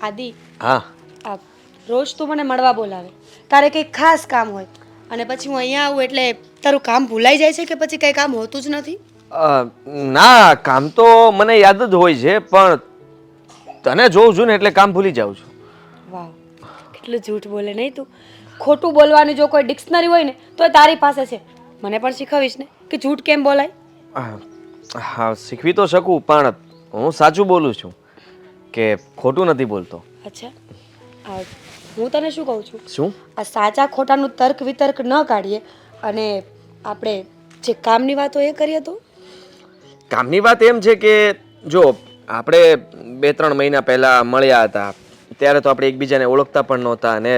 આદિ, હા આ રોજ તું મને મળવા બોલાવે, તારે કંઈક ખાસ કામ હોય અને પછી હું અહીંયા આવું એટલે તારું કામ ભૂલાઈ જાય છે કે પછી કંઈ કામ હોતું જ નથી? ના, કામ તો મને યાદ જ હોય છે, પણ તને જોઉં છું ને એટલે કામ ભૂલી જાઉં છું. વાહ, કેટલું જૂઠ બોલે નહીં તું. ખોટું બોલવાની જો કોઈ ડિક્શનરી હોય ને તો એ તારી પાસે છે. મને પણ શીખવીશ ને કે જૂઠ કેમ બોલાય? હા, શીખવી તો શકું, પણ હું સાચું બોલું છું કે ખોટું નથી બોલતો. અચ્છા, આ હું તને શું કહું છું, શું? આ સાચા ખોટાનું તર્ક વિતર્ક ન કાઢીએ અને આપણે જે કામની વાતો એ કરીએ તો? કામની વાત એમ છે કે જો આપણે 2-3 મહિના પહેલા મળ્યા હતા ત્યારે તો આપણે એકબીજાને ઓળખતા પણ નહોતા અને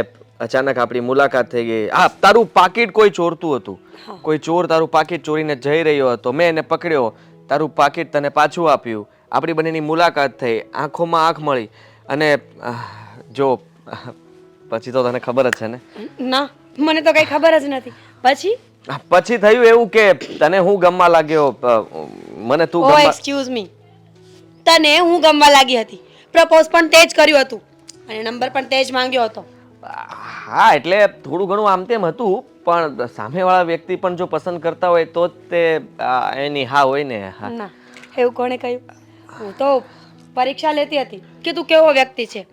અચાનક આપણી મુલાકાત થઈ ગઈ. હા, તારું પાકીટ કોઈ ચોરતું હતું. કોઈ ચોર તારું પાકીટ ચોરીને જઈ રહ્યો હતો. મેં એને પકડ્યો, તારું પાકીટ તને પાછું આપ્યું. આપણી બંનેની મુલાકાત થઈ, આંખોમાં આંખ મળી અને જો પછી તો તને ખબર જ છે ને? ના, મને તો કંઈ ખબર જ નથી. પછી? પછી થયું એવું કે તને હું ગમવા લાગ્યો, મને તું ઓ ગમવા. એક્સક્યુઝ મી, તને હું ગમવા લાગી હતી. પ્રપોઝ પણ તે જ કર્યું હતું અને નંબર પણ તે જ માંગ્યો હતો. હા, એટલે થોડું ઘણું આમ તેમ હતું, પણ સામેવાળા વ્યક્તિ પણ જો પસંદ કરતા હોય તો જ તે એની હા હોય ને. હા. ના, એવું કોણે કહ્યું? હું તો પરીક્ષા લેતી હતી કે તું કેવો વ્યક્તિ છે.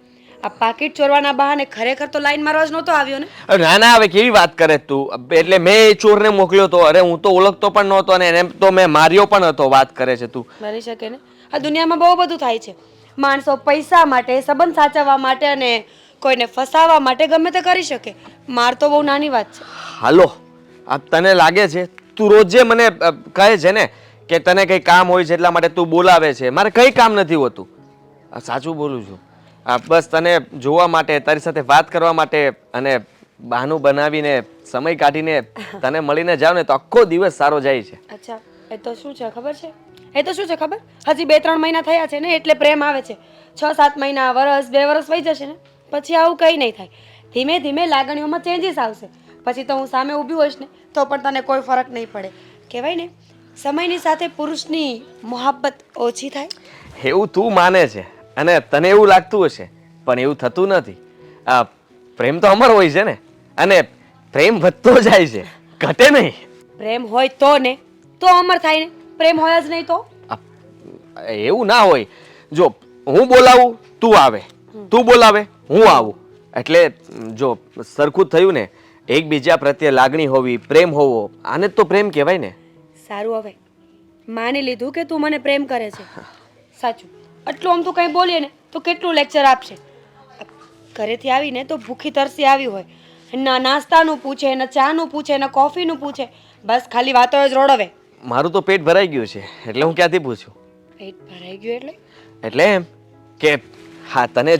આ પાકીટ ચોરવાના બહાને ખરેખર તો લાઈનમાં રોજ નહોતો આવ્યો ને? ના ના, હવે કેવી વાત કરે તું? એટલે મેં એ ચોરને મોકલ્યો તો, અરે હું તો ઓળખતો પણ નહોતો અને એને તો મેં માર્યો પણ હતો. વાત કરે છે તું? બની શકે ને. આ દુનિયામાં બહુ બધું થાય છે. માણસો પૈસા માટે, સંબંધ સાચવવા માટે અને કોઈને ફસાવવા માટે ગમે તે કરી શકે. માર તો બહુ નાની વાત છે. હાલો, આ તને લાગે છે તું રોજે મને કહે છે ને કે તને કઈ કામ હોય છે એટલા માટે તું બોલાવે છે? મારે કઈ કામ નથી હોતું. સાચું બોલું છું. બસ તને જોવા માટે, તારી સાથે વાત કરવા માટે અને બહાનું બનાવીને સમય કાઢીને તને મળીને જાવ ને તો આખો દિવસ સારો જાય છે. અચ્છા, એ તો શું છે ખબર છે? એ તો શું છે ખબર? હજી 2-3 મહિના થયા છે ને એટલે પ્રેમ આવે છે. 6-7 મહિના, વરસ, 2 વરસ વહી જશે ને પછી આવું કંઈ નહીં થાય. ધીમે ધીમે લાગણીઓમાં ચેન્જીસ આવશે. પછી તો હું સામે ઊભી હોઈશ ને તો પણ તને કોઈ ફરક નહીં પડે. કહેવાય ને, સમયની સાથે પુરુષની મોહબ્બત ઓછી થાય. એવું તું માને છે અને તને એવું લાગતું હશે, પણ એવું થતું નથી. પ્રેમ તો અમર હોય છે ને, અને પ્રેમ વધતો જાય છે, ઘટે નહીં. પ્રેમ હોય તો ને, તો અમર થાય ને. પ્રેમ હોય જ નહીં તો? એવું ના હોય. જો હું બોલાવું તું આવે, તું બોલાવે હું આવું, એટલે જો સરખું થયું ને. એકબીજા પ્રત્યે લાગણી હોવી, પ્રેમ હોવો, આને જ તો પ્રેમ કહેવાય ને. સારું, હવે માની લીધું કે તું મને પ્રેમ કરે છે. સાચું, આટલું આમ તું કંઈ બોલીએ ને તો કેટલું લેક્ચર આપશે. ઘરેથી આવીને તો ભૂખી તરસી આવી હોય, ના નાસ્તાનું પૂછે, ના ચાનું પૂછે, ના કોફીનું પૂછે, બસ ખાલી વાતો જ રોડવે. મારું તો પેટ ભરાઈ ગયું છે એટલે હું ક્યાંથી પૂછું? પેટ ભરાઈ ગયું એટલે? એટલે એમ કે હા, તને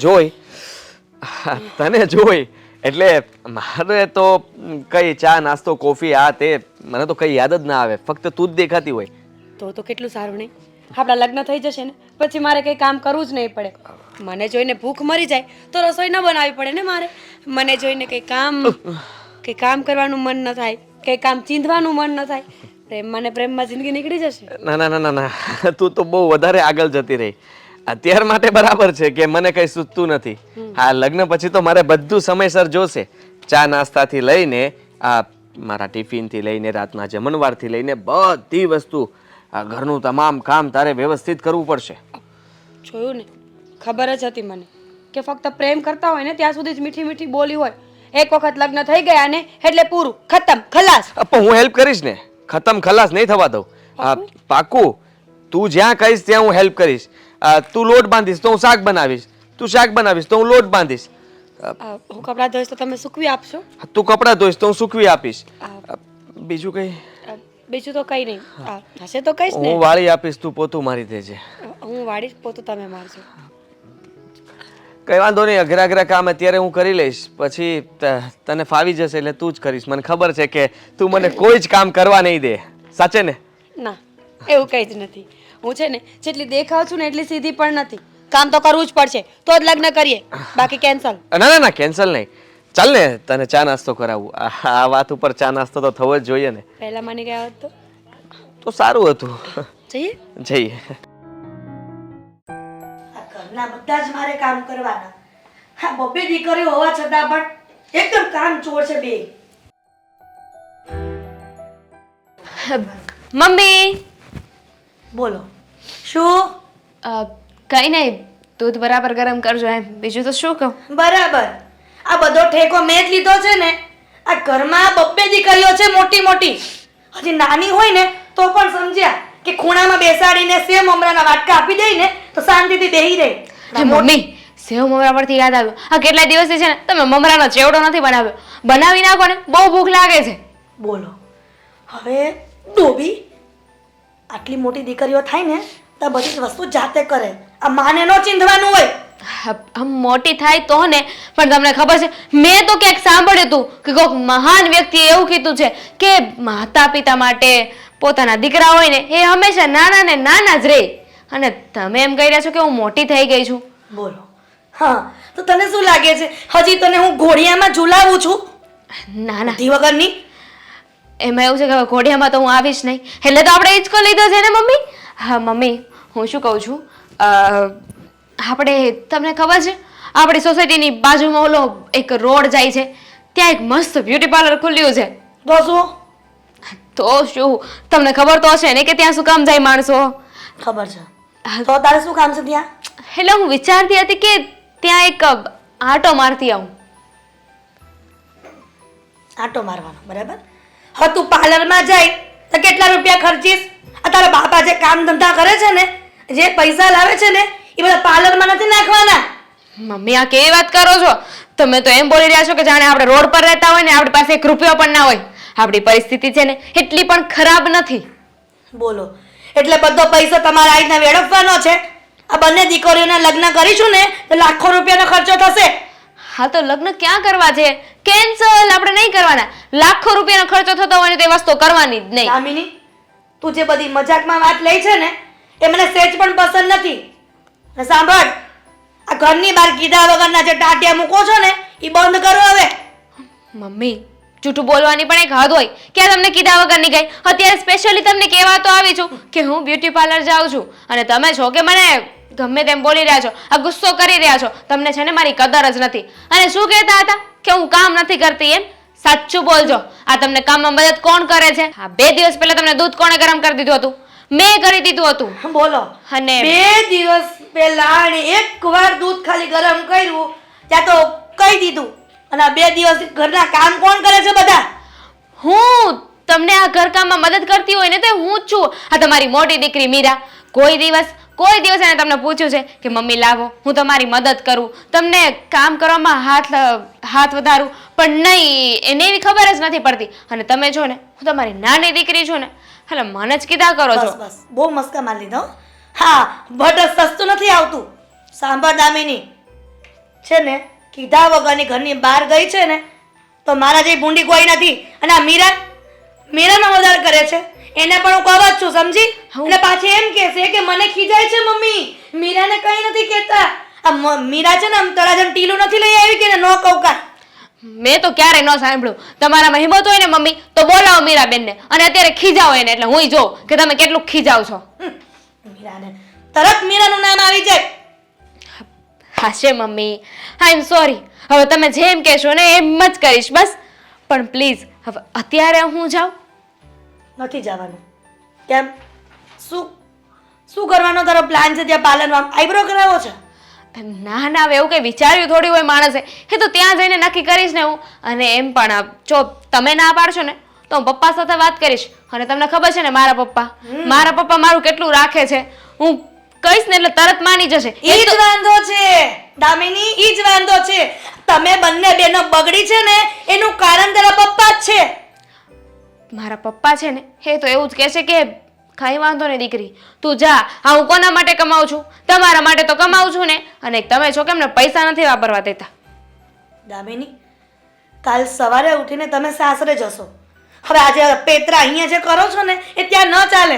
જોઈ એટલે મારે તો કઈ ચા નાસ્તો કોફી આ તે મને તો કઈ યાદ જ ના આવે. ફક્ત તું જ દેખાતી હોય. તો કેટલું સારું નહીં? આપણા લગ્ન થઈ જશે ને પછી મારે કંઈ કામ કરવું જ નહીં પડે. મને જોઈને ભૂખ મરી જાય તો રસોઈ ન બનાવવી પડે ને મારે. મને જોઈને કંઈ કામ કરવાનું મન ન થાય, કંઈ કામ ચીંધવાનું મન ન થાય. પ્રેમમાં ને પ્રેમમાં જિંદગી નીકળી જશે. ના ના ના ના, તું તો બહુ વધારે આગળ જતી રહી. અત્યાર માટે બરાબર છે કે મને કઈ સૂચતું નથી. હા, લગ્ન પછી તો મારે બધું સમયસર જોશે. ચા નાસ્તાથી લઈને મારા ટિફિનથી લઈને રાતના જમણવારથી લઈને બધી વસ્તુ, ઘરનું તમામ કામ તારે વ્યવસ્થિત કરવું પડશે. જોયું ને, ખબર જ હતી મને કે ફક્ત પ્રેમ કરતા હોય ને ત્યાં સુધી જ મીઠી મીઠી બોલી હોય. એક વખત લગ્ન થઈ ગયા ને એટલે પૂરું, ખતમ, ખલાસ. પણ હું હેલ્પ કરીશ ને, ખતમ ખલાસ નહીં થવા દઉં. પાકું. તું જ્યાં કહીશ ત્યાં હું હેલ્પ કરીશ. તું લોટ બાંધીશ તો હું શાક બનાવીશ, તું શાક બનાવીશ તો હું લોટ બાંધીશ. હું કપડાં ધોઈશ તો તમે સૂકવી આપશો? તું કપડાં ધોઈશ તો હું સૂકવી આપીશ. બીજું કઈ? બીજું તો કઈ નહીં. હશે તો કઈશ ને. હું વાળી આપીશ, તું પોતું મારી દેજે. હું વાળીશ, પોતું તમે મારજો. કઈ વાંધો નહીં, અઘરા અઘરા કામ અત્યારે હું કરી લઈશ, પછી તને ફાવી જશે એટલે તું જ કરીશ. મને ખબર છે કે તું મને કોઈ જ કામ કરવા નહીં દે. સાચે ને? ના, એવું કંઈ જ નથી. હું છે ને જેટલી દેખાવ છું ને એટલી સીધી પણ નથી. કામ તો કરવું જ પડશે તો જ લગ્ન કરીએ, બાકી કેન્સલ. ના ના ના, કેન્સલ નહીં. ચાલ ને, તને ચા નાસ્તો કરાવું. આ વાત ઉપર ચા નાસ્તો તો થવો જ જોઈએ ને. પહેલા માની ગયા હોત તો સારું હતું. જઈએ. જઈએ. ઘરના બધા જ મારે કામ કરવાના. હા બબ્બે દીકરીઓ હોવા છતાં પણ એકદમ કામ ચોર છે બે. મમ્મી બોલો શું? કઈ નહીં, દૂધ બરાબર ગરમ કરજો એમ, બીજું તો શું કહું. બરાબર. આ બધો ઠેકો મેં જ લીધો છે ને. આ ઘરમાં બબ્બે દીકરીઓ છે મોટી મોટી. હજી નાની હોય ને તો પણ સમજ્યા કે ખૂણામાં બેસાડીને સેવ મમરાના વાટકા આપી દઈ ને તો શાંતિથી બેહી રહે. મમ્મી, સેવ મમરા પરથી યાદ આવ્યું, આ કેટલા દિવસથી છે ને તમે મમરાનો ચેવડો નથી બનાવ્યો. બનાવી નાખો ને, બહુ ભૂખ લાગે છે. બોલો હવે ડોબી આટલી મોટી દીકરીઓ થાય ને તો બધી જ વસ્તુ જાતે કરે. આ માને નો ચીંધવાનું હોય. આમ મોટી થાય તો ને, પણ તમને ખબર છે મેં તો ક્યાંક સાંભળ્યું હતું કે કોઈક મહાન વ્યક્તિએ એવું કીધું છે કે માતા પિતા માટે પોતાના દીકરા હોય ને એ હંમેશા નાના ને નાના જ રહે. અને તમે એમ કહી રહ્યા છો કે હું મોટી થઈ ગઈ છું. બોલો હા, તો તને શું લાગે છે હજી તને હું ઘોડિયામાં ઝુલાવું છું? ના ના, ધી વગરની. એમાં એવું છે કે હવે ઘોડિયામાં તો હું આવીશ નહીં, એટલે તો આપણે હિંચકો લીધો છે ને મમ્મી. હા મમ્મી, હું શું કહું છું, આપણે તમને ખબર છે આપણી સોસાયટીની બાજુમાં ઓલો એક રોડ જાય છે, ત્યાં એક મસ્ત બ્યુટી પાર્લર ખુલ્યું છે. તો શું? તો શું, તમને ખબર તો હશે ને કે ત્યાં શું કામ જાય માણસો. ખબર છે. તો તારે શું કામ છે ત્યાં? એટલે હું વિચારતી હતી કે ત્યાં એક આંટો મારતી આવું. આંટો મારવાનો, બરાબર. હવે તું પાર્લરમાં જાય તો કેટલા રૂપિયા ખર્ચીશ? આ તારા બાપા જે કામ ધંધા કરે છે ને, જે પૈસા લાવે છે ને, એ બધા પાર્લરમાં નથી નાખવાના. મમ્મી, આ કેવી વાત કરો છો તમે? તો એમ બોલી રહ્યા છો કે જાણે આપણે રોડ પર રહેતા હોય ને આપણી પાસે એક રૂપિયો પણ ના હોય. આપણી પરિસ્થિતિ છે ને એટલી પણ ખરાબ નથી. બોલો એટલે બધો પૈસો તમારા આઈના વેડફવાનો છે? આ બંને દીકરીઓના લગ્ન કરીશું ને તો લાખો રૂપિયાનો ખર્ચો થશે. હા તો લગ્ન ક્યાં કરવા છે? કેન્સલ, આપણે નહીં કરવાના. લાખો રૂપિયાનો ખર્ચો થતો હોય ને તે વસ્તુ કરવાની જ નહીં. દામિની, તું જે બધી મજાકમાં વાત લઈ છે ને એ મને સહેજ પણ પસંદ નથી. ને સાંભળ, આ ઘરની બહાર કીધા વગરના જે ટાટિયા મૂકો છો ને એ બંધ કરો હવે. મમ્મી, જૂઠું બોલવાની પણ એક હદ હોય. ક્યાં તમને કીધા વગરની ગઈ? અત્યારે સ્પેશિયલી તમને કહેવા તો આવી છું કે હું બ્યુટી પાર્લર જાઉં છું, અને તમે છો કે મને ગમે તેમ બોલી રહ્યા છો, આ ગુસ્સો કરી રહ્યા છો. તમને છે ને મારી કદર જ નથી. અને શું કહેતા હતા કે હું કામ નથી કરતી એમ? સાચું બોલજો, આ તમને કામમાં મદદ કોણ કરે છે? આ 2 દિવસ પહેલા તમને દૂધ કોણે ગરમ કરી દીધું હતું? મેં કરી દીધું હતું. બોલો. અને 2 દિવસ પહેલા એકવાર દૂધ ખાલી ગરમ કર્યું ત્યાં તો કહી દીધું. અને આ 2 દિવસ ઘરના કામ કોણ કરે છે બધા? હું તમને આ ઘરકામમાં મદદ કરતી હોય ને તો હું જ છું. આ તમારી મોટી દીકરી મીરા કોઈ દિવસ એને તમને પૂછ્યું છે કે મમ્મી લાવો હું તમારી મદદ કરું, તમને કામ કરવામાં હાથ વધારું? પણ નહીં, એને એવી ખબર જ નથી પડતી. અને તમે છો ને, હું તમારી નાની દીકરી છું ને, એટલે મને જ કીધા કરો છો. બસ બહુ મસ્કા મારી લીધો. હા, બટ સસ્તું નથી આવતું. સાંભળ દામિની, છે ને કીધા વગરની ઘરની બહાર ગઈ છે ને તો મારા જેવી ભૂંડી કોઈ નથી. અને આ મીરાનો વધારે કરે છે એને પણ હું કહું જ છું, સમજી? એટલે પાછી એમ કહેશે કે મને ખીજાય છે મમ્મી, મીરાને કંઈ નથી કહેતા. આ મીરા છે ને આમ તળાજન ટીલું નથી લઈ આવી કે ન કહું કા. મેં તો ક્યારેય ન સાંભળ્યું. તમારામાં હિંમત હોય ને મમ્મી તો બોલાવો મીરાબેનને, અને અત્યારે ખીજાવો એને, એટલે હું જોઉં કે તમે કેટલું ખીજાવ છો. મીરાને તરત મીરાનું નામ આવી જાય. હાશે મમ્મી, આઈ એમ સોરી. હવે તમે જેમ કહેશો ને એમ જ કરીશ બસ. પણ પ્લીઝ હવે અત્યારે હું જાઉં? નથી જવાનું. કેમ? શું કરવાનો તારો પ્લાન છે ત્યાં પાર્લરમાં? આઈબ્રો કરાવો છે? ના ના, હવે એવું કંઈ વિચાર્યું થોડી હોય માણસે. એ તો ત્યાં જઈને નક્કી કરીશ ને હું. અને એમ પણ જો તમે ના પાડશો ને તો હું પપ્પા સાથે વાત કરીશ. અને તમને ખબર છે ને મારા પપ્પા મારું કેટલું રાખે છે. હું કહીશ ને એટલે તરત માની જશે. ઈ જ વાંધો છે દામિની, ઈ જ વાંધો છે. તમે બંને બેનો બગડી છે ને એનું કારણ તારા પપ્પા જ છે. મારા પપ્પા છે ને એ તો એવું જ કહેશે કે કઈ વાંધો નહીં દીકરી, તું જા. હા, હું કોના માટે કમાઉં છું? તમારા માટે તો કમાઉં છું ને. અને તમે છો કે એમને પૈસા નથી વાપરવા દેતા. દામિની, કાલ સવારે ઉઠીને તમે સાસરે જશો. હવે આજે પેતરા અહીંયા જે કરો છો ને એ ત્યાં ન ચાલે.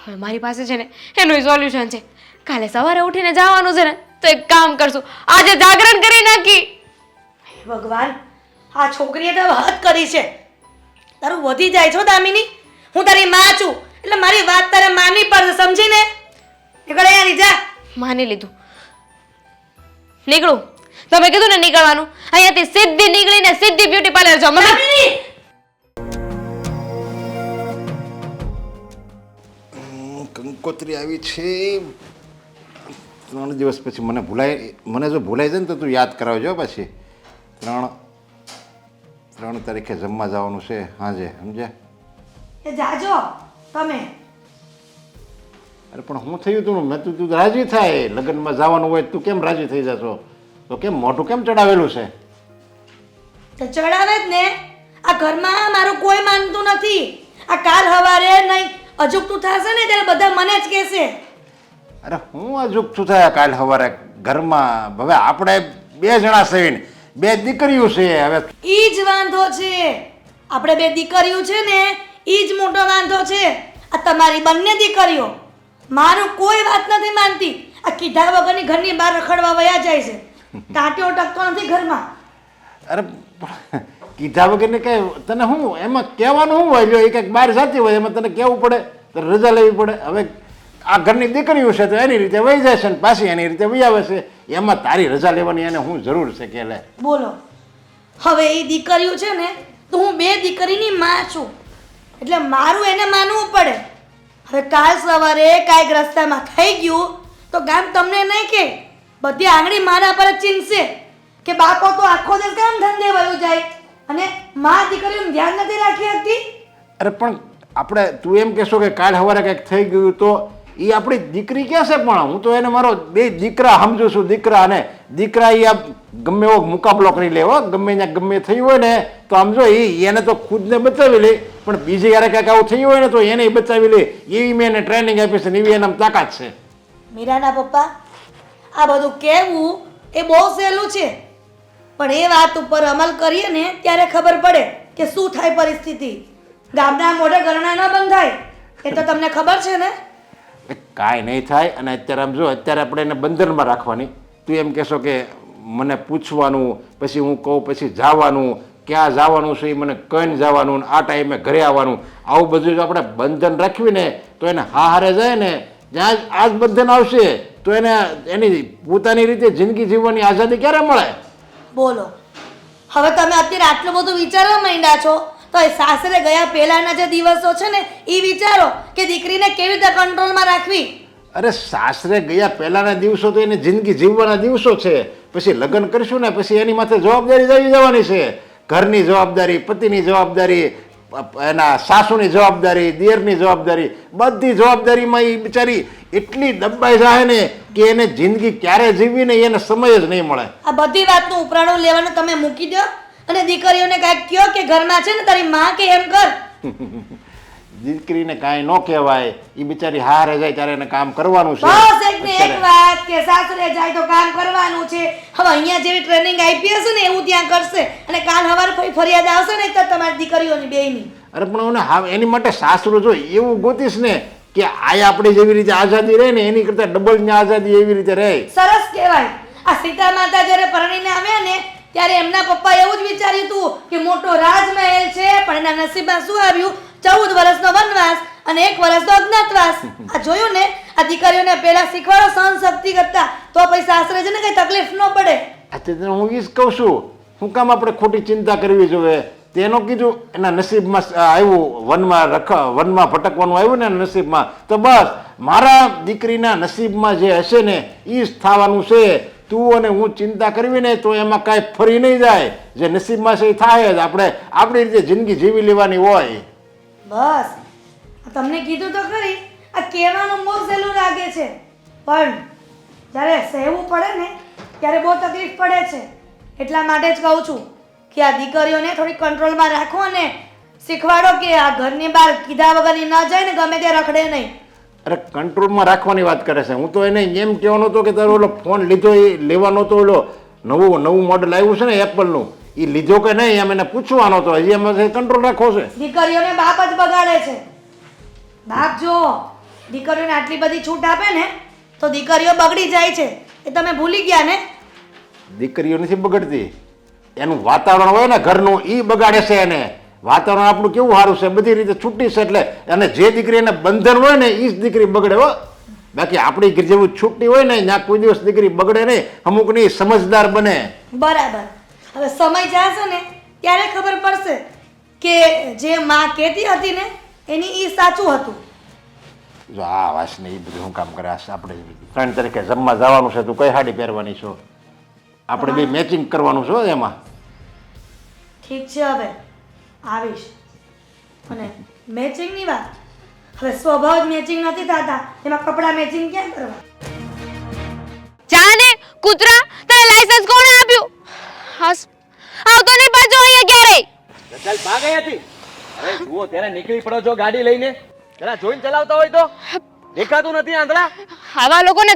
હવે મારી પાસે છે ને એનું સોલ્યુશન છે. કાલે સવારે ઉઠીને જવાનું છે ને તો એક કામ કરશું, આજે જાગરણ કરી નાખી. ભગવાન, આ છોકરીએ તો હદ કરી છે. તારું વધી જાય છો દામિની. હું તારી માં છું એટલે મારી વાત તારે માનવી પડશે, સમજીને? નીકળ અહીંયાથી જા. માની લીધું, નીકળું. તમે કીધું ને નીકળવાનું, અહીંયાથી સીધી નીકળીને સીધી બ્યુટી પાર્લર જાઓ. મમ્મી કંકોત્રી આવી છે 3 દિવસ પછી. મને જો ભૂલાઈ જાય ને તો તું યાદ કરાવજો. પછી 3 તારીખે જમવા જવાનું છે હાજે, સમજ્યા? એ જાજો તમે. અરે પણ હું થયું તું મેં તું રાજી થાય લગ્નમાં જવાનું હોય તું કેમ રાજી થઈ જશો? તો કેમ મોઢું કેમ ચડાવેલું છે? તો ચડાવે જ ને. આ ઘરમાં મારું કોઈ માનતું નથી. આ કાલ હવારે નહીં અજુકતું થશે ને ત્યારે બધા મને જ કહેશે. અરે હું અજુકતું થાય કાલ સવારે ઘરમાં? હવે આપણે 2 જણા છે, 2 દીકરીઓ છે. હવે ઈ જ વાંધો છે. આપણે 2 દીકરીઓ છે ને ઈ જ મોટો વાંધો છે. આ તમારી બંને દીકરીઓ મારું કોઈ વાત નથી માનતી. આ કીધા વગરની ઘરની બહાર રખડવા વયા જાય છે. ટાંટ્યો ટકતો નથી ઘરમાં. અરે પણ કીધા વગર ને કઈ તને શું એમાં કહેવાનું શું હોય? જો એ કંઈક બહાર જતી હોય એમાં તને કહેવું પડે, તો રજા લેવી પડે. હવે આ ઘરની દીકરીઓ છે તો એની રીતે વહી જાય છે ને પાછી એની રીતે વહી આવે છે. એમાં તારી રજા લેવાની એને શું જરૂર છે કે? લે બોલો. હવે એ દીકરીઓ છે ને તો હું 2 દીકરીની માં છું એટલે મારું એને માનવું પડે. હવે કાલ સવારે કાંઈક રસ્તામાં થઈ ગયું તો ગામ તમને નહીં કે બધી આંગળી મારા પર જ ચીંધશે કે બાપો તો આખો દિવસ કામ ધંધે વયું જાય અને માં દીકરીનું ધ્યાન નથી રાખી શકતી. અરે પણ આપણે તું એમ કહેશો કે કાલ સવારે કંઈક થઈ ગયું તો એ આપણી દીકરી ક્યાં છે? પણ હું તો એને મારો 2 દીકરા સમજુ છું. દીકરા અને દીકરા એ ગમે એવો મુકાબલો કરી લેવો. ગમે ત્યાં ગમે થયું હોય ને તો આમ જો એને તો ખુદને બચાવી લે, પણ બીજે યારે કંઈક આવું થયું હોય ને તો એને બચાવી લે. એવી મેં એને ટ્રેનિંગ આપી છે ને એવી એનામાં તાકાત છે. મીરાના પપ્પા, આ બધું કહેવું એ બહુ સહેલું છે પણ એ વાત ઉપર અમલ કરીએ ને ત્યારે ખબર પડે કે શું થાય પરિસ્થિતિ. ગામના મોઢે ગરણા ન બંધાય એ તો તમને ખબર છે ને. કાંઈ નહીં થાય. અને અત્યારે આમ જો અત્યારે આપણે એને બંધનમાં રાખવાની. તું એમ કહેશો કે મને પૂછવાનું, પછી હું કહું પછી જવાનું, ક્યાં જવાનું છે એ મને કહીને જવાનું, આ ટાઈમે ઘરે આવવાનું, આવું બધું જો આપણે બંધન રાખવી ને તો એને હારે જાય ને જ્યાં આ જ બંધન આવશે તો એને એની પોતાની રીતે જિંદગી જીવવાની આઝાદી ક્યારે મળે? બોલો. હવે તમે અત્યારે આટલું બધું વિચારવા માંડ્યા છો તો એ સાસરે ગયા પહેલાના જે દિવસો છે ને એ વિચારો કે દીકરીને કેવી રીતે કંટ્રોલમાં રાખવી. અરે સાસરે ગયા પહેલાના દિવસો તો એને જિંદગી જીવવાના દિવસો છે. પછી લગ્ન કરશું ને પછી એની માથે જવાબદારી આવી જવાની છે. ઘરની જવાબદારી, પતિની જવાબદારી, એના સાસુની જવાબદારી, દિયરની જવાબદારી, બધી જવાબદારીમાં એ બિચારી એટલી દબાઈ જાય ને કે એને જિંદગી ક્યારે જીવવી ને એને સમય જ નહીં મળે. આ બધી વાતનું ઉપરાણું લેવાનું તમે મૂકી દો અને દીકરીઓને કાંઈક કહો કે ઘરમાં છે ને તારી માં કે એમ કર. દીકરીને કાંઈ ન કહેવાય. એ બિચારી હારે જાય ત્યારે એને કામ કરવાનું છે. બસ એક ને એક વાત કે સાસરે જાય તો કામ કરવાનું છે. હવે અહીંયા જેવી ટ્રેનિંગ આપી હશે ને એવું ત્યાં કરશે અને કાલ સવારે કોઈ ફરિયાદ આવશે ને તો તમારી દીકરીઓની બેયની. અરે પણ એની માટે સાસરું જો એવું ગોતીશ ને કે આ આપણી જેવી રીતે આઝાદી રહે ને એની કરતા ડબલ ની આઝાદી એવી રીતે રહે. સરસ કહેવાય. આ સીતા માતા જ્યારે પરણીને આવ્યા ને ત્યારે એમના પપ્પા એવું જ વિચાર્યું હતું કે મોટો રાજમહેલ છે પણ એના નસીબમાં શું આવ્યું? 14 વર્ષનો વનવાસ અને 1 વર્ષનો અજ્ઞાતવાસ. આ જોયું ને? આ દીકરીઓને પહેલા શીખવાડો સહન શક્તિ કરતા તો પછી સાસરે છે ને કઈ તકલીફ ન પડે. અત્યારે હું એ જ કહું છું. શું કામ આપણે ખોટી ચિંતા કરવી જોઈએ? તેનો કીધું એના નસીબમાં આવ્યું, વનમાં ભટકવાનું આવ્યું ને નસીબમાં, તો બસ મારા દીકરીના નસીબમાં જે હશે ને એ જ થવાનું છે. તું અને હું ચિંતા કરવી ને તો એમાં કાંઈ ફરી નહીં જાય. જે નસીબમાં છે એ થાય જ. આપણે આપણી રીતે જિંદગી જીવી લેવાની હોય. બસ તમને કીધું તો ખરી. આ કહેવાનું બહુ સહેલું લાગે છે પણ જ્યારે સહેવું પડે ને ત્યારે બહુ તકલીફ પડે છે. એટલા માટે જ કહું છું કે આ દીકરીઓને થોડી કંટ્રોલમાં રાખો અને શીખવાડો કે આ ઘરની બહાર કીધા વગરની ન જાય ને ગમે તે રખડે નહીં. અરે કંટ્રોલમાં રાખવાની વાત કરે છે. હું તો એને એમ કહેવાનો હતો કે તારો ઓલો ફોન લીધો એ લેવાનો તો ઓલો નવું મોડલ આવ્યું છે ને એપલનું, એ લીધો કે નહીં એમ એને પૂછવાનો હતો. હજી એમાં કંટ્રોલ રાખવો છે. દીકરીઓને બાપ જ બગાડે છે. બાપ જો દીકરીઓને આટલી બધી છૂટ આપે ને તો દીકરીઓ બગડી જાય છે. એ તમે ભૂલી ગયા ને? દીકરીઓ નથી બગડતી, એનું વાતાવરણ હોય ને ઘરનું એ બગાડે છે. એને વાતાવરણ આપણું કેવું સારું છે, બધી રીતે છૂટી છે એટલે. અને જે દીકરી એને બંધન હોય ને એ જ દીકરી બગડે હો. બાકી આપણી જેવું છૂટી હોય ને ત્યાં કોઈ દિવસ દીકરી બગડે નહીં. અમુક ની સમજદાર બને. બરાબર. હવે સમય જશે ને ત્યારે ખબર પડશે કે જે માં કહેતી હતી ને એની એ સાચું હતું. જો આ વાસને એ બધું શું કામ કરે આપણે 3 તારીખે જમવા જવાનું છે તું કઈ સાડી પહેરવાની છો આપણે બે મેચિંગ કરવાનું છે હો એમાં ઠીક છે, હવે આવીશ. અને મેચિંગની વાત, હવે સ્વભાવ જ મેચિંગ નથી થતા, એમાં કપડાં મેચિંગ ક્યાં કરવા? જાને કૂતરા તને લાયસન્સ કોણે આપ્યું? હસ આવતો નહીં પાછો અહીંયા ક્યારે? ચાલ ભાગ અહીંયાથી. અરે જુઓ ત્યારે નીકળી પડો છો ગાડી લઈને. જરા જોઈને ચલાવતા હોય તો દેખાતું નથી આંધળા. આવા લોકોને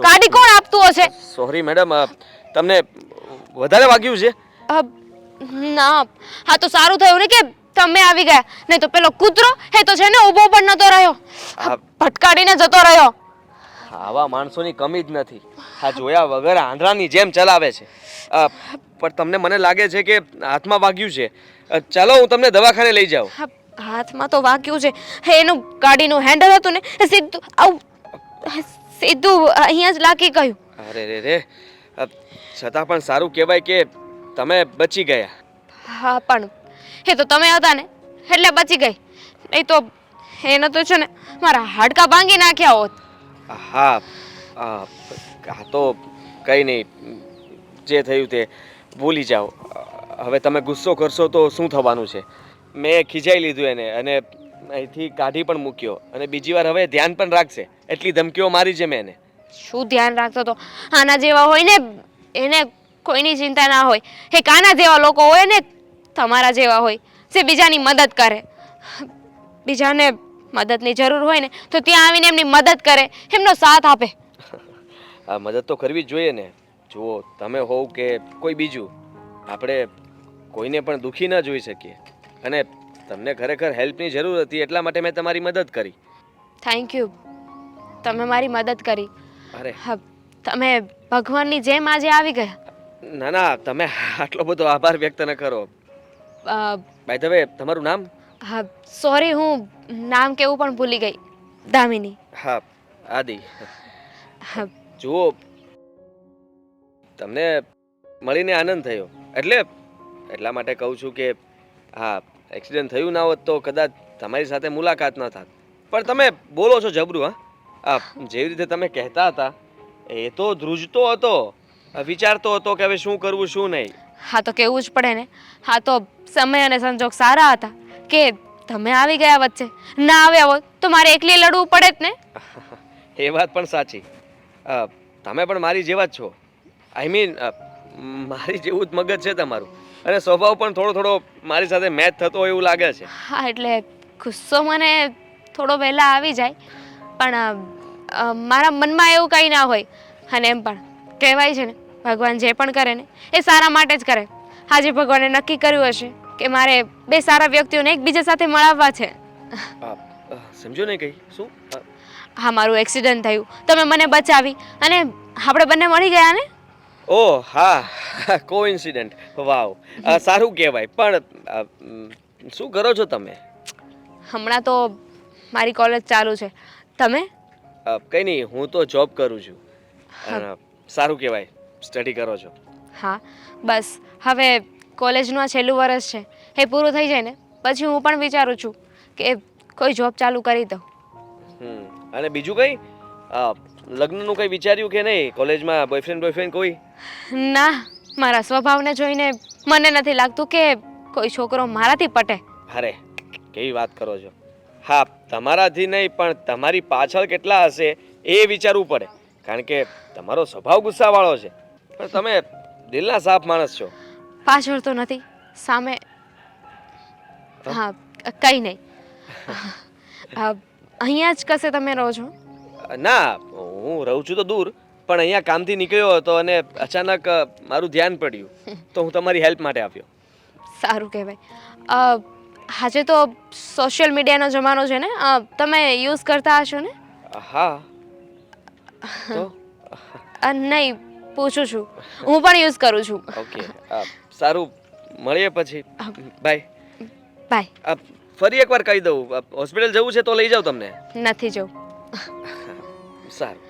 ગાડી કોણ આપતું હશે? સોરી મેડમ, તમને વધારે વાગ્યું છે? ના, હા તો સારું થયું ને કે તમે આવી ગયા, નહીં તો પેલો કૂતરો એ તો છે ને ઊભો પણ નતો રહ્યો, ભટકાડીને જતો રહ્યો. આવા માણસોની કમી જ નથી. આ જોયા વગર આંધળાની જેમ ચલાવે છે. પણ તમને મને લાગે છે કે હાથમાં વાગ્યું છે. ચાલો હું તમને દવાખાને લઈ જાઉં. હાથમાં તો વાગ્યું છે, એનું ગાડીનું હેન્ડલ હતું ને એ સીધું અહીંયા જ લાગી ગયું. અરે રે રે, છતાં પણ સારું કહેવાય કે તમે બચી ગયા. હા પણ એ તો તમે હતા ને એટલે બચી ગઈ, નહીં તો એને તો છે ને મારા હાડકા ભાંગી નાખ્યા હોત. હા, આ તો કંઈ નહીં, જે થયું તે ભૂલી જાઓ. હવે તમે ગુસ્સો કરશો તો શું થવાનું છે? મેં ખીજાઈ લીધું એને અને અહીંથી કાઢી પણ મૂક્યો, અને બીજી વાર હવે ધ્યાન પણ રાખશે. એટલી ધમકીઓ મારી છે મેં એને. શું ધ્યાન રાખતો તો? આના જેવા હોય ને એને કોઈની ચિંતા ના હોય. એ કાના જેવા લોકો હોય ને તમારા જેવા હોય જે બીજાની મદદ કરે. બીજાને મદદની જરૂર હોય ને તો ત્યાં આવીને એમની મદદ કરે, એમનો સાથ આપે. આ મદદ તો કરવી જ જોઈએ ને. જુઓ, તમે હોવ કે કોઈ બીજું, આપણે કોઈને પણ દુઃખી ન જોઈ શકીએ. અને તમને ખરેખર હેલ્પની જરૂર હતી એટલા માટે મેં તમારી મદદ કરી. થેન્ક યુ, તમે મારી મદદ કરી. અરે હા, તમે ભગવાનની જેમ આજે આવી ગયા. ના ના, તમે આટલો બધો આભાર વ્યક્ત ન કરો. બાય ધ વે, તમારું નામ? હા સોરી, હું નામ કેવું પણ ભૂલી ગઈ. દામિની. હા, આદિ. હા, જુઓ, તમને મળીને આનંદ થયો. એટલા માટે કહું છું કે હા, એક્સિડન્ટ થયું ના હોત તો કદાચ તમારી સાથે મુલાકાત ન થાત. પણ તમે બોલો છો જબરું. હા, જેવી રીતે તમે કહેતા હતા એ તો ધ્રુજતો હતો, વિચારતો હતો કે હવે શું કરવું શું નહીં. હા તો કેવું જ પડે ને. હા તો સમય અને સંજોગ સારા હતા કે તમે આવી ગયા વચ્ચે. ના આવ્યા હોત તો મારે એકલી લડવું પડે જ ને. એ વાત પણ સાચી. તમે પણ મારી જેવા જ છો. આઈ મીન મારી જેવું જ મગજ છે તમારું, અને સ્વભાવ પણ થોડો થોડો મારી સાથે મેચ થતો હોય એવું લાગે છે. હા એટલે ગુસ્સો મને થોડો વહેલા આવી જાય, પણ મારા મનમાં એવું કંઈ ના હોય. અને એમ પણ કહેવાય છે ને ભગવાન જે પણ કરે ને એ સારા માટે જ કરે. આજે ભગવાને નક્કી કર્યું હશે કે મારે બે સારા વ્યક્તિઓને એકબીજા સાથે મળાવવા છે. સમજો નહીં કઈ શું? હા, મારું એક્સિડન્ટ થયું, તમે મને બચાવી અને આપણે બંને મળી ગયા ને. ઓહ હા, કોઇન્સિડન્ટ. વાવ, સારું કહેવાય. પણ શું કરો છો તમે? હમણાં તો મારી કોલેજ ચાલુ છે. તમે? કંઈ નહીં, હું તો જોબ કરું છું. સારું કહેવાય, સ્ટડી કરો છો. હા બસ હવે કોલેજનું આ છેલ્લું વર્ષ છે, એ પૂરું થઈ જાય ને પછી હું પણ વિચારું છું કે કોઈ જોબ ચાલુ કરી દઉં. અને બીજું કંઈ લગ્નનું કંઈ વિચાર્યું કે નહીં? કોલેજમાં બોયફ્રેન્ડ કોઈ? ના, મારા સ્વભાવને જોઈને મને નથી લાગતું કે કોઈ છોકરો મારાથી પટે. અરે કેવી વાત કરો છો. હા, તમારાથી નહીં પણ તમારી પાછળ કેટલા હશે એ વિચારવું પડે, કારણ કે તમારો સ્વભાવ ગુસ્સાવાળો છે, પણ તમે દિલના સાફ માણસ છો. પાછળ તો નથી, સામે. હા કંઈ નહીં. અહીંયા જ કશે તમે રહો છો? ના, હું રહું છું તો દૂર, પણ અહીંયા કામથી નીકળ્યો હતો અને અચાનક મારું ધ્યાન પડ્યું તો હું તમારી હેલ્પ માટે આવ્યો. સારું કહેવાય. આજે તો સોશિયલ મીડિયાનો જમાનો છે ને, તમે યુઝ કરતા હશો ને? હા. તો નહીં, પૂછું છું. હું પણ યુઝ કરું છું. ઓકે, સારું, મળીએ પછી. બાય. બાય. ફરી એકવાર કહી દઉં, હોસ્પિટલ જવું છે તો લઈ જાઉં તમને. નથી જવું. સારું,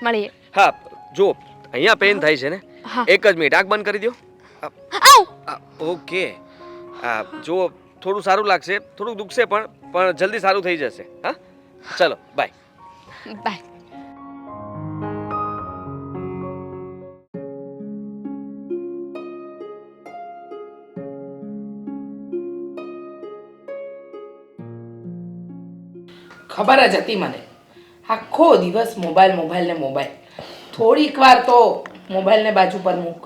મળીએ. હા જો અહીંયા પેઇન થાય છે ને હા. એક જ મિનિટ આંખ બંધ કરી દો. આવ ઓકે. જો થોડું સારું લાગશે, થોડુંક દુખશે પણ જલ્દી સારું થઈ જશે. હા, ચલો બાય. બાય. ખબર જ હતી મને આખો દિવસ મોબાઈલ મોબાઈલ ને મોબાઈલ. થોડીક વાર તો મોબાઈલને બાજુ પર મૂક.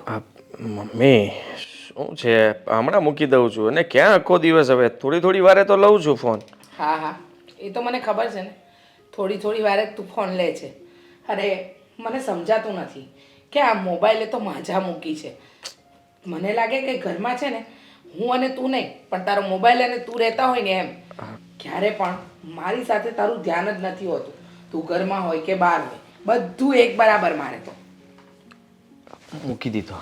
મમ્મી શું છે, હમણાં મૂકી દઉં છું અને ક્યાં આખો દિવસ, હવે થોડી થોડી વારે તો લઉં છું ફોન. હા હા, એ તો મને ખબર છે ને, થોડી થોડી વારે જ તું ફોન લે છે. અરે મને સમજાતું નથી કે આ મોબાઈલે તો માજા મૂકી છે. મને લાગે કે ઘરમાં છે ને હું અને તું નહીં, પણ તારો મોબાઈલ અને તું રહેતા હોય ને એમ. ક્યારે પણ મારી સાથે તારું ધ્યાન જ નથી હોતું. તું ઘરમાં હોય કે બહાર હોય, બધું એક બરાબર મારે તો. મૂકી દીધો.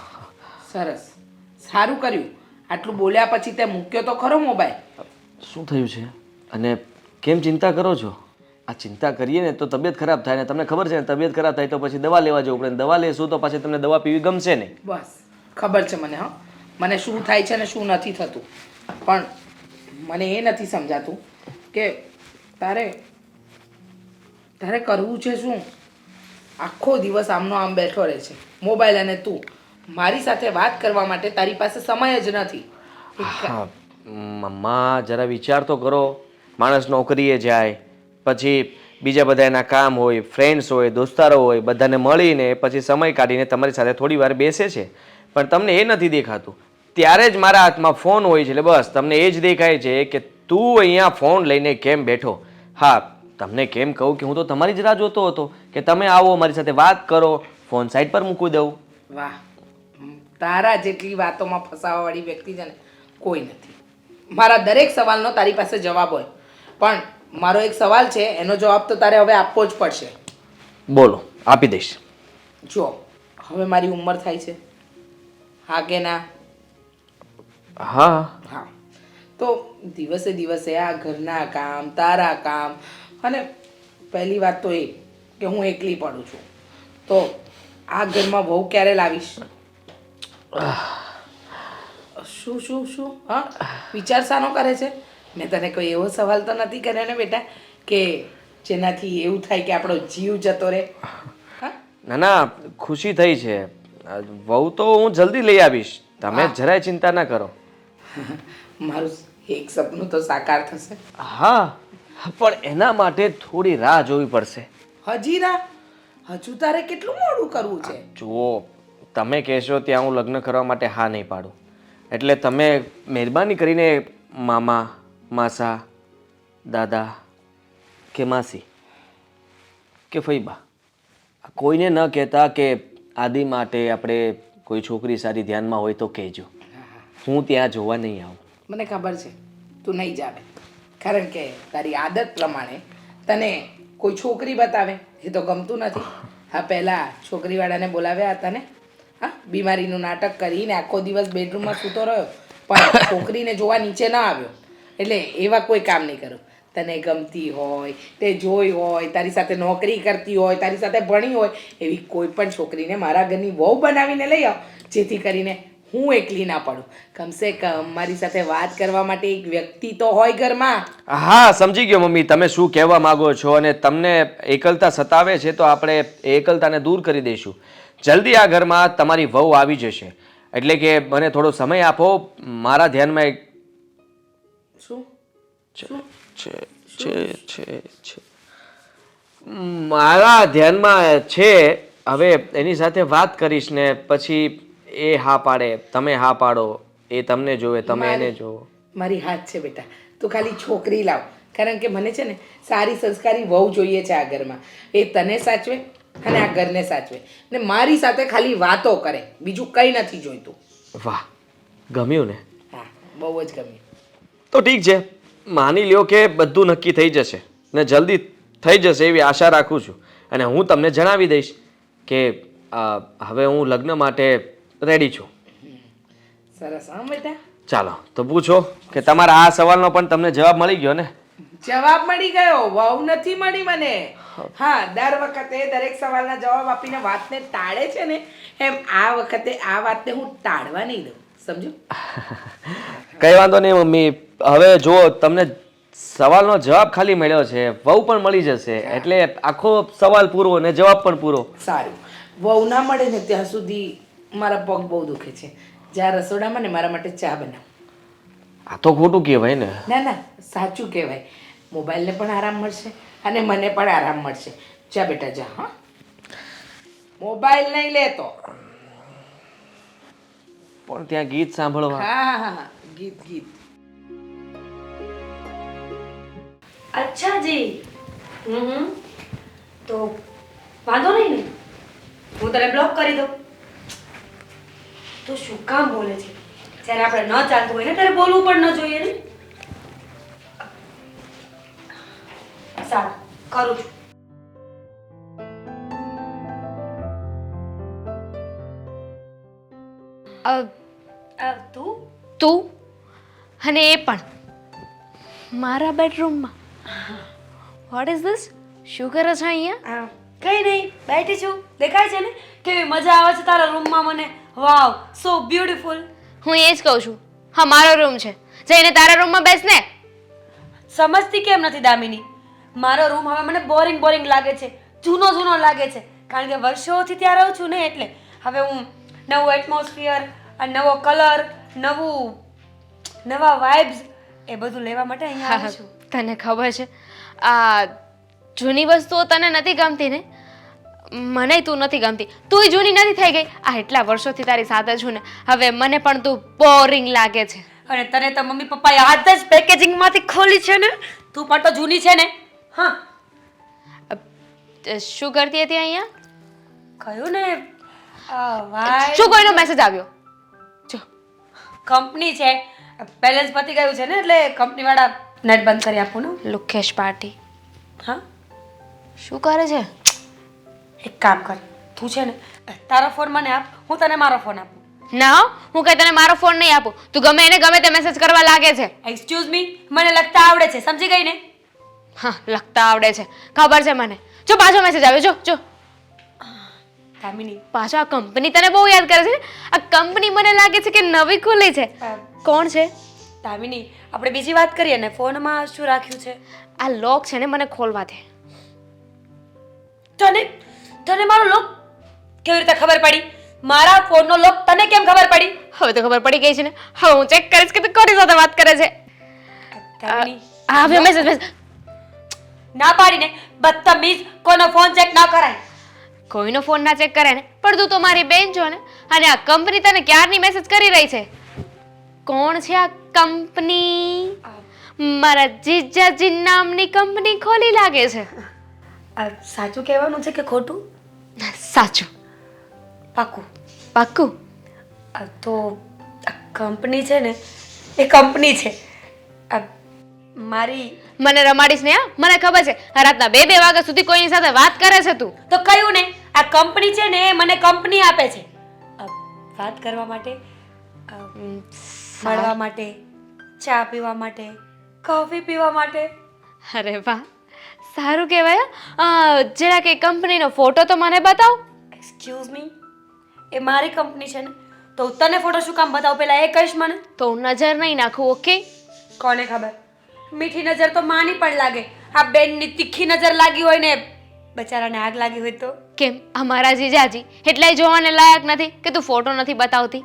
સરસ, સારું કર્યું. આટલું બોલ્યા પછી તે મૂક્યો તો ખરો મોબાઈલ. શું થયું છે અને કેમ ચિંતા કરો છો? આ ચિંતા કરીએ ને તો તબિયત ખરાબ થાય ને તમને ખબર છે ને, તબિયત ખરાબ થાય તો પછી દવા લેવા જવું પડે. દવા લેશું તો પછી તમને દવા પીવી ગમશે નહીં. બસ ખબર છે મને. હા, મને શું થાય છે ને શું નથી થતું, પણ મને એ નથી સમજાતું કે તારે તારે કરવું છે શું? આખો દિવસ આમનો આમ બેઠો રહે છે મોબાઈલ, અને તું મારી સાથે વાત કરવા માટે તારી પાસે સમય જ નથી. હા મમ્મા, જરા વિચાર તો કરો. માણસ નોકરીએ જાય, પછી બીજા બધા એના કામ હોય, ફ્રેન્ડ્સ હોય, દોસ્તારો હોય, બધાને મળીને પછી સમય કાઢીને તમારી સાથે થોડી વાર બેસે છે. પણ તમને એ નથી દેખાતું. ત્યારે જ મારા હાથમાં ફોન હોય છે, એટલે બસ તમને એ જ દેખાય છે કે તું અહીંયા ફોન લઈને કેમ બેઠો. હા, તમને કેમ કહું કે હું તો તમારી જ રાહ જોતો હતો કે તમે આવો, મારી સાથે વાત કરો. ફોન સાઈડ પર મૂકી દઉં. વાહ, તારા જેટલી વાતોમાં ફસાવાવાળી વ્યક્તિ છે ને કોઈ નથી. મારા દરેક સવાલનો તારી પાસે જવાબ હોય, પણ મારો એક સવાલ છે એનો જવાબ તો તારે હવે આપવો જ પડશે. બોલો, આપી દઈશ. જો હવે મારી ઉંમર થાય છે, હા કે ના? હા. હા, તો દિવસે દિવસે આ ઘરના કામ, તારા કામ, અને પહેલી વાત તો એ કે હું એકલી પડું છું, તો આ ઘરમાં વહુ ક્યારે લાવીશ? શું શું શું? હા, વિચાર શાનો કરે છે? મેં તને કોઈ એવો સવાલ તો નથી કર્યો ને બેટા કે જેનાથી એવું થાય કે આપણો જીવ જતો રહે? હા, ના ના, ખુશી થઈ છે. વહુ તો હું જલ્દી લઈ આવીશ, તમે જરાય ચિંતા ના કરો. મારું એક સપનું તો સાકાર થશે. હા, પણ એના માટે થોડી રાહ જોવી પડશે. હજી હજુ તારે કેટલું મોડું કરવું છે? જુઓ, તમે કહેશો ત્યાં હું લગ્ન કરવા માટે હા નહીં પાડું. એટલે તમે મહેરબાની કરીને મામા, માસા, દાદા કે માસી કે ફઈબા કોઈને ન કહેતા કે આદિ માટે આપણે કોઈ છોકરી સારી ધ્યાનમાં હોય તો કહેજો. હું ત્યાં જોવા નહીં આવું. મને ખબર છે તું નહીં જાવે, કારણ કે તારી આદત પ્રમાણે તને કોઈ છોકરી બતાવે એ તો ગમતું નથી. હા, પહેલાં છોકરીવાળાને બોલાવ્યા હતા ને, હા, બીમારીનું નાટક કરીને આખો દિવસ બેડરૂમમાં સૂતો રહ્યો, પણ છોકરીને જોવા નીચે ન આવ્યો. એટલે એવા કોઈ કામ નહીં કરું. તને ગમતી હોય, તે જોઈ હોય, તારી સાથે નોકરી કરતી હોય, તારી સાથે ભણી હોય, એવી કોઈ પણ છોકરીને મારા ઘરની વહુ બનાવીને લઈ આવ, જેથી કરીને હું એકલી ના પડું. કમસે કમ મારી સાથે વાત કરવા માટે એક વ્યક્તિ તો હોય ઘરમાં. હા, સમજી ગયો મમ્મી તમે શું કહેવા માંગો છો. અને તમને એકલતા સતાવે છે તો આપણે એ એકલતાને દૂર કરી દઈશું. જલ્દી આ ઘરમાં તમારી વહુ આવી જશે. એટલે કે મને થોડો સમય આપો. મારા ધ્યાનમાં એક શું છે મારા ધ્યાનમાં છે. હવે એની સાથે વાત કરીશ ને પછી એ હા પાડે, તમે હા પાડો, એ તમને જોવે, તમે એને જોવો. મારી હાથ છે બેટા, તું ખાલી છોકરી લાવ, કારણ કે મને છે ને સારી સંસ્કારી વહુ જોઈએ છે આ ઘરમાં. એ તને સાચવે અને આ ઘરને સાચવે, ને મારી સાથે ખાલી વાતો કરે, બીજું કંઈ નથી જોઈતું. વાહ, ગમ્યું ને? હા, બહુ જ ગમ્યું. તો ઠીક છે, માની લ્યો કે બધું નક્કી થઈ જશે ને જલ્દી થઈ જશે એવી આશા રાખું છું. અને હું તમને જણાવી દઈશ કે હવે હું લગ્ન માટે રેડી છું. સરસ. હા બેટા, ચાલો તો પૂછો કે તમારા આ સવાલનો પણ તમને જવાબ મળી ગયો ને? જવાબ મળી ગયો, વહુ નથી મળી મને. હા, દર વખતે દરેક સવાલના જવાબ આપીને વાતને ટાળે છે ને, એમ આ વખતે આ વાતને હું ટાળવા નહીં દઉં, સમજો? કઈ વાંધો નહીં મમ્મી. હવે જો તમને સવાલનો જવાબ ખાલી મળ્યો છે, વહુ પણ મળી જશે, એટલે આખો સવાલ પૂરો ને જવાબ પણ પૂરો. સારું, વહુ ના મળે ને ત્યાં સુધી મારા પગ બહુ દુખે છે. જ્યાં રસોડામાં ને મારા માટે ચા બનાવ. આ તો ખોટું કહેવાય ને. ના ના, સાચું કહેવાય. મોબાઈલને પણ આરામ મળશે અને મને પણ આરામ મળશે. જા બેટા જા. હા, મોબાઈલ નહીં લેતો. પણ ત્યાં ગીત સાંભળવા. હા હા હા, ગીત ગીત. અચ્છા જી. તો વાંધો નહીં ને, હું તને બ્લોક કરી દઉં. તું શું કામ બોલે છે? જ્યારે આપણે ન ચાલતું હોય ને ત્યારે બોલવું પણ ન જોઈએ ને. સારું, કરું છું. તું તું અને એ પણ મારા બેડરૂમમાં. What is this? શું કરે છે અહીંયા? કઈ નહીં, બેઠી છું. દેખાય છે ને કેવી મજા આવે છે તારા રૂમમાં મને. વાવ, સો બ્યુટીફુલ. હું એ જ કહું છું. હા, મારો રૂમ છે, જઈને તારા રૂમમાં બેસ ને. સમજતી કેમ નથી દામિની? મારો રૂમ હવે મને બોરિંગ બોરિંગ લાગે છે, જૂનો જૂનો લાગે છે, કારણ કે વર્ષોથી ત્યાં રહું છું ને, એટલે હવે હું નવું એટમોસ્ફિયર, નવો કલર, નવા વાઇબ્સ એ બધું લેવા માટે અહીંયા આવી છું. તને ખબર છે આ જૂની વસ્તુઓ તને નથી ગમતી ને? મને તું નથી ગમતી. તુંય જૂની નથી થઈ ગઈ. આ એટલા વર્ષોથી તારી સાથે છું ને, હવે મને પણ તું બોરિંગ લાગે છે. અને તને તો મમ્મી પપ્પાએ હાથ જ પેકેજિંગમાંથી ખોલી છે ને, તું પણ તો જૂની છે ને. હા, શું કરતી હતી અહીંયા? કયું ને વાય શું કોઈનો મેસેજ આવ્યો? જો કંપની છે, બેલેન્સ પતી ગયું છે ને, એટલે કંપની વાળા નેટ બંધ કરી આપું ને. લુકેશ પાર્ટી. હા, શું કરે છે? એક કામ કર, તું છે ને તારો ફોન મને આપ, હું તને મારો ફોન આપું. ના હો, હું કઈ તને મારો ફોન નહીં આપું. તું ગમે એને ગમે તે મેસેજ કરવા લાગે છે. એક્સક્યુઝ મી, મને લખતા આવડે છે, સમજી ગઈ ને? હા, લખતા આવડે છે, ખબર છે મને. જો પાછો મેસેજ આવ્યો, જો જો કામિની, પાછો આ કંપની તને બહુ યાદ કરે છે ને? આ કંપની મને લાગે છે કે નવી ખુલી છે. કોણ છે? દામિની, આપણે બીજી વાત કરીએ ને, ફોનમાં શું રાખ્યું છે? આ લોક છે ને, મને ખોલવા દે. તને તને મારો લોક કેવી રીતે ખબર પડી? મારા ફોનનો લોક તને કેમ ખબર પડી? હવે તો ખબર પડી ગઈ છે ને. હવે હું ચેક કરીશ કે તું કોની સાથે વાત કરે છે. દામિની, આવ્યો મેસેજ. ના પાડીને, બદતમીઝ, કોઈનો ફોન ચેક ના કરાય. કોઈનો ફોન ના ચેક કરે ને, પણ તું તો મારી બેન છો ને. અને આ કંપની તને ક્યારની મેસેજ કરી રહી છે. કોણ છે આ કંપની? મારા જીજાજી નામની કંપની ખોલી લાગે છે. સાચું કહેવાનું છે કે ખોટું? સાચું. પાક્કું? પાક્કું. તો કંપની છે ને, એ કંપની છે. મારી મને રમાડીશ ને? હા, મને ખબર છે રાતના 2-2 વાગ્યા સુધી કોઈની સાથે વાત કરે છે તું. તો કયું ને, આ કંપની છે ને, એ મને કંપની આપે છે વાત કરવા માટે, મળવા માટે, ચા પીવા માટે, કોફી પીવા માટે. અરે વાહ, સારું કહેવાય. જરા કે કંપનીનો ફોટો તો મને બતાવ. એક્સક્યુઝ મી, એ મારી કંપની છે ને, તો તને ફોટો શું કામ બતાવું? પેલા એ કહીશ મને. તો નજર નહીં નાખું, ઓકે? કોને ખબર, મીઠી નજર તો માની પણ લાગે. આ બેનની તીખી નજર લાગી હોય ને, બચારાને આગ લાગી હોય તો? કેમ, અમારા જીજાજી એટલે જોવાને લાયક નથી કે તું ફોટો નથી બતાવતી?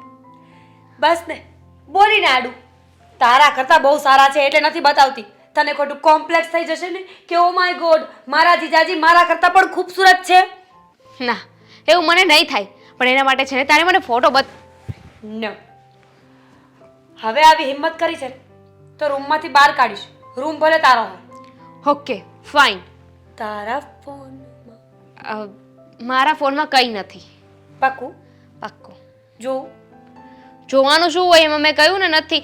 બસ ને, બોલીને આડું. તારા કરતા બહુ સારા છે એટલે નથી બતાવતી. તને ખોટું કોમ્પ્લેક્સ થઈ જશે ને કે ઓ માય ગોડ, મારા જીજાજી મારા કરતા પણ ખૂબસૂરત છે. ના, એવું મને નહીં થાય. પણ એના માટે છે ને તારે મને ફોટો ન હવે આવી હિંમત કરી છે તો રૂમમાંથી બહાર કાઢીશ. રૂમ ભલે તારો હોય. Okay fine. તારા ફોનમાં મારા ફોનમાં કંઈ નથી. પાક્કું? પાક્કું. જો જોવાનું શું હોય એમાં મેં કહ્યું ને નથી.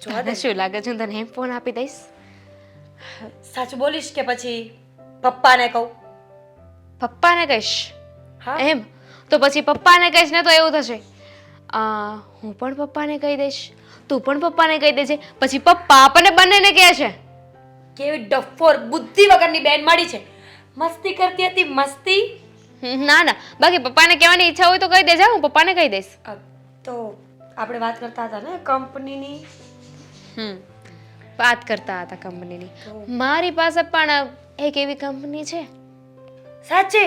જોવા દે. તને શું લાગે છે હું તને એમ ફોન આપી દઈશ? સાચું બોલીશ કે પછી પપ્પાને કહું? પપ્પાને કહીશ? હા. એમ તો પછી પપ્પાને કહીશ ને તો એવું થશે હું પણ પપ્પાને કહી દઈશ, તું પણ પપ્પાને કહી દેજે, પછી પપ્પા આપણને બંનેને કહે છે. કેવી ડફોર બુદ્ધિ વગરની બેન મળી છે. મસ્તી કરતી હતી મસ્તી. ના ના, બાકી પપ્પાને કહેવાની ઈચ્છા હોય તો કહી દેજે, હું પપ્પાને કહી દઈશ. તો આપણે વાત કરતા હતા ને કંપનીની. વાત કરતા હતા કંપનીની. મારી પાસે પણ એક એવી કંપની છે. સાચે?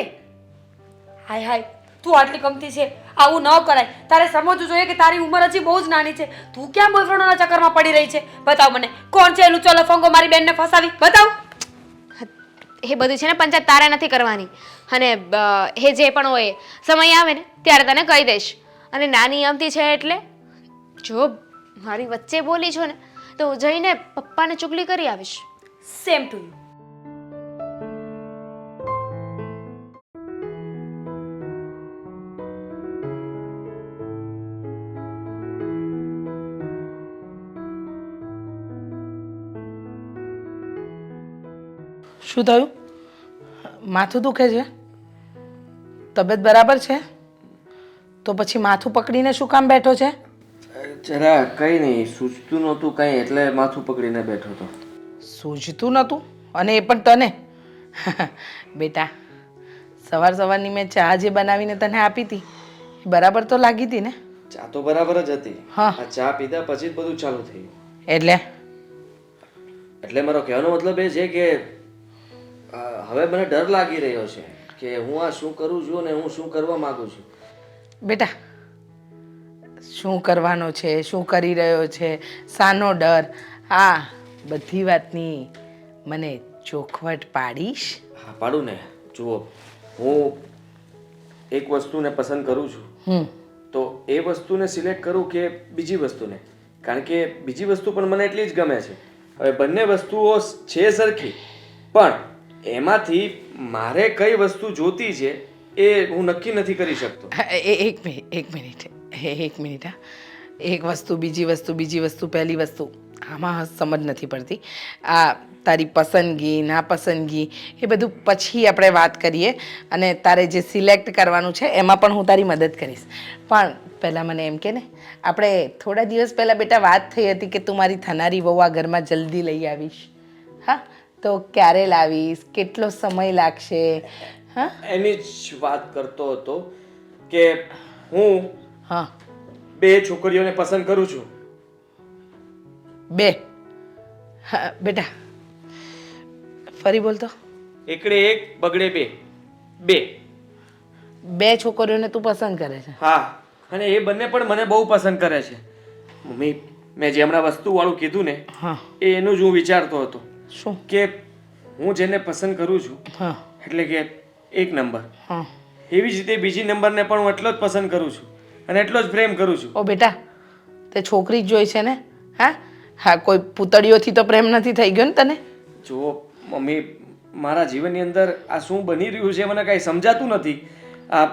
હાય હાય, તું આટલી કમતી છે, આવું ન કરાય. તારે સમજવું જોઈએ કે તારી ઉંમર હજી બહુ જ નાની છે. તું ક્યાં બોયફ્રેન્ડના ચક્કરમાં પડી રહી છે? બતાવ મને, કોણ છે લુચ્ચો લફંગો મારી બેનને ફસાવી? બતાવ. એ બધી છે ને પંચાયત તારે નથી કરવાની. અને એ જે પણ હોય સમય આવે ને ત્યારે તને કહી દઈશ. અને નાની અમતી છે એટલે જો મારી વચ્ચે બોલી છો ને તો હું જઈને પપ્પાને ચુગલી કરી આવીશ. Same to you. શું થયું? માથું દુખે છે? તબિયત બરાબર છે? તો પછી માથું પકડીને શું કામ બેઠો છે? જરા કંઈ નહીં, સૂચતું નહોતું કંઈ એટલે માથું પકડીને બેઠો હતો. સૂઝતું નહોતું? અને એ પણ તને? બેટા, સવાર સવારની મેં ચા જે બનાવીને તને આપી હતી એ બરાબર તો લાગી હતી ને? ચા તો બરાબર જ હતી. હા. આ ચા પીધા પછી જ બધું ચાલુ થયું. એટલે મારો કહેવાનો મતલબ એ છે કે હવે મને ડર લાગી રહ્યો છે કે હું આ શું કરું છું અને હું શું કરવા માંગુ છું. બેટા, શું કરવાનો છે, શું કરી રહ્યો છે, શાનો ડર? હા, બધી વાતની મને ચોખવટ પાડીશ? હા પાડું ને. જુઓ, હું એક વસ્તુને પસંદ કરું છું તો એ વસ્તુને સિલેક્ટ કરું કે બીજી વસ્તુને, કારણ કે બીજી વસ્તુ પણ મને એટલી જ ગમે છે. હવે બંને વસ્તુઓ છે સરખી, પણ એમાંથી મારે કઈ વસ્તુ જોતી છે એ હું નક્કી નથી કરી શકતો. એક મિનિટ હા. એક વસ્તુ, બીજી વસ્તુ, પહેલી વસ્તુ, આમાં સમજ નથી પડતી. આ તારી પસંદગી નાપસંદગી એ બધું પછી આપણે વાત કરીએ, અને તારે જે સિલેક્ટ કરવાનું છે એમાં પણ હું તારી મદદ કરીશ. પણ પહેલાં મને એમ કે ને, આપણે થોડા દિવસ પહેલાં બેટા વાત થઈ હતી કે તું મારી થનારી વહુ આ ઘરમાં જલ્દી લઈ આવીશ. હા, તો ક્યારે લાવીશ, કેટલો સમય લાગશે? હા, એની જ વાત કરતો હતો કે હું હા, બે છોકરીઓને પસંદ કરું છું. બે? હા બેટા, ફરી બોલતો. એકડે એક બગડે બે. બે. બે છોકરીઓને તું પસંદ કરે છે? હા, અને એ બંને પણ મને બહુ પસંદ કરે છે. મમ્મી, મેં જે હમણાં વસ્તુવાળું કીધું ને હા. એનું જ હું વિચારતો હતો શું? કે હું જેને પસંદ કરું છું હા. એટલે કે એક નંબર, હા. એવી જ રીતે બીજી નંબરને પણ હું એટલો જ પસંદ કરું છું અને એટલો જ પ્રેમ કરું છું. ઓ બેટા, તે છોકરી જ જોઈ છે ને? હા હા, કોઈ પૂતળીઓથી તો પ્રેમ નથી થઈ ગયો ને તને? જુઓ મમ્મી, મારા જીવનની અંદર આ શું બની રહ્યું છે મને કાંઈ સમજાતું નથી. આ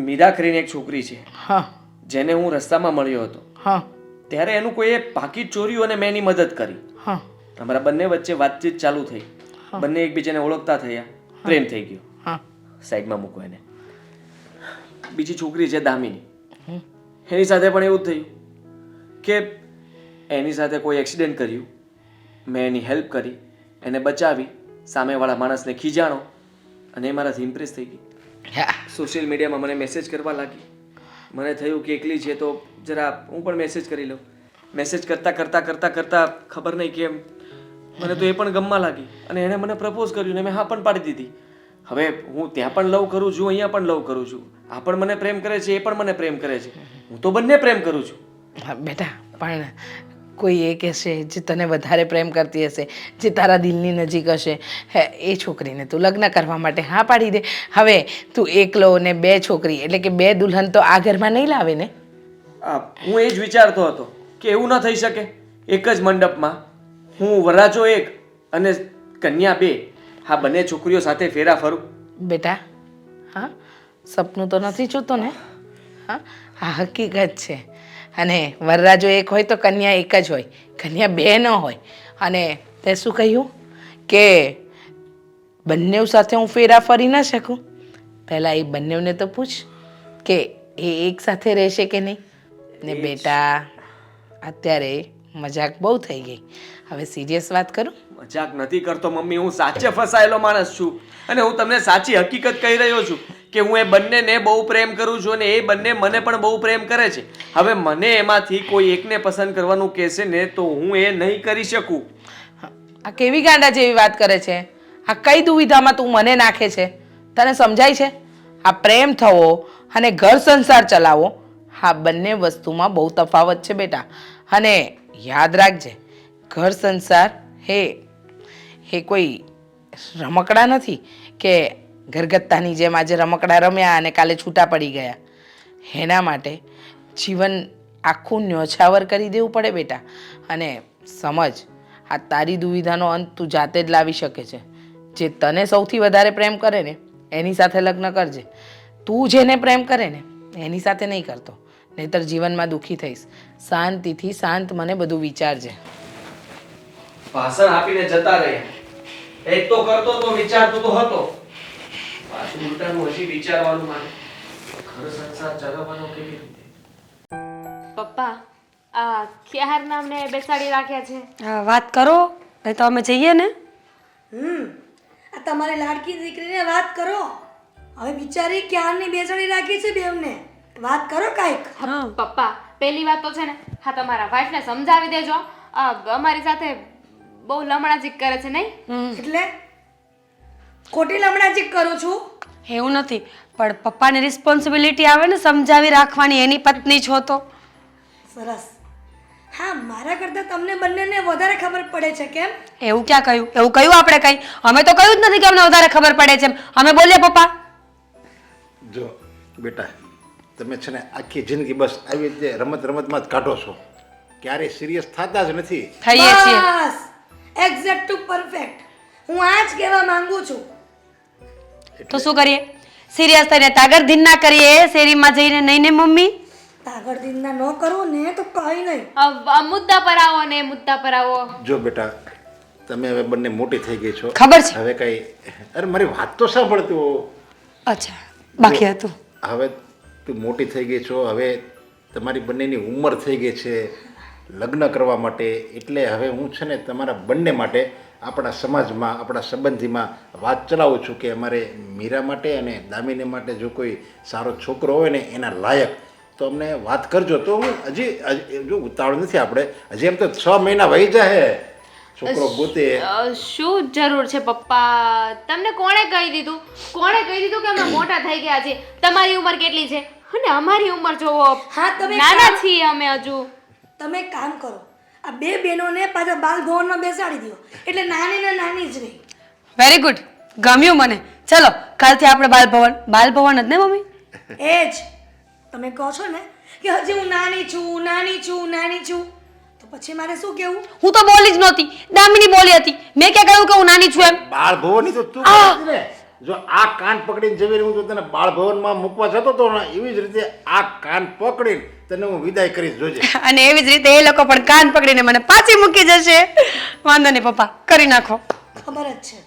મીરા કરીને એક છોકરી છે હા. જેને હું રસ્તામાં મળ્યો હતો, હા. ત્યારે એનું કોઈએ પાકીટ ચોર્યું અને મેં એની મદદ કરી. હા. અમારા બંને વચ્ચે વાતચીત ચાલુ થઈ, બંને એકબીજાને ઓળખતા થયા, પ્રેમ થઈ ગયો. હા. સાઈડમાં મૂકો એને. બીજી છોકરી છે દામિની, એની સાથે પણ એવું જ થયું કે એની સાથે કોઈ એક્સિડન્ટ કર્યું, મેં એની હેલ્પ કરી, એને બચાવી, સામેવાળા માણસને ખીજાણો અને એ મારાથી ઇમ્પ્રેસ થઈ ગઈ. હા. સોશિયલ મીડિયામાં મને મેસેજ કરવા લાગી. મને થયું કે એકલી છે તો જરા હું પણ મેસેજ કરી લઉં. મેસેજ કરતાં ખબર નહીં કેમ મને તો એ પણ ગમવા લાગી અને એણે મને પ્રપોઝ કર્યું ને મેં હા પણ પાડી દીધી. હવે હું ત્યાં પણ લવ કરું છું, અહીંયા પણ લવ કરું છું. આ પણ મને પ્રેમ કરે છે, એ પણ મને પ્રેમ કરે છે. હું તો બંને પ્રેમ કરું છું. હા બેટા, પણ કોઈ એક હશે જે તને વધારે પ્રેમ કરતી હશે, જે તારા દિલની નજીક હશે, એ છોકરીને તું લગ્ન કરવા માટે હા પાડી દે. હવે તું એકલો ને બે છોકરી એટલે કે બે દુલ્હન તો આ ઘરમાં નહીં લાવે ને? હું એ જ વિચારતો હતો કે એવું ન થઈ શકે એક જ મંડપમાં હું વરરાજો એક અને કન્યા બે, હા બંને છોકરીઓ સાથે ફેરા ફરું. બેટા, હા, સપનું તો નથી જોતો ને? હા, આ હકીકત છે. અને વરરાજો એક હોય તો કન્યા એક જ હોય, કન્યા બે ન હોય. અને તે શું કહ્યું કે બંને સાથે હું ફેરા ફરી ન શકું? પહેલાં એ બંનેને તો પૂછ કે એ એક સાથે રહેશે કે નહીં. ને બેટા, અત્યારે મજાક બહુ થઈ ગઈ, હવે સિરિયસ વાત કરું. મજાક નથી કરતો મમ્મી, હું સાચે ફસાયેલો માણસ છું અને હું તમને સાચી હકીકત કહી રહ્યો છું કે હું એ બંનેને બહુ પ્રેમ કરું છું અને એ બંને મને પણ બહુ પ્રેમ કરે છે. હવે મને એમાંથી કોઈ એકને પસંદ કરવાનું કહેશે ને તો હું એ નહીં કરી શકું. આ કેવી ગાંડા જેવી વાત કરે છે? આ કઈ દુવિધામાં તું મને નાખે છે? તને સમજાય છે? આ પ્રેમ થવો અને ઘર સંસાર ચલાવવો, આ બંને વસ્તુમાં બહુ તફાવત છે બેટા. અને યાદ રાખજે, ઘર સંસાર એ કોઈ રમકડા નથી કે ઘરગથ્થાની જેમ આજે રમકડા રમ્યા અને કાલે છૂટા પડી ગયા. એના માટે જીવન આખું ન્યોછાવર કરી દેવું પડે બેટા. અને સમજ, આ તારી દુવિધાનો અંત તું જાતે જ લાવી શકે છે. જે તને સૌથી વધારે પ્રેમ કરે ને એની સાથે લગ્ન કરજે. તું જેને પ્રેમ કરે ને એની સાથે નહીં કરતો, નહીંતર જીવનમાં દુઃખી થઈશ. શાંતિથી શાંત મને બધું વિચારજે. ભાષણ આપીને જતા રહ્યા. એક તો કરતો તો વિચારતો તો હતો, પાછું ઉલટાનું હજી વિચારવાનું માને. ઘર સંસાર ચલાવવાનો કેવી રીતે? પપ્પા આ ક્યારના અમને બેસાડી રાખ્યા છે. હા, વાત કરો નહીં તો અમે જઈએ ને. આ તમારી લાડકી દીકરીને વાત કરો. હવે બિચારી ક્યારની બેસાડી રાખી છે બેવને. વાત કરો કાંઈક. પપ્પા પહેલી વાત તો છે ને, હા તમારા વાઈફને સમજાવી દેજો. અમારી સાથે બહુ લમણાજીક કરે છે નહીં? એટલે ખોટી લમણાજી કરું છું? એવું નથી, પણ પપ્પાની રિસ્પોન્સિબિલિટી આવે ને સમજાવી રાખવાની. એની પત્ની છો તો. સરસ. હા, મારા કરતાં તમને બંનેને વધારે ખબર પડે છે કેમ? એવું ક્યાં કહ્યું? એવું કહ્યું આપણે કઈ? અમે તો કહ્યું જ નથી કે અમને વધારે ખબર પડે છે એમ. અમે બોલીએ પપ્પા. જો બેટા, તમે છે ને આખી જિંદગી બસ આવી રીતે રમત રમતમાં જ કાઢો છો, ક્યારેય સિરિયસ થતા જ નથી. થઈએ છીએ. બસ, એક્ઝેક્ટ ટુ પરફેક્ટ. હું આ જ કહેવા માંગુ છું. તો શું કરીએ? સિરિયસ થઈને તાગરધીન ના કરીએ શેરીમાં જઈને? નહીં ને મમ્મી? તાગડદીનના ન કરવું ને તો કંઈ નહીં. મુદ્દા પર આવો ને મુદ્દા પર આવો. જો બેટા, તમે હવે બંને મોટી થઈ ગઈ છો. ખબર છે. હવે કઈ, અરે મારી વાત તો સાંભળતું. અચ્છા, બાકી હતું. હવે તું મોટી થઈ ગઈ છો, હવે તમારી બંનેની ઉંમર થઈ ગઈ છે લગ્ન કરવા માટે. એટલે હવે હું છે ને તમારા બંને માટે આપણા સમાજમાં, આપણા સંબંધીમાં વાત ચલાવું છું કે અમારે મીરા માટે અને દામિની માટે જો કોઈ સારો છોકરો હોય ને એના લાયક, તો અમને વાત કરજો. તો હું હજી જો ઉતાવળ નથી આપણે, હજી એમ તો 6 મહિના વહી જાય છોકરો ગોતે. શું જરૂર છે પપ્પા? તમને કોણે કહી દીધું? કોણે કહી દીધું કે અમે મોટા થઈ ગયા છીએ? તમારી ઉંમર કેટલી છે અને અમારી ઉંમર જોવો, હા, તમે નાના છીએ અમે હજુ. તમે એક કામ કરો, આ બે બહેનોને પાછા બાલભવનમાં બેસાડી દો, એટલે નાની ને નાની જ રહી. વેરી ગુડ, ગમ્યું મને. ચલો કાલથી આપણે બાલભવન. બાલભવન જ ને મમ્મી? એ જ તમે કહો છો ને કે હજી હું નાની છું, નાની છું, નાની છું, તો પછી મારે શું કહેવું? હું તો બોલી જ નહોતી, દામિની બોલી હતી. મેં ક્યાં કહ્યું કે હું નાની છું એમ? બાળ ભવનની તો તું કહે છે ને, જો આ કાન પકડીને જેવી રીતે હું તો તને બાળ ભવનમાં મૂકવા જતો હતો ને, એવી જ રીતે આ કાન પકડીને તને હું વિદાય કરીશ, જોજે. અને એવી જ રીતે એ લોકો પણ કાન પકડીને મને પાછી મૂકી જશે. વાંધો નહીં પપ્પા, કરી નાખો. ખબર જ છે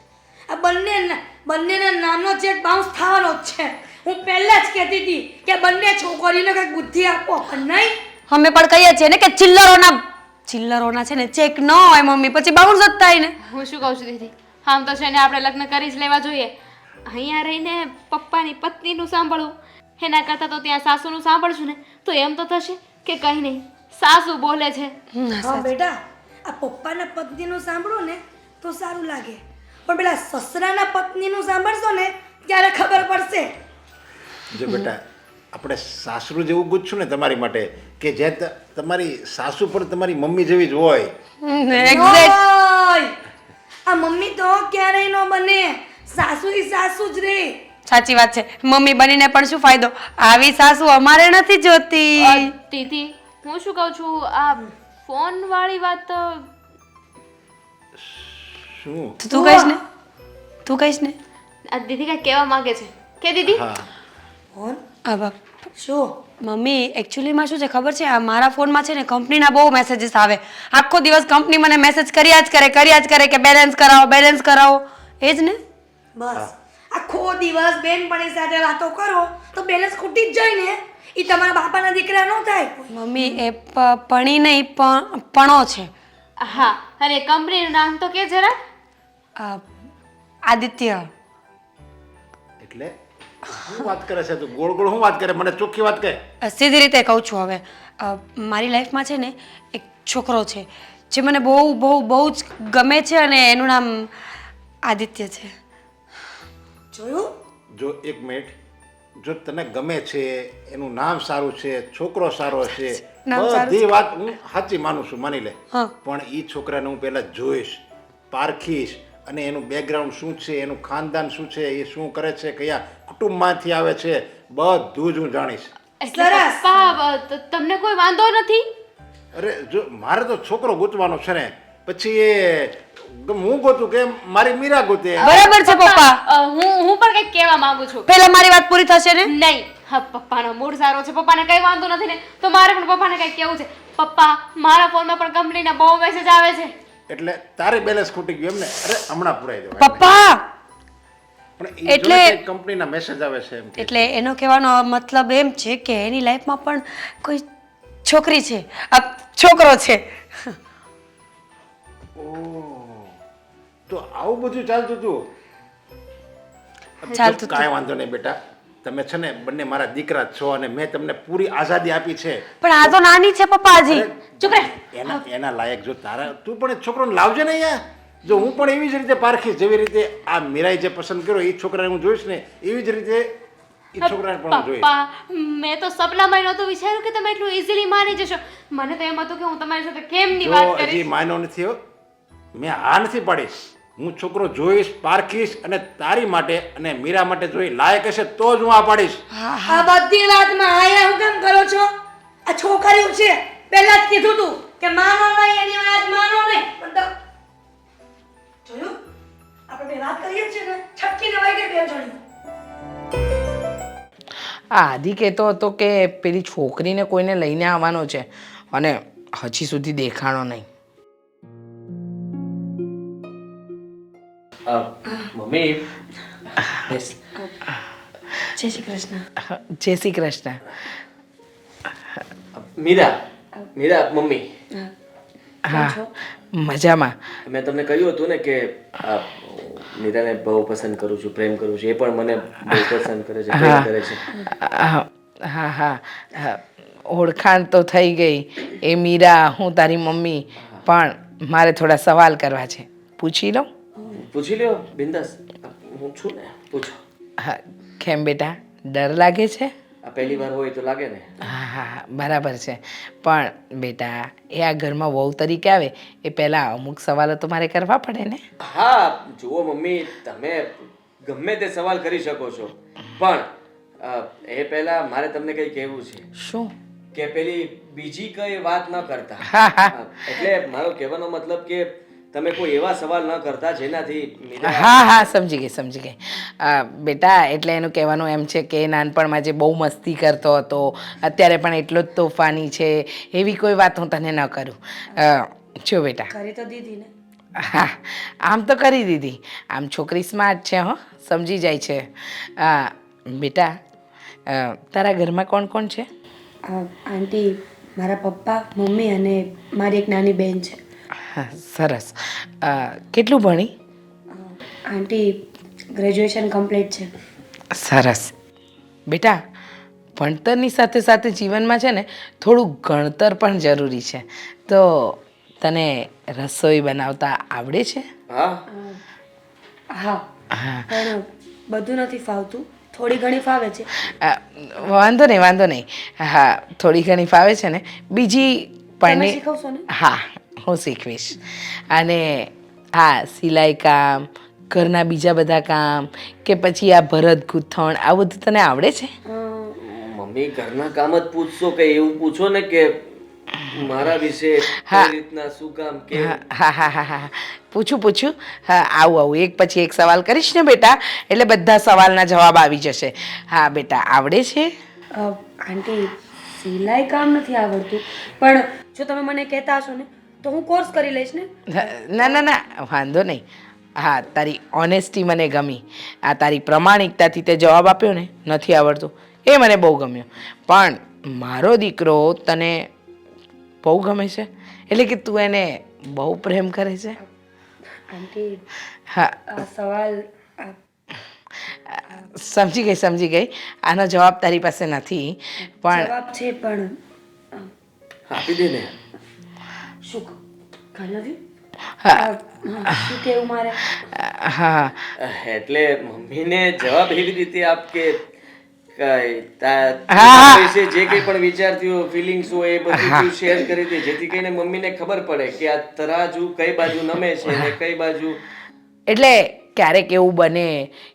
આ બંનેના નામનો ચેક બાઉન્સ થવાનો જ છે. હું પહેલા જ કહેતી હતી કે બંને છોકરીઓને કંઈક બુદ્ધિ આપો, પણ નહીં. અમે પણ કહીએ છીએ ને કે ચિલ્લરોના છે ને ચેક ન હોય મમ્મી, પછી બાઉન્સ જ થાય ને. હું શું કહું છું દીદી, આમ તો છે ને આપણે લગ્ન કરી જ લેવા જોઈએ. અહીંયા રહીને પપ્પાની પત્નીનું સાંભળવું એના કરતાં તો ત્યાં સાસુનું સાંભળશું ને તો એમ તો થશે કે કંઈ નહીં, સાસુ બોલે છે. હા બેટા, આ પપ્પાના પત્નીનું સાંભળો ને તો સારું લાગે, પણ પેલા સસરાના પત્નીનું સાંભળશો ને ત્યારે ખબર પડશે. જો બેટા, આપણે સાસરું જેવું ગુજશું ને તમારી માટે કે જે તમારી સાસુ પણ તમારી મમ્મી જેવી જ હોય. એક્ઝેક્ટ. ઓય! આ મમ્મી તો ક્યારેય ન બને, સાસુ ઈ સાસુ જ રે. સાચી વાત છે. મમ્મી બનીને પણ શું ફાયદો? આવી સાસુ અમારે નથી જોતી. દીદી હું શું કહું છું, આ ફોન વાળી વાત તો શું? તું કહીશ ને? તું કહીશ ને? આ દીદી કાંઈ કહેવા માંગે છે કે દીદી? હા, કોણ? આ બાપ. શું? મમ્મી એકચ્યુઅલીમાં શું છે ખબર છે? આ મારા ફોનમાં છે ને કંપનીના બહુ મેસેજીસ આવે. આખો દિવસ કંપની મને મેસેજ કર્યા જ કરે કે બેલેન્સ કરાવો. એ જ ને? બસ આખો દિવસ બેનપણી સાથે વાતો કરો તો બેલેન્સ ખૂટી જ જાય ને. એ તમારા બાપાના દીકરા ન થાય. મમ્મી એ પણી નહીં પણો છે. હા અને કંપનીનું નામ તો કે જરા. આદિત્ય. એટલે શું વાત કરે છે તું? ગોળ ગોળ શું વાત કરે? મને ચોખ્ખી વાત કહે. સીધી રીતે કહું છું હવે. મારી લાઈફમાં છે ને એક છોકરો છે જે મને બહુ બહુ બહુ જ ગમે છે અને એનું નામ આદિત્ય છે. જોયું? જો એક મિનિટ, જો તને ગમે છે, એનું નામ સારું છે, છોકરો સારો છે, નામ સારું બધી વાત હું સાચી માનું છું, માની લે. હા. પણ એ છોકરાને હું પહેલા જોઈશ, પારખીશ, અને એનું બેકગ્રાઉન્ડ શું છે, એનું ખાનદાન શું છે, એ શું કરે છે, કયા કુટુંબમાંથી આવે છે, બધું જ હું જાણીશ. એટલે પપ્પા તમને કોઈ વાંધો નથી? અરે જો મારે તો છોકરો ગોતવાનો છે ને, પછી એ હું ગોતું કે મારી મીરા ગોતે. બરાબર છે પપ્પા. હું પણ કંઈક કહેવા માંગુ છું. પહેલા મારી વાત પૂરી થશે ને. નહીં, હા પપ્પાનો મૂડ સારો છે, પપ્પાને કઈ વાંધો નથી ને, તો મારે પણ પપ્પાને કઈ કેવું છે. પપ્પા મારા ફોનમાં પણ કંપનીના બહુ મેસેજ આવે છે. એટલે તારે બેલેન્સ ખૂટી ગયું એમ ને? અરે હમણાં પુરાઈ દો. પપ્પા પણ ઈ એટલે- એટલે કંપનીના મેસેજ આવે છે એમ કે. એટલે એનો કહેવાનો મતલબ એમ છે કે એની લાઈફમાં પણ કોઈ છોકરી છે, છોકરો છે. તો આવું બધું ચાલતું હતું. ચાલતું કાંઈ વાંધો નહીં બેટા, તમે છે ને બંને મારા દીકરા જ છો અને મેં તમને પૂરી આઝાદી આપી છે. પણ આ તો નાની છે પપ્પાજી. ચૂપ રહે. એના લાયક જો તારા તું પણ એ છોકરોને લાવજે ને અહીંયા. જો હું પણ એવી જ રીતે પારખીશ, જેવી રીતે આ મીરાએ જે પસંદ કર્યો એ છોકરાને હું જોઈશ ને, એવી જ રીતે એ છોકરાને પણ હું જોઈશ. પપ્પા મેં તો સપનામાં નહોતું વિચાર્યું કે તમે એટલું ઇઝીલી માની જશો. મને તો એમ હતું કે હું તમારી સાથે કેમની વાત જો હજી કરીશ. માન્યો નથી હો, મેં હા નથી પાડીશ. હું છોકરો જોઈશ, પારખીશ, અને તારી માટે અને મીરા માટે જોઈ લાયક હશે તો જ હું આ પાડીશ. આ બધી વાતમાં આયા હું કેમ કરો છો? આ છોકરીઓ છે, પહેલા જ કીધું તું કે માનો નહીં, એની વાત માનો નહીં. પણ જોયું? આપણે બે વાત કરીએ છીએ ને, છટકીને વહી ગઈ બે જણી. આ આદિ કહેતો હતો કે પેલી છોકરીને કોઈને લઈને આવવાનો છે અને હજી સુધી દેખાણો નહીં. મમ્મી જય શ્રી કૃષ્ણ. જય શ્રી કૃષ્ણ. મીરા મમ્મી, હા મજામાં. મેં તમને કહ્યું હતું ને કે આ મીરાને બહુ પસંદ કરું છું, પ્રેમ કરું છું. એ પણ મને બહુ પસંદ કરે છે, પ્રેમ કરે છે. હા હા હા, ઓળખાણ તો થઈ ગઈ. એ મીરા, હું તારી મમ્મી. પણ મારે થોડા સવાલ કરવા છે, પૂછી લઉં? પૂછી લ્યો, બિંદાસ. હું છું ને, પૂછો. હા. કેમ બેટા, ડર લાગે છે? આ પહેલી વાર હોય તો લાગે ને. હા હા બરાબર છે. પણ બેટા, એ આ ઘરમાં વહુ તરીકે આવે એ પહેલાં અમુક સવાલો તો મારે કરવા પડે ને. હા જુઓ મમ્મી, તમે ગમે તે સવાલ કરી શકો છો, પણ એ પહેલા મારે તમને કંઈ કહેવું છે શું? કે પેલી બીજી કઈ વાત ન કરતા. હા હા એટલે મારો કહેવાનો મતલબ કે તમે કોઈ એવા સવાલ ન કરતા જેનાથી મીરા. હા હા સમજી ગઈ. બેટા એટલે એનું કહેવાનું એમ છે કે નાનપણમાં જે બહુ મસ્તી કરતો હતો, અત્યારે પણ એટલો જ તોફાની છે, એવી કોઈ વાત હું તને ન કરું. જો બેટા, કરી તો દીધી ને. હા આમ તો કરી દીધી. આમ છોકરી સ્માર્ટ છે, હો, સમજી જાય છે. બેટા, તારા ઘરમાં કોણ કોણ છે? આંટી, મારા પપ્પા, મમ્મી અને મારી એક નાની બહેન છે. હા, સરસ. કેટલું ભણી? આંટી ગ્રેજ્યુએશન કમ્પ્લીટ છે. સરસ. બેટા, ભણતરની સાથે સાથે જીવનમાં છે ને થોડું ગણતર પણ જરૂરી છે. તો તને રસોઈ બનાવતા આવડે છે? હા હા, પણ બધું નથી ફાવતું, થોડી ઘણી ફાવે છે. વાંધો નહીં. હા, થોડી ઘણી ફાવે છે ને. બીજી તમે પણ શીખવશો ને? હા, હું શીખવીશ. અને હા, સિલાઈ કામ, ઘરના બીજા બધા કામ, કે પછી આ ભરત ગૂંથણ, આ બધું તને આવડે છે? મમ્મી, ઘરના કામ જ પૂછશો કે એવું પૂછો ને કે મારા વિશે કઈ રીતના, શું કામ, કે હા પૂછું. હા, આવું એક પછી એક સવાલ કરીશ ને બેટા, એટલે બધા સવાલના જવાબ આવી જશે. હા બેટા, આવડે છે? આંટી, સિલાઈ કામ નથી આવડતું, પણ જો તમે મને કહેતા હશો ને તો હું કોર્સ કરી લઈશ ને. ના વાંધો નહીં. હા, તારી ઓનેસ્ટી મને ગમી. આ તારી પ્રમાણિકતાથી તે જવાબ આપ્યો ને, નથી આવડતું, એ મને બહુ ગમ્યું. પણ મારો દીકરો તને બહુ ગમે છે, એટલે કે તું એને બહુ પ્રેમ કરે છે? આંટી હા, આ સવાલ સમજી ગઈ. આનો જવાબ તારી પાસે નથી, પણ જવાબ છે પણ આપી દે ને. શું ખાઈ હા શું કેવું મારે? હા એટલે મમ્મીને જવાબ એવી રીતે આપ કે કઈ હા. વિશે જે કંઈ પણ વિચારતી હોય ફિલિંગ્સ હોય એ બધું તું શેર કરી દે, જેથી કરીને મમ્મીને ખબર પડે કે આ તરાજુ કઈ બાજુ નમે છે ને કઈ બાજુ. એટલે ક્યારેક એવું બને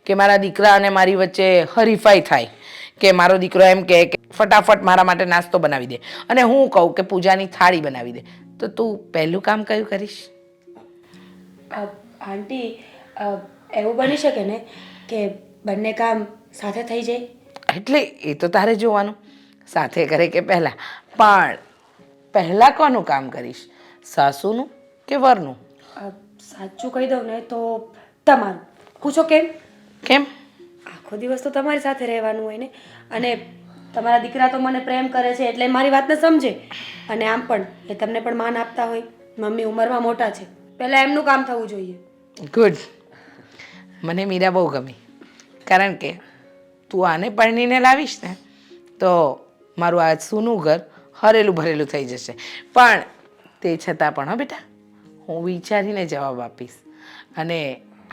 કે મારા દીકરા અને મારી વચ્ચે હરીફાઈ થાય, કે મારો દીકરો એમ કહે કે ફટાફટ મારા માટે નાસ્તો બનાવી દે અને હું કહું કે પૂજાની થાળી બનાવી દે, તો તું પહેલું કામ કયું કરીશ? આંટી એવું બની શકે ને કે બંને કામ સાથે થઈ જાય? એટલે એ તો તારે જોવાનું સાથે કરે કે પહેલાં, પણ પહેલાં કોનું કામ કરીશ, સાસુનું કે વરનું? સાચું કહી દઉં ને તો તમારું. પૂછો કેમ? કેમ? આખો દિવસ તો તમારી સાથે રહેવાનું હોય ને, અને તમારા દીકરા તો મને પ્રેમ કરે છે એટલે મારી વાતને સમજે, અને આમ પણ એ તમને પણ માન આપતા હોય. મમ્મી ઉંમરમાં મોટા છે, પહેલાં એમનું કામ થવું જોઈએ. ગુડ. મને મીરા બહુ ગમી, કારણ કે તું આને પરણીને લાવીશ ને તો મારું આ સૂનું ઘર હરેલું ભરેલું થઈ જશે. પણ તે છતાં પણ હો બેટા, હું વિચારીને જવાબ આપીશ. અને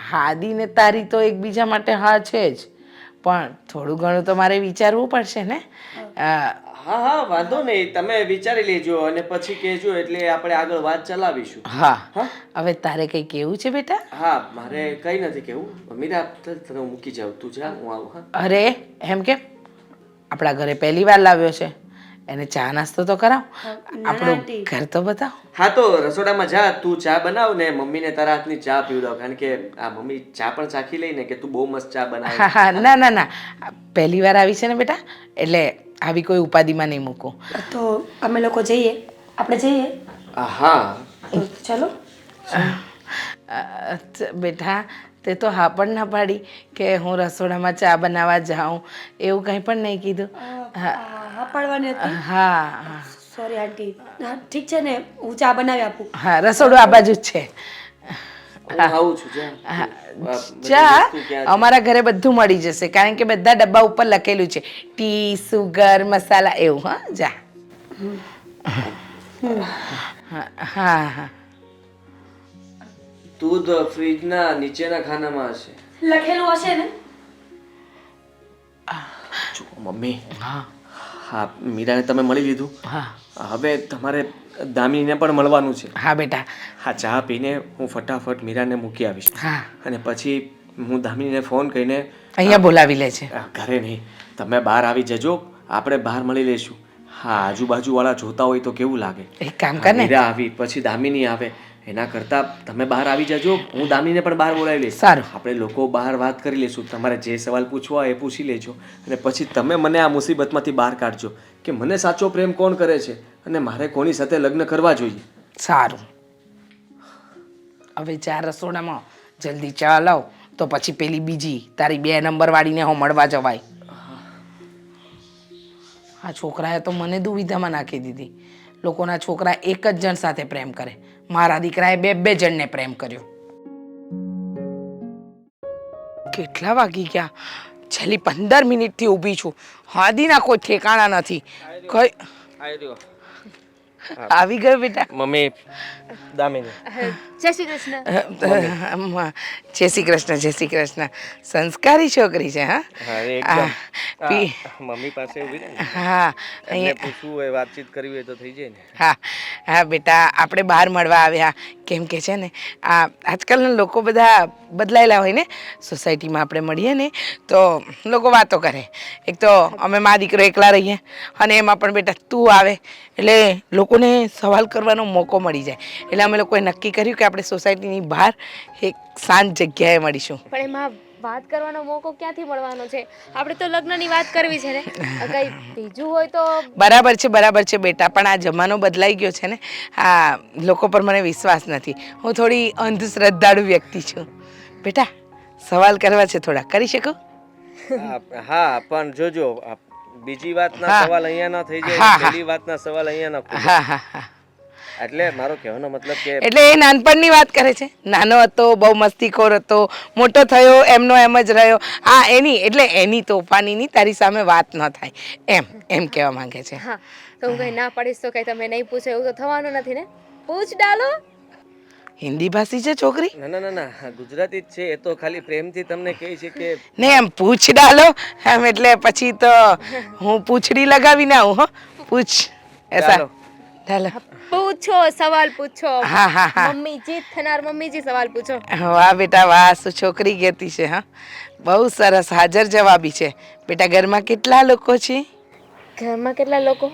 હાદીને તારી તો એકબીજા માટે હા છે જ, પણ થોડું ઘણું તો મારે વિચારવું પડશે ને. હા વાંધો નહીં, તમે વિચારી લેજો અને પછી કહેજો એટલે આપણે આગળ વાત ચલાવીશું. હા, હવે તારે કંઈ કેવું છે બેટા? હા, મારે કઈ નથી કેવું. મીરા તને હું મૂકી જાઉં, તું જા, હું આવું. હા, અરે એમ કેમ? આપણા ઘરે પહેલી વાર લાવ્યો છે, એને ચા નાસ્તો તો કરાવ, આપણું ઘર તો બતાવ. હા તો રસોડામાં જા, તું ચા બનાવ ને મમ્મીને તારા હાથની ચા પીવડાવ, કારણ કે આ મમ્મી ચા પણ ચાખી લઈને કે તું બહુ મસ્ત ચા બનાવે. હા, ના, પહેલી વાર આવી છે ને બેટા, એટલે આવી કોઈ ઉપાધિમાં નહીં મૂકું. તો અમે લોકો જઈએ, આપણે જઈએ. હા તો ચલો. બેટા, તે તો હા પણ ના પાડી કે હું રસોડામાં ચા બનાવવા જાઉં, એવું કંઈ પણ નહીં કીધું. હા પાડવાની હતી. હા સોરી આંટી. હા ઠીક છે ને, હું ચા બનાવી આપું. હા, રસોડું આ બાજુ જ છે. હું આવું છું. જા. ચા અમારા ઘરે બધું મળી જશે, કારણ કે બધા ડબ્બા ઉપર લખેલું છે ટી, સુગર, મસાલા એવું. હા, જા. હા. દૂધ ફ્રીજના નીચેના ખાનામાં હશે. લખેલું હશે ને? જો મમ્મી, હા હા મીરાને તમે મળી લીધું, હા હવે તમારે દામિનીને પણ મળવાનું છે. હા બેટા. હા, ચા પીને હું ફટાફટ મીરાને મૂકી આવીશ, હા, અને પછી હું દામિનીને ફોન કરીને અહીંયા બોલાવી લે છે. ઘરે નહીં, તમે બહાર આવી જજો, આપણે બહાર મળી લઈશું. હા, આજુબાજુવાળા જોતા હોય તો કેવું લાગે. એક કામ કર ને. મીરા આવી પછી દામિની આવે, એના કરતાં તમે બહાર આવી જજો, હું દામિનીને પણ બહાર બોલાવી લઈશ. સારું. આપણે લોકો બહાર વાત કરી લઈશું, તમારે જે સવાલ પૂછવા હોય એ પૂછી લેજો, અને પછી તમે મને આ મુસીબતમાંથી બહાર કાઢજો કે મને સાચો પ્રેમ કોણ કરે છે અને મારે કોની સાથે લગ્ન કરવા જોઈએ. સારું. હવે ચા રસોડામાં જલ્દી ચા લાવ, તો પછી પેલી બીજી તારી 2 નંબર વાળીને હો મળવા જવાય. આ છોકરાએ તો મને દુવિધામાં નાખી દીધી. લોકોના છોકરા એક જ જણ સાથે પ્રેમ કરે, મારા દીકરાએ 2 જણને પ્રેમ કર્યો. કેટલા વાગી ગયા? છેલ્લી 15 મિનિટથી ઊભી છું, હાદીના કોઈ ઠેકાણા નથી. કઈ આવી ગયો બેટા? મમ્મી, દામિની. જય શ્રી કૃષ્ણ. જય શ્રી કૃષ્ણ, જય શ્રી કૃષ્ણ. સંસ્કારી છોકરી છે. હા, મમ્મી પાસે ઉભી રહે ને. હા એમને પૂછવું હોય, વાતચીત કરવી હોય તો થઈ જાય ને. હા બેટા, આપણે બહાર મળવા આવ્યા. કેમ કે છે ને, આજકાલના લોકો બધા બદલાયેલા હોય ને, સોસાયટીમાં આપણે મળીએ ને તો લોકો વાતો કરે. એક તો અમે મા દીકરો એકલા રહીએ, અને એમાં પણ બેટા તું આવે એટલે લોકોને સવાલ કરવાનો મોકો મળી જાય. એટલે અમે લોકોએ નક્કી કર્યું કે આપણે સોસાયટીની બહાર એક શાંત જગ્યાએ મળીશું. પણ એમાં વાત કરવાનો મોકો ક્યાંથી મળવાનો છે? આપણે તો લગ્નની વાત કરવી છે ને. કઈ બીજું હોય તો બરાબર છે બેટા, પણ આ જમાનો બદલાઈ ગયો છે ને, આ લોકો પર મને વિશ્વાસ નથી. હું થોડી અંધશ્રદ્ધાળુ વ્યક્તિ છું. બેટા, સવાલ કરવા છે થોડા, કરી શકું? હા, પણ જોજો બીજી વાતના હા. સવાલ અહીંયા ના થઈ હા, જાય, હા. પહેલી વાતના સવાલ અહીંયા ના ખુલે. હા. એટલે મારો કહેવાનો મતલબ કે એટલે એ નાનપણની વાત કરે છે. નાનો હતો, બહુ મસ્તીખોર હતો, મોટો થયો એમનો એમ જ રહ્યો. આ એની એટલે એની તોફાનીની તારી સામે વાત ન થાય એમ કહેવા માંગે છે. હા તો હું કઈ ના પાડીશ તો કઈ તમે નહીં પૂછો એવું તો થવાનું નથી ને. પૂછ ડાલો. હિન્દી ભાષી છે છોકરી ના ના ના ના ગુજરાતી જ છે. એ તો ખાલી પ્રેમથી તમને કહે છે કે ને એમ પૂછ ડાલો એમ એટલે પછી તો હું પૂછડી લગાવીને આવું હો. પૂછ એસા ડાલો. ડાલો. પૂછો સવાલ પૂછો. હા હા હા મમ્મી જીત થનાર મમ્મીજી સવાલ પૂછો. વાહ બેટા વાહ, શું છોકરી કહેતી છે. હા બહુ સરસ, હાજર જવાબી છે. બેટા ઘરમાં કેટલા લોકો છે? ઘરમાં કેટલા લોકો?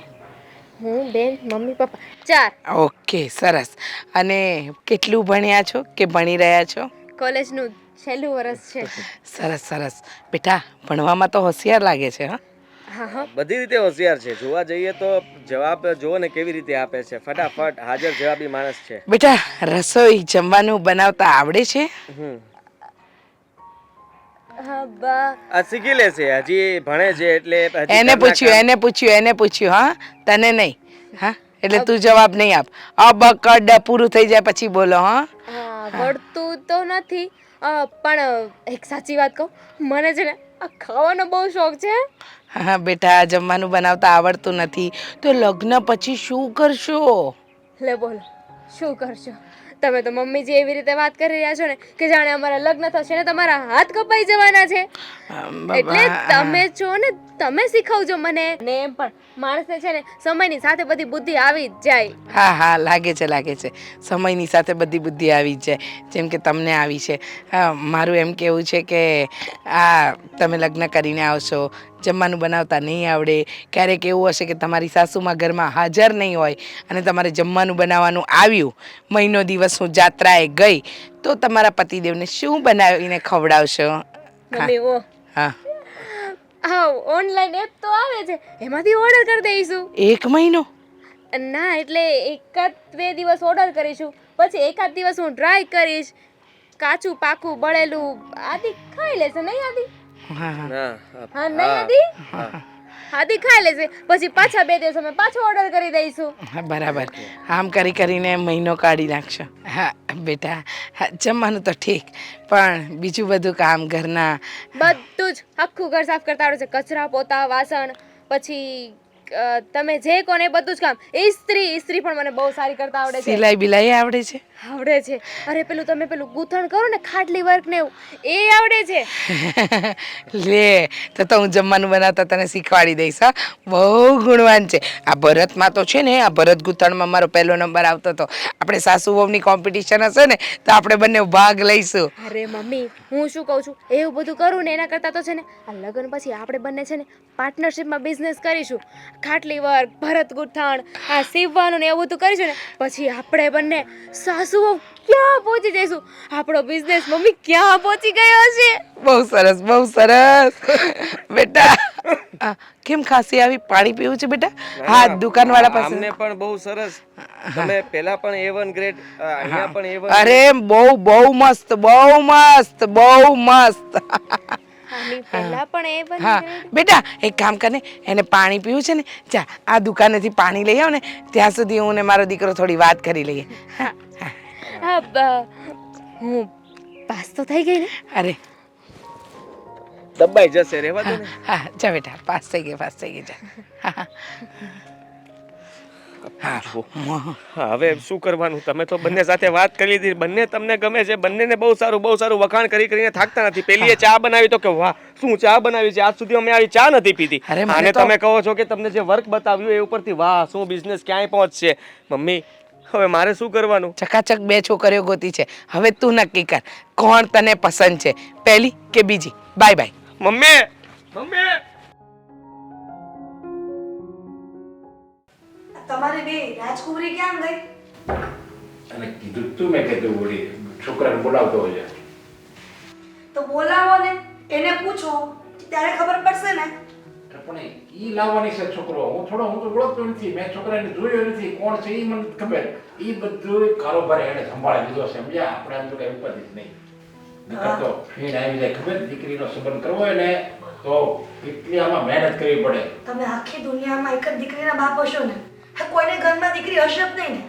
હું, બેન, મમ્મી, પપ્પા, 4. ઓકે સરસ. અને કેટલું ભણ્યા છો કે ભણી રહ્યા છો? કોલેજનું છેલ્લું વર્ષ છે. સરસ સરસ. બેટા ભણવામાં તો હોશિયાર લાગે છે. હા હા હા. બધી રીતે હોશિયાર છે. જોવા જઈએ તો જવાબ જુઓ ને કેવી રીતે આપે છે. ફટાફટ હાજર જવાબી માણસ છે. બેટા રસોઈ જમવાનું બનાવતા આવડે છે? હમ હા બા. આ શીખી લેશે. હજી ભણે છે એટલે હજી એને ઘરના પૂછ્યું હા, તને નહીં. હા એટલે તું જવાબ નહીં આપ. અબકડ પૂરું થઈ જાય પછી બોલો. હા વળતું તો નથી પણ એક સાચી વાત કહું, મને છે ને આ ખાવાનો બહુ શોખ છે. હા બેટા જમવાનું બનાવતા આવડતું નથી તો લગ્ન પછી શું કરશો? લે બોલો શું કરશો? તમે તો મમ્મીજી એવી રીતે વાત કરી રહ્યા છો ને કે જાણે અમારા લગ્ન થશે ને તમારા હાથ કપાઈ જવાના છે. એટલે તમે છો ને તમે શીખવજો મને. ને એમ પણ માણસને છે ને સમયની સાથે બધી બુદ્ધિ આવી જ જાય. હા હા લાગે છે સમયની સાથે બધી બુદ્ધિ આવી જ જાય જેમ કે તમને આવી છે. હા મારું એમ કહેવું છે કે આ તમે લગ્ન કરીને આવશો, જમવાનું બનાવતા નહીં આવડે, ક્યારેક એવું હશે કે તમારી સાસુમાં ઘરમાં હાજર નહીં હોય અને તમારે જમવાનું બનાવવાનું આવ્યું, મહિનો દિવસ હું જાત્રાએ ગઈ તો તમારા પતિદેવને શું બનાવીને ખવડાવશો? મમ્મી ઓ હા હા ઓનલાઈન એપ તો આવે છે એમાંથી ઓર્ડર કરી દઈશું. 1 મહિનો? ના એટલે 1-2 દિવસ ઓર્ડર કરીશું, પછી એકાદ દિવસ હું ટ્રાય કરીશ. કાચું પાકું બળેલું આદિ ખાઈ લેશે નહીં આદિ? હા હા ના હા નહીં આદિ? આદિ ખાઈ લેશે પછી પાછા 2 દિવસ અમે પાછો ઓર્ડર કરી દઈશું. હા બરાબર. આમ કરીને મહિનો કાઢી નાખશો. હા બેટા હા જમવાનું તો ઠીક પણ બીજું બધું કામ ઘરના? બધું જ આખું ઘર સાફ કરતા આવડે છે. કચરા પોતા વાસણ પછી તમે જે કોને બધું જ કામ. ઇસ્ત્રી પણ મને બહુ સારી કરતા આવડે છે. સિલાઈ બિલાઈ આવડે છે? આવડે છે. અરે તમે પેલું ગૂંથણ કરો ને ખાટલી વર્ક ને એવું એ આવડે છે. લે તો હું જમવાનું બનાવતા તને શીખવાડી દઈશ. હા બહુ ગુણવાન છે. આ ભરતમાં તો છે ને આ ભરત ગૂંથણમાં મારો પહેલો નંબર આવતો હતો. આપણે સાસુ વહુની કોમ્પિટિશન હશે ને તો આપણે બંને ભાગ લઈશું. અરે મમ્મી હું શું કહું છું એવું બધું કરું ને એના કરતાં તો છે ને આ લગ્ન પછી આપણે બંને છે ને પાર્ટનરશિપમાં બિઝનેસ કરીશું. ખાટલી વર્ક, ભરત ગૂંથણ, આ સીવવાનું ને એવું બધું કરીશું ને પછી આપણે બંને સાસુ વહુ ક્યાં પહોંચી જઈશું. આપણો બિઝનેસ મમ્મી ક્યાં પહોંચી ગયો છે. બહુ સરસ બેટા કેમ ખાંસી આવી? પાણી પીવું છે બેટા? હા દુકાનવાળા પાસે. અમને પણ બહુ સરસ. તમે પહેલા પણ A1 ગ્રેડ, અહીંયા પણ A1. અરે બહુ મસ્ત. આની પહેલા પણ એ બની હા બેટા એક કામ કર ને, એને પાણી પીવું છે ને જા આ દુકાનેથી પાણી લઈ આવ ને ત્યાં સુધી હું ને મારો દીકરો થોડી વાત કરી લઈએ. હું પાસ તો થઈ ગઈ ને? અરે દબાઈ જશે, રહેવા દો ને. હા જા બેટા પાસ થઈ ગઈ જા. હા હવે શું કરવાનું? તમે તો બંને સાથે વાત કરી લીધી. બંને તમને ગમે છે. બંનેને બહુ સારું વખાણ કરીને થાકતા નથી. પેલીએ ચા બનાવી તો કે વાહ શું ચા બનાવી છે, આજ સુધી અમે આવી ચા નથી પીધી. અરે મને અને તો- તમે કહો છો કે તમને જે વર્ક બતાવ્યું એ ઉપરથી વાહ શું બિઝનેસ ક્યાંય પહોંચશે. મમ્મી હવે મારે શું કરવાનું? ચકાચક 2 છોકરીઓ ગોતી છે. હવે તું નક્કી કર કોણ તને પસંદ છે, પહેલી કે બીજી? બાય. મમ્મી તમારી બે રાજકુમારી ક્યાં ગઈ? અને કીધું તું મેં કીધું વળી છોકરાને બોલાવતો હોય છે. તો બોલાવો ને, એને પૂછો ત્યારે ખબર પડશે ને. પણ ઈ લાવવાની છે છોકરો. હું તો ઓળખતો નથી, મેં છોકરાને જોયો નથી, કોણ છે ઈ મને ખબર. ઈ બધું કારોબાર એને સંભાળી લીધો છે સમજ્યા. આપણે આમ તો કઈ ઉપાધિ જ નહીં. નકર તો ફીણ આવી જાય ખબર. દીકરીનો સંબંધ કરવો હોય ને તો એટલી આમાં મહેનત કરવી પડે. તમે આખી દુનિયામાં એક જ દીકરીના બાપ હશો ને. હા કોઈને ઘરમાં દીકરી હશે જ નહીં ને.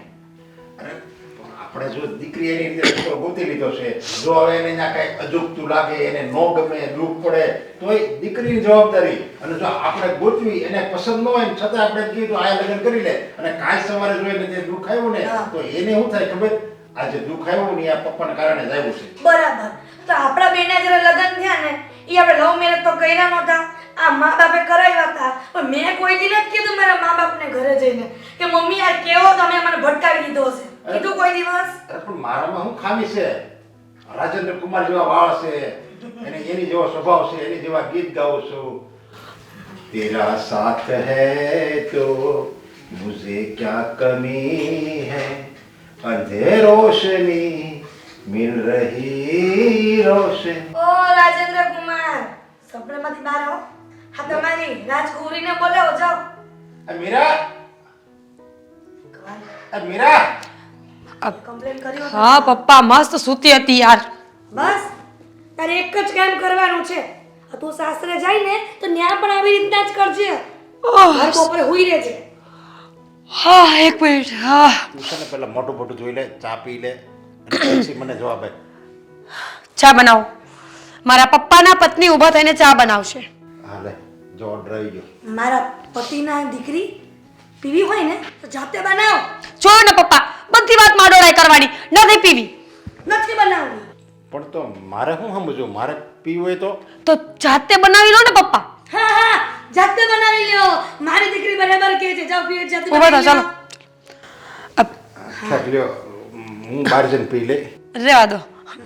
અરે પણ આપણે જો દીકરી એની રીતે છોકરો ગોતી લીધો છે, જો હવે એને ત્યાં કાંઈ અજુગતું લાગે, એને ન ગમે, દુઃખ પડે, તો એ દીકરીની જવાબદારી. અને જો આપણે ગોતવી, એને પસંદ ન હોય ને છતાં આપણે કીધું આ લગ્ન કરી લે, અને કાલ સવારે જો એને જે દુઃખ આવ્યું ને, તો એને શું થાય ખબર? આ જે દુઃખ આવ્યું ને એ આ પપ્પાના કારણે જ આવ્યું છે. બરાબર. તો આપણા બેના જ્યારે લગ્ન થયા ને એ આપણે લવ મેરેજ તો કર્યા નહોતા, આ મા બાપે કરાવ્યા હતા. પણ મેં કોઈ દી નથી કીધું મારા મા બાપને ઘરે જઈને કે મમ્મી આ કેવો તમે મને ભટકાવી દીધો હશે. કીધું કોઈ દિવસ? અરે પણ મારામાં શું ખામી છે? રાજેન્દ્ર કુમાર જેવા વાળ છે, એની જેવો સ્વભાવ છે, એની જેવા ગીત ગાઉં છું. તેરા સાથ હૈ તો મુझे क्या कमी है, अंधे रोशनी मिल रही रोशनी. ઓ રાજેન્દ્ર કુમાર, સપનામાંથી બહાર આવો. હા, તમારી રાજકુમારીને બોલાવો, જાઓ. મીરા, મીરા, કમ્પ્લેન કર્યો ને? હા પપ્પા મસ્ત સૂતી હતી યાર. બસ તારે એક જ કામ કરવાનું છે. આ તું સાસરે જાય ને તો ન્યા પણ આવી રીતના જ કરજે. હર બપોરે હુઈ રહેજે. હા એક મિનિટ. હા તું છે ને પેલા મોટું મોટું જોઈ લે, ચા પી લે, અને પછી મને જવાબ આપ. ચા બનાવો. મારા પપ્પાના પત્ની ઊભા થઈને ચા બનાવશે. હા લે, જો ઓર્ડર આવી ગયો. મારા પતિના દીકરી પીવી હોય ને તો જાતે બનાવો. જોયો ને પપ્પા, બધી વાત માડોળાઈ કરવાની, નથી પીવી. નથી બનાવવી. પણ તો મારે શું સમજવું? મારે પીવું હોય તો જાતે બનાવી લો ને પપ્પા. હા હા, જાતે બનાવી લ્યો. મારી દીકરી બરાબર કહે છે, જાઓ પીવે જાતે ઊભા બનાવી થાઓ, લ્યો. ચાલો. લ્યો, હું બહાર જઈને પી લે. રેવા દો,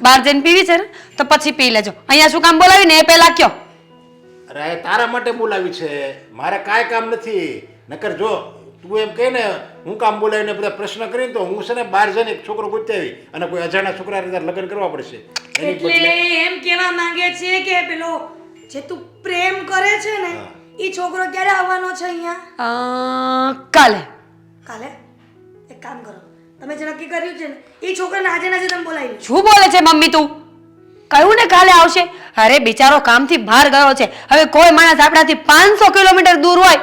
બહાર જઈને પીવી છે ને તો પછી પી લેજો. અહીંયા શું કામ બોલાવી ને એ પહેલા કયો. અરે તારા માટે બોલાવી છે, મારે કાંઈ કામ નથી. નકર જો તું એમ કહે ને હું કામ બોલાવીને બધા પ્રશ્ન કરીને તો હું છે ને બહાર જઈને એક છોકરો ગોતી આવી અને કોઈ અજાણ્યા છોકરા રીતે લગ્ન કરવા પડશે. એની એટલે બદલે એમ કહેવા માંગે છે કે પેલો જે તું પ્રેમ કરે છે ને એ છોકરો ક્યારે આવવાનો છે અહીંયા? કાલે. કાલે? એક કામ કરો, તમે જે નક્કી કર્યું છે ને એ છોકરાને આજે નાજે તમે બોલાવી લો. શું બોલે છે મમ્મી તું? કહ્યું ને કાલે આવશે. અરે બિચારો કામથી બહાર ગયો છે. હવે કોઈ માણસ આપણાથી 500 કિલોમીટર દૂર હોય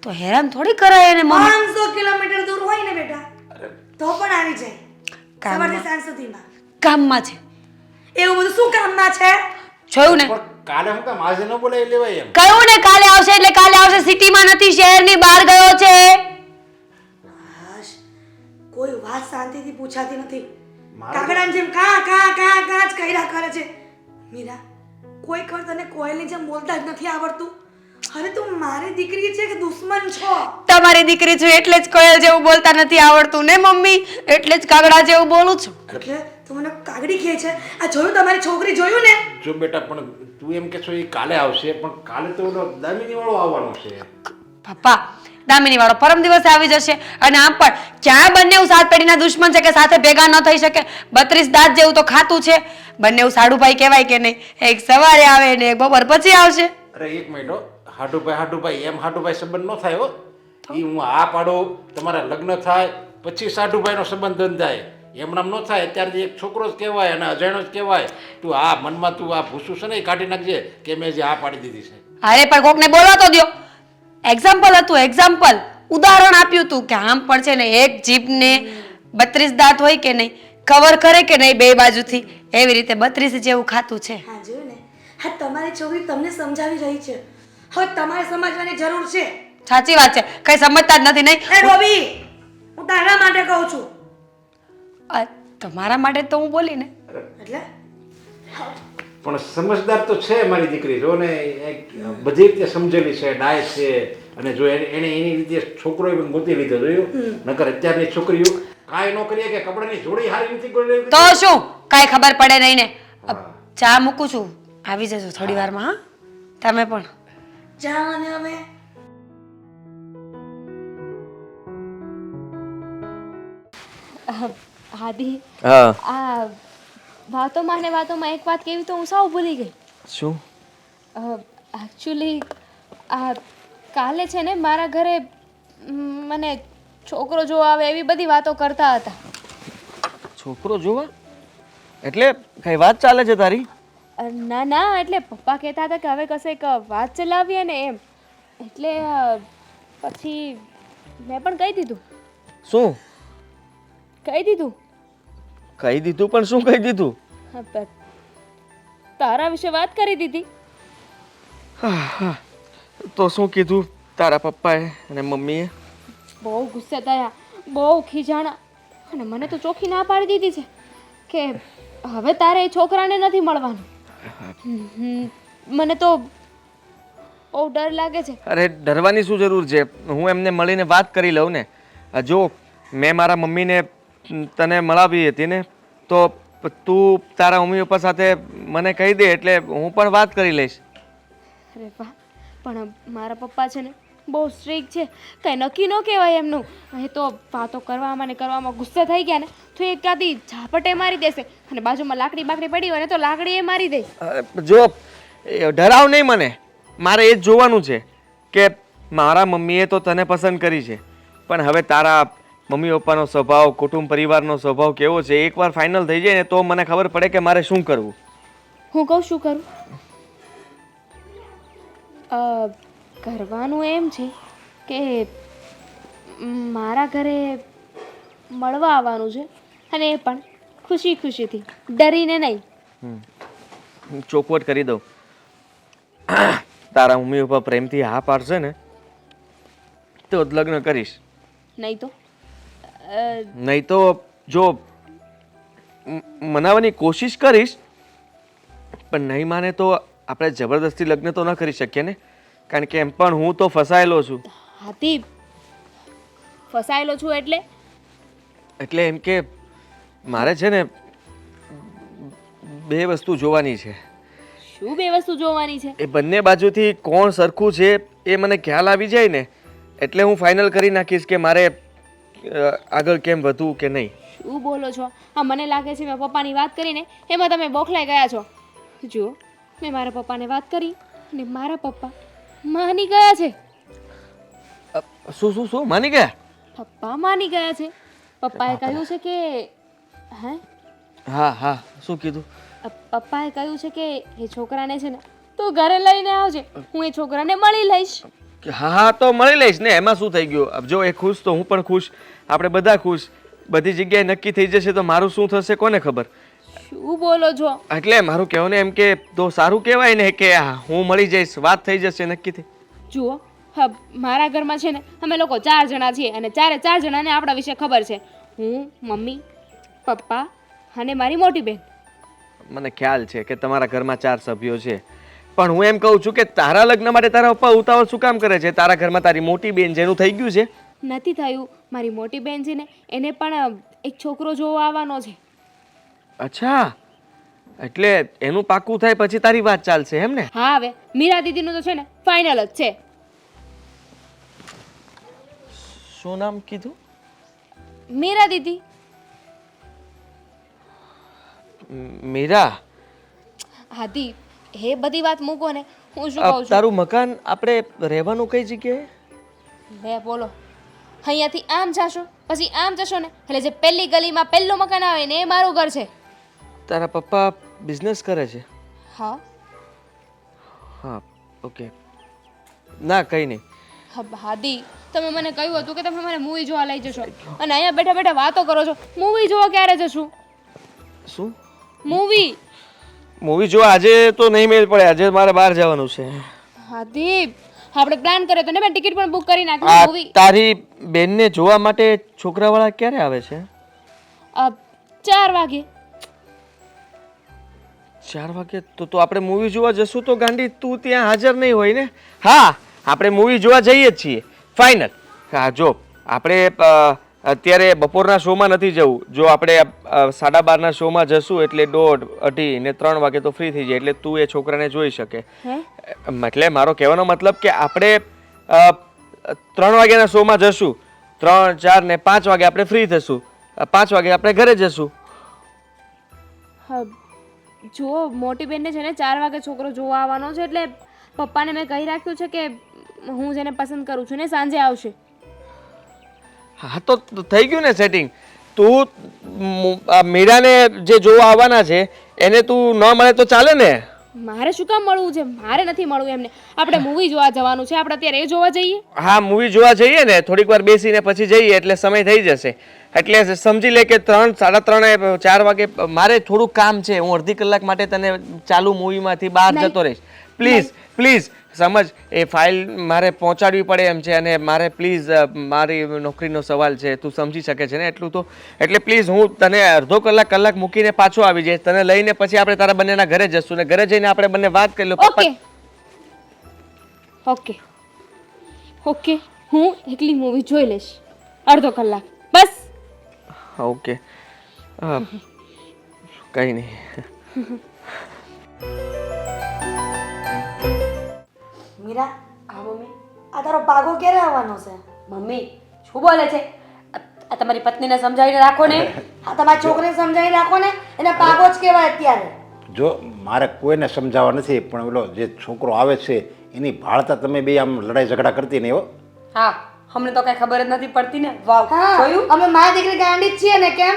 તો હેરાન થોડી કરાય એને મમ્મી. 500 કિલોમીટર દૂર હોય ને બેટા તો પણ આવી જાય સવારથી સાંજ સુધીમાં. કામમાં છે. એવું બધું શું કામમાં છે? જોયું ને, પણ કાલે હું કામ આજે ન બોલાવી લેવાય એમ? કહ્યું ને કાલે આવશે એટલે કાલે આવશે. સિટીમાં નથી, શહેરની બહાર ગયો છે. બસ કોઈ વાત શાંતિથી પૂછાતી નથી. મારે- કાગડાની જેમ કા કા કા કા જ કર્યા કરે છે. મીરા, કોઈ કર તને કોયલની જેમ બોલતા જ નથી આવડતું? અરે તું મારી દીકરી છે કે દુશ્મન છો? તમારી દીકરી છું એટલે જ કોયલ જેવું બોલતા નથી આવડતું ને મમ્મી, એટલે જ કાગડા જેવું બોલું છું. એટલે તું મને કાગડી કહે છે? આ જોયું તમારી છોકરી જોયું ને? જો બેટા, પણ તું એમ કે છો એ કાલે આવશે, પણ કાલે તો ઓલો દામિની વાળો આવવાનો છે. પપ્પા, દામિની વાળો પરમ દિવસે આવી જશે. અને આમ પણ ક્યાં બંને સાત પેઢીના દુશ્મન છે કે સાથે ભેગા ન થઈ શકે? 32 દાંત જેવું તો ખાતું છે. બંને સાડુભાઈ કહેવાય કે નહીં? એક સવારે આવે ને એક બપોર પછી આવશે. અરે એક મિનિટ હો, હાડુભાઈ એમ હાડુભાઈ સંબંધ ન થાય હો. એ હું આ પાડું, તમારા લગ્ન થાય પછી સાડુભાઈનો સંબંધ બંધાય. એમ નામ ન થાય. અત્યારે એક છોકરો જ કહેવાય અને અજાણ્યો જ કહેવાય. તું આ મનમાં તું આ ભૂસું છે ને એ કાઢી નાખજે કે મેં જે આ પાડી દીધી છે. અરે પણ કોકને બોલવા તો દ્યો. એક્ઝામ્પલ હતું, એક્ઝામ્પલ, ઉદાહરણ આપ્યું હતું કે આમ પણ છે ને એક જીભને 32 દાંત હોય કે નહીં, કવર કરે કે નહીં બે બાજુથી, એવી રીતે 32 જેવું ખાતું છે. હા જોયું ને? હા, તમારી છોકરી તમને સમજાવી રહી છે. હવે તમારે સમજવાની જરૂર છે. સાચી વાત છે, કઈ સમજતા જ નથી નહીં. એ રોબી, હું તારા માટે કહું છું. તમારા માટે તો હું બોલી ને. એટલે પણ સમજદાર તો છે મારી દીકરી. જો ને એક બધી રીતે સમજેલી છે, ડાય છે. અને જો એને એની રીતે છોકરો પણ ગોતી લીધો. જોયું? નકર અત્યારની છોકરીઓ કાંઈ ન કરીએ કે કપડાની જોડી હારી નથી કરી. તો શું, કાંઈ ખબર પડે નહીં ને. ચા મૂકું છું, આવી જજો થોડી વારમાં. હા, તમે પણ જાઓ ને હવે. આદિ, હા. આ વાતોમાં ને વાતોમાં એક વાત કેવી તો હું સાવ ભૂલી ગઈ. શું? એકચ્યુઅલી આ કાલે છે ને મારા ઘરે મને છોકરો જોવા આવે એવી બધી વાતો કરતા હતા. છોકરો જોવા? એટલે કઈ વાત ચાલે છે તારી? ના ના, એટલે પપ્પા કહેતા હતા કે હવે કશેક વાત ચલાવીએ ને એમ. એટલે પછી મેં પણ કહી દીધું. શું? કહી દીધું? કહી દીધું પણ શું કહી દીધું? હા, પણ તારા વિશે વાત કરી દીધી. તો શું કીધું તારા પપ્પાએ અને મમ્મીએ? બહુ ગુસ્સે થયા, બહુ ખીજાણા, અને મને તો ચોખ્ખી ના પાડી દીધી છે કે હવે તારે એ છોકરાને નથી મળવાનું. મને તો બહુ ડર લાગે છે. અરે ડરવાની શું જરૂર છે? હું એમને મળીને વાત કરી લઉં ને. જો મેં મારા મમ્મીને તને મળાવી હતી ને, તો તું તારા મમ્મી પપ્પા સાથે મને કહી દે એટલે હું પણ વાત કરી લઈશ. અરે વાહ, પણ મારા પપ્પા છે ને બહુ સ્ટ્રિક્ટ છે, કંઈ નક્કી ન કહેવાય એમનું. એ તો વાતો કરવામાં ને કરવામાં ગુસ્સે થઈ ગયા ને તો એક કાદી ઝાપટે મારી દેશે, અને બાજુમાં લાકડી બાકડી પડી હોય ને તો લાકડી એ મારી દે. જો ડરાવ નહીં મને, મારે એ જ જોવાનું છે કે મારા મમ્મીએ તો તને પસંદ કરી છે, પણ હવે તારા મમ્મી પપ્પાનો સ્વભાવ, કુટુંબ પરિવારનો સ્વભાવ કેવો છે એકવાર ફાઇનલ થઈ જાય ને તો મને ખબર પડે કે મારે શું કરવું. હું કહું શું કરું? કરવાનું એમ છે કે મારા ઘરે મળવા આવવાનું છે, અને એ પણ ખુશી ખુશીથી, ડરીને નહીં. ચોખવટ કરી દઉં. તારા મમ્મી પપ્પા પ્રેમથી હા પાડશે ને તો જ લગ્ન કરીશ. નહીં તો નહીં તો જો મનાવવાની કોશિશ કરીશ, પણ નહીં માને તો આપણે જબરદસ્તી લગ્ન તો ન કરી શકીએ ને, કારણ કે એમ પણ હું તો ફસાયેલો છું. હાથી ફસાયેલો છું એટલે એમ કે મારે છે ને બે વસ્તુ જોવાની છે. શું બે વસ્તુ જોવાની છે? એ બંને બાજુથી કોણ સરખું છે એ મને ખ્યાલ આવી જાય ને એટલે હું ફાઇનલ કરી નાખીશ કે મારે આગળ કેમ વધવું કે નહીં. શું બોલો છો? હા, મને લાગે છે મેં પપ્પાની વાત કરીને એમાં તમે બોખલાઈ ગયા છો. જુઓ, મેં મારા પપ્પાને વાત કરી અને મારા પપ્પા માની ગયા છે. શું માની ગયા? પપ્પા માની ગયા છે. પપ્પાએ કહ્યું છે કે હે હા શું કીધું? પપ્પાએ કહ્યું છે કે એ છોકરાને છે ને તું ઘરે લઈને આવજે, હું એ છોકરાને મળી લઈશ. હા તો મળી લઈશ ને, એમાં શું થઈ ગયું? જો એ ખુશ તો હું પણ ખુશ, આપણે બધા ખુશ. બધી જગ્યાએ નક્કી થઈ જશે તો મારું શું થશે કોને ખબર. શું બોલો છો? એટલે મારું કહેવું ને એમ કે તો સારું કહેવાય ને કે હું મળી જઈશ, વાત થઈ જશે નક્કી થઈ. જુઓ, હા, મારા ઘરમાં છે ને અમે લોકો 4 જણા છીએ, અને 4 જણાને આપણા વિશે ખબર છે. હું, મમ્મી, પપ્પા અને મારી મોટી બેન. મને ખ્યાલ છે કે તમારા ઘરમાં 4 સભ્યો છે, પણ હું એમ કહું છું કે તારા લગ્ન માટે તારા પપ્પા ઉતાવળ શું કામ કરે છે? તારા ઘરમાં તારી મોટી બેન જેનું થઈ ગયું છે. નથી થયું. મારી મોટી બેન છે ને એને પણ એક છોકરો જોવા આવવાનો છે. અચ્છા, એટલે એનું પાક્કું થાય પછી તારી વાત ચાલશે એમ ને? હા, હવે મીરા દીદીનું તો છે ને ફાઇનલ જ છે. શું નામ કીધું? મીરા દીદી. મીરા? હાથી, એ બધી વાત મૂકો ને, હું શું કહું છું? તારું મકાન આપણે રહેવાનું કઈ જગ્યાએ? લે બોલો, અહીંયાથી આમ જાશો પછી આમ જશો ને એટલે જે પહેલી ગલીમાં પહેલું મકાન આવે ને એ મારું ઘર છે. તારા પપ્પા બિઝનેસ કરે છે? હા. હા, ઓકે. ના કંઈ નહીં. હાદી, તમે મને કહ્યું હતું કે તમે મને મૂવી જોવા લઈ જશો, અને અહીંયા બેઠા બેઠા વાતો કરો છો. મૂવી જોવા ક્યારે જશું? શું મૂવી જોવા? આજે તો નહીં મેળ પડે, આજે મારે બહાર જવાનું છે. હાદી, આપણે પ્લાન કર્યો તો ને, મેં ટિકિટ પણ બુક કરી નાખી. આ મૂવી તારી બેનને જોવા માટે છોકરાવાળા ક્યારે આવે છે? 4 વાગે. 4 વાગે? તો આપણે મૂવી જોવા જશું તો ગાંડી તું ત્યાં હાજર નહીં હોય ને? હા, આપણે મૂવી જોવા જઈએ જ છીએ, ફાઇનલ. હા, જો આપણે અત્યારે બપોરના શોમાં નથી જવું. જો આપણે 12:30ના શોમાં જશું એટલે 1:30, 2:30 ને 3 વાગે તો ફ્રી થઈ જાય, એટલે તું એ છોકરાને જોઈ શકે. એટલે મારો કહેવાનો મતલબ કે આપણે 3 વાગ્યાના શોમાં જશું, 3, 4 ને 5 વાગે આપણે ફ્રી થશું, 5 વાગે આપણે ઘરે જશું. હા, જુઓ, મોટી બેનને છે ને 4 વાગે છોકરો જોવા આવવાનો છે, એટલે પપ્પાને મેં કહી રાખ્યું છે કે હું જેને પસંદ કરું છું ને સાંજે આવશે. હા તો થઈ ગયું ને સેટિંગ. તું મીરાને જે જોવા આવવાના છે એને તું ન મળે તો ચાલે ને? મારે શું કામ મળવું છે? મારે નથી મળવું એમને. આપણે મૂવી જોવા જવાનું છે. આપણે અત્યારે એ જોવા જઈએ. હા મૂવી જોવા જઈએ ને થોડીક વાર બેસીને પછી જઈએ એટલે સમય થઈ જશે. એટલે સમજી લે કે 3, 3:30, 4 વાગે મારે થોડું કામ છે. હું અડધી કલાક માટે તને ચાલુ મૂવીમાંથી બહાર જતો રહીશ. પ્લીઝ પ્લીઝ સમજ. એ ફાઇલ મારે પહોંચાડવી પડે એમ છે અને મારે પ્લીઝ મારી નોકરીનો સવાલ છે. તું સમજી શકે છે ને એટલું તો? એટલે પ્લીઝ હું તને અડધો કલાક મૂકીને પાછો આવી જઈશ. તને લઈને પછી આપણે તારા બંનેના ઘરે જશું ને ઘરે જઈને આપણે બંને વાત કરી લો. ઓકે ઓકે ઓકે, હું એકલી મૂવી જોઈ લઈશ અડધો કલાક બસ. ઓકે કંઈ નહીં. મીરા, હા મમ્મી, આ તારો પાગો ક્યારે આવવાનો છે? મમ્મી શું બોલે છે? આ તમારી પત્નીને સમજાવીને રાખો ને. આ તમારી છોકરીને સમજાવી રાખો ને, એને પાગો જ કહેવાય અત્યારે. જો મારે કોઈને સમજાવવા નથી, પણ ઓલો જે છોકરો આવે છે એની ભાળતા તમે બે આમ લડાઈ ઝઘડા કરતી નહીં હો. હા, અમને તો કઈ ખબર જ નથી પડતી ને. વાવ, હા, જોયું? અમે મારી દીકરી ગાંડી જ છીએ ને. કેમ?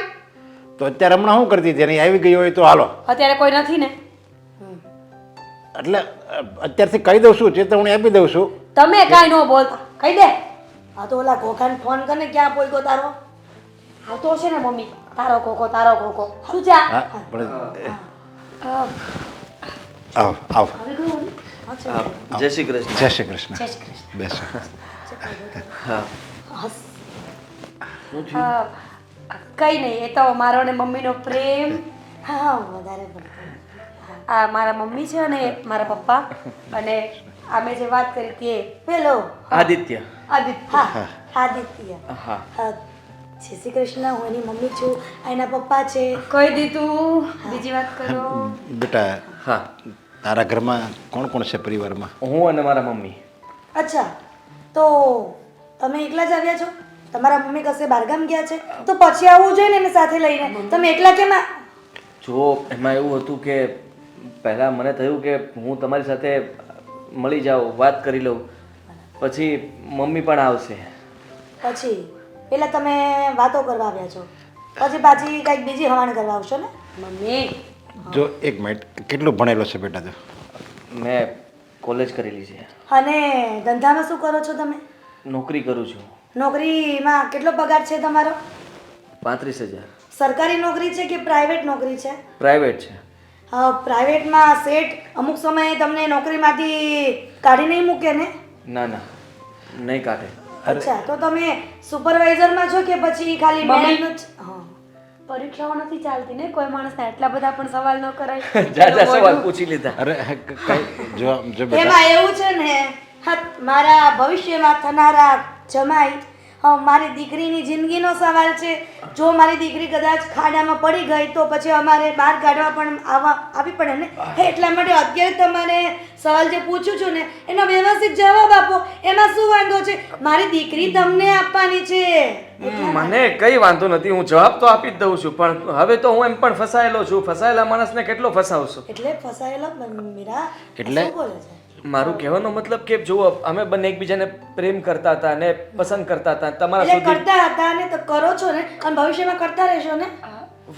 તો અત્યારે હમણાં શું કરતી હતી? એની આવી ગઈ હોય તો હાલો. અત્યારે કોઈ નથી ને. એટલે અત્યારથી કહી દઉં છું, ચેતવણી આપી દઉં છું. તમે કાંઈ ન બોલતા, કહી દે. આ તો ઓલા ઘોઘાને ફોન કરીને ક્યાં પોઈકો તારો? આવતો હશે ને મમ્મી. તારો ખોખો શું છે આ? હા પણ અ, આવ આવ. હવે ગયું ને? અચ્છા. જય શ્રી કૃષ્ણ. જય શ્રી કૃષ્ણ. જય શ્રી કૃષ્ણ. બેસો. હા કઈ નહીં, એ તો મારો ને મમ્મીનો પ્રેમ. હા, વધારે પડતો. આ મારા મમ્મી છે અને મારા પપ્પા, અને અમે જે વાત કરી હતી એ પેલો આદિત્ય. આદિત્ય. હા, આદિત્ય. હા જય શ્રી કૃષ્ણ. હું એની મમ્મી છું, આ એના પપ્પા છે. કહી દીધું, બીજી વાત કરો. બેટા હા તારા ઘરમાં કોણ કોણ છે પરિવારમાં? હું અને મારા મમ્મી. અચ્છા, તો તમે એકલા જ આવ્યા છો? તમારા મમ્મી કશે બહારગામ ગયા છે તો પછી આવવું જોઈએ ને એને સાથે લઈને. તમે એકલા કેમ જો એમાં એવું હતું કે પહેલાં મને થયું કે હું તમારી સાથે મળી જાઉં, વાત કરી લઉં, પછી મમ્મી પણ આવશે. પછી પેલા તમે વાતો કરવા આવ્યા છો, પછી પાછી કંઈક બીજી હવાણ કરવા આવશો ને? મમ્મી જો એક મિનિટ, કેટલું ભણેલો છે બેટા તું? મેં કોલેજ કરેલી છે. અને ધંધામાં શું કરો છો તમે? નોકરી કરું છું. નોકરીમાં કેટલો પગાર છે તમારો? 35,000. સરકારી નોકરી છે કે પ્રાઇવેટ નોકરી છે? પ્રાઇવેટ છે. પ્રાઇવેટમાં સેટ અમુક સમયે તમને નોકરીમાંથી કાઢી નહીં મૂકે ને? ના ના નહીં કાઢે. અચ્છા, તો તમે સુપરવાઇઝરમાં છો કે પછી ખાલી મમ્મી. મેનેજનો જ? હા. પરીક્ષાઓ નથી ચાલતી ને, કોઈ માણસને એટલા બધા પણ સવાલ ન કરાય. જા સવાલ પૂછી લીધા. અરે કઈ જો જો બેટા એમાં એવું છે ને, હા, મારા ભવિષ્યમાં થનારા જમાઈ મારી દીકરીની જિંદગીનો સવાલ છે. જો મારી દીકરી કદાચ ખાડામાં પડી ગઈ તો પછી અમારે બહાર કાઢવા પણ આવી પડે ને. એટલા માટે અત્યારે તમારે સવાલ જે પૂછું છું ને એનો વ્યવસ્થિત જવાબ આપો. એમાં શું વાંધો છે? મારી દીકરી તમને આપવાની છે. મને કઈ વાંધો નથી, હું જવાબ તો આપી જ દઉં છું, પણ હવે તો હું એમ પણ ફસાયેલો છું. ફસાયેલા માણસને કેટલો ફસાવશો? એટલે ફસાયેલો મીરા એટલે? શું બોલે છે? મારું કહેવાનો મતલબ કે જુઓ, અમે બંને એકબીજાને પ્રેમ કરતા હતા અને પસંદ કરતા હતા. તમારા એટલે સુધી કરતા હતા ને તો કરો છો ને, અને ભવિષ્યમાં કરતા રહેશો ને?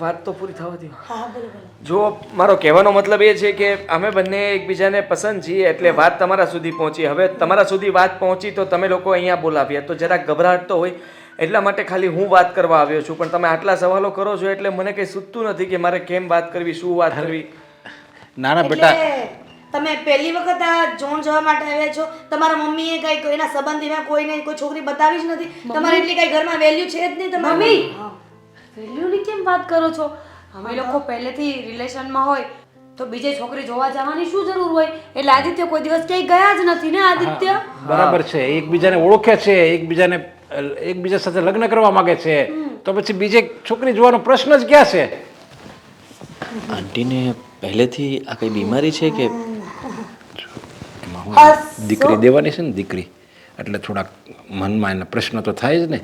વાત તો પૂરી થવા દો. હા, બોલો બોલો. જો મારો કહેવાનો મતલબ એ છે કે અમે બંને એકબીજાને પસંદ છીએ, એટલે વાત તમારા સુધી પહોંચી. હવે તમારા સુધી વાત પહોંચી તો તમે લોકો અહીંયા બોલાવ્યા, તો જરાક ગભરાટ તો હોય. એટલા માટે ખાલી હું વાત કરવા આવ્યો છું, પણ તમે આટલા સવાલો કરો છો એટલે મને કંઈ સૂચતું નથી કે મારે કેમ વાત કરવી, શું વાત કરવી. ના ના બેટા, એટલે તમે પહેલી વખત આ જોણ જવા માટે આવ્યા છો? તમારા મમ્મીએ કઈ કોઈના સંબંધીમાં કોઈને કોઈ છોકરી બતાવી જ નથી? તમારે એટલી કઈ ઘરમાં વેલ્યુ છે જ નહીં તમારી? મમ્મી! વેલ્યુની કેમ વાત કરો છો? અમે લોકો પહેલેથી રિલેશનમાં હોય તો બીજે છોકરી જોવા જવાની શું જરૂર હોય? એટલે આદિત્ય કોઈ દિવસ ક્યાંય ગયા જ નથી ને. આદિત્ય બરાબર છે, એકબીજાને ઓળખે છે, એકબીજા સાથે લગ્ન કરવા માંગે છે, તો પછી બીજે છોકરી જોવાનો પ્રશ્ન જ ક્યાં છે? આંટીને પહેલેથી આ કઈ બીમારી છે કે દીકરી દેવાની છે ને, દીકરી એટલે થોડાક મનમાં એના પ્રશ્ન તો થાય જ ને.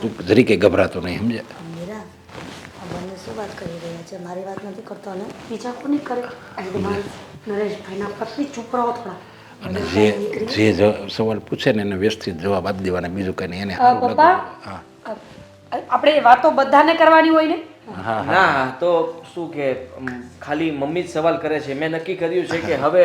તું જરી કઈ ગભરાતો નહીં, સમજ્યા? મીરા, આ બંને શું વાત કરી રહ્યા છે? મારી વાત નથી કરતો ને? બીજા કોની કરે? નરેશભાઈના પત્ની ચૂપ રહો થોડા. અને જે સવાલ પૂછે ને એને વ્યવસ્થિત જવાબ આપી દેવાના, બીજું કઈ નહીં. એને પપ્પા, આપણે વાતો બધાને કરવાની હોય ને, ના તો શું કે ખાલી મમ્મી જ સવાલ કરે છે. મેં નક્કી કર્યું છે કે હવે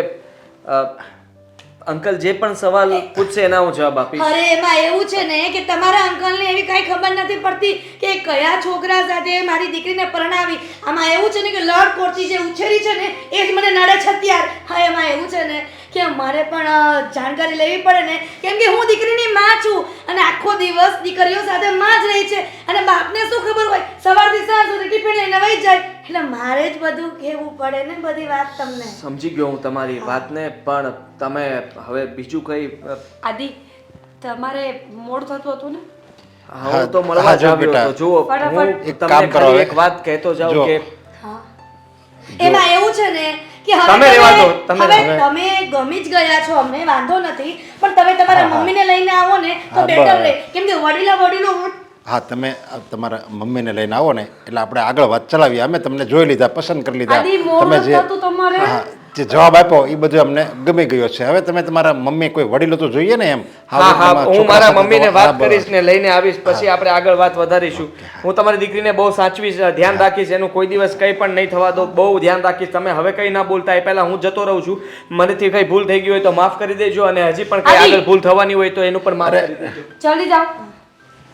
અંકલ જે પણ સવાલ પૂછશે એના હું જવાબ આપીશ. અરે એમાં એવું છે ને કે તમારા અંકલને એવી કાંઈ ખબર નથી પડતી કે કયા છોકરા સાથે મારી દીકરીને પરણાવી. આમાં એવું છે ને કે લડ કોરથી જે ઉછેરી છે ને એ જ મને નડે છે અત્યાર. હા એમાં એવું છે ને કે મારે પણ જાણકારી લેવી પડે ને, કેમ કે હું દીકરીની માં છું અને આખો દિવસ દીકરીઓ સાથે માં જ રહી છે અને બાપને શું ખબર હોય, સવારથી સાંજ સુધી ટિફિન લઈને વહી જાય, એટલે મારે જ બધું કહેવું પડે ને બધી વાત તમને. સમજી ગયો હું તમારી વાતને, પણ તમે હવે બીજું કઈ આદિ તમારે મોડું થતું હતું ને? હું તો મળવા જ આવ્યો હતો. જુઓ હું તમને ખાલી એક વાત કહેતો જાઉં કે એમાં એવું છે ને કે તમે રહેવા દો, તમે તમે ગમી જ ગયા છો, અમને વાંધો નથી, પણ તમે તમારા મમ્મીને લઈને આવો ને તો બેટર રહે, કેમ કે વડીલો હા, તમે તમારા મમ્મીને લઈને આવો ને એટલે આપણે આગળ વાત ચલાવીએ. અમે તમને જોઈ લીધા, પસંદ કરી લીધા. આદિ તમે મોડું જે થતું તમારે. જે જવાબ આપ્યો એ બધું અમને ગમી ગયો છે. હવે તમે તમારા મમ્મી કોઈ વડીલો તો જોઈએ ને એમ. હા હા, હું મારા મમ્મીને વાત કરીશ ને લઈને આવીશ, પછી આપણે આગળ વાત વધારીશું. હું તમારી દીકરીને બહુ સાચવીશ, ધ્યાન રાખીશ, એનું કોઈ દિવસ કંઈ પણ નહીં થવા દો, બહુ ધ્યાન રાખીશ. તમે હવે કંઈ ના બોલતા, એ પહેલા હું જતો રહું છું. મનેથી કંઈ ભૂલ થઈ ગઈ હોય તો માફ કરી દેજો, અને હજી પણ કંઈ આગળ ભૂલ થવાની હોય તો એનું પણ માફ કરી દેજો. જલ્દી જાઓ,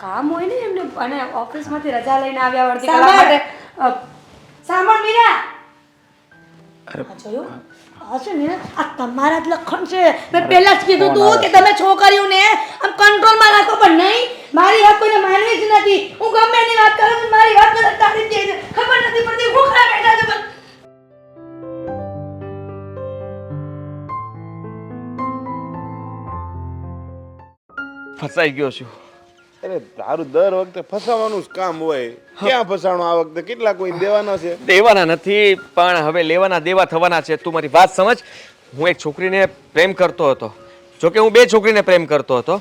કામ હોય ને એમને, અને ઓફિસમાંથી રજા લઈને આવ્યા અડધી કલાક માટે. સાંભળ મીરા, જોયું આ છે ને આ તમારા જ લક્ષણ છે. મેં પહેલા જ કીધું તું કે તમે છોકરીઓને આમ કંટ્રોલમાં રાખો, પણ નહીં, મારી વાત કોઈને માનવી જ નથી. હું ગમે એની વાત કરું છું, મારી વાત બધા ટાળી જ જાય છે. ખબર નથી પડતી હું ખરા બેઠા છે. ફસાઈ ગયો છું. અરે તારું દર વખતે ફસાવાનું જ કામ હોય. ક્યાં ફસાણું આ વખતે? કેટલા કોઈ દેવાના છે? દેવાના નથી, પણ હવે લેવાના દેવા થવાના છે. તું મારી વાત સમજ. હું એક છોકરીને પ્રેમ કરતો હતો. જોકે હું બે છોકરીને પ્રેમ કરતો હતો.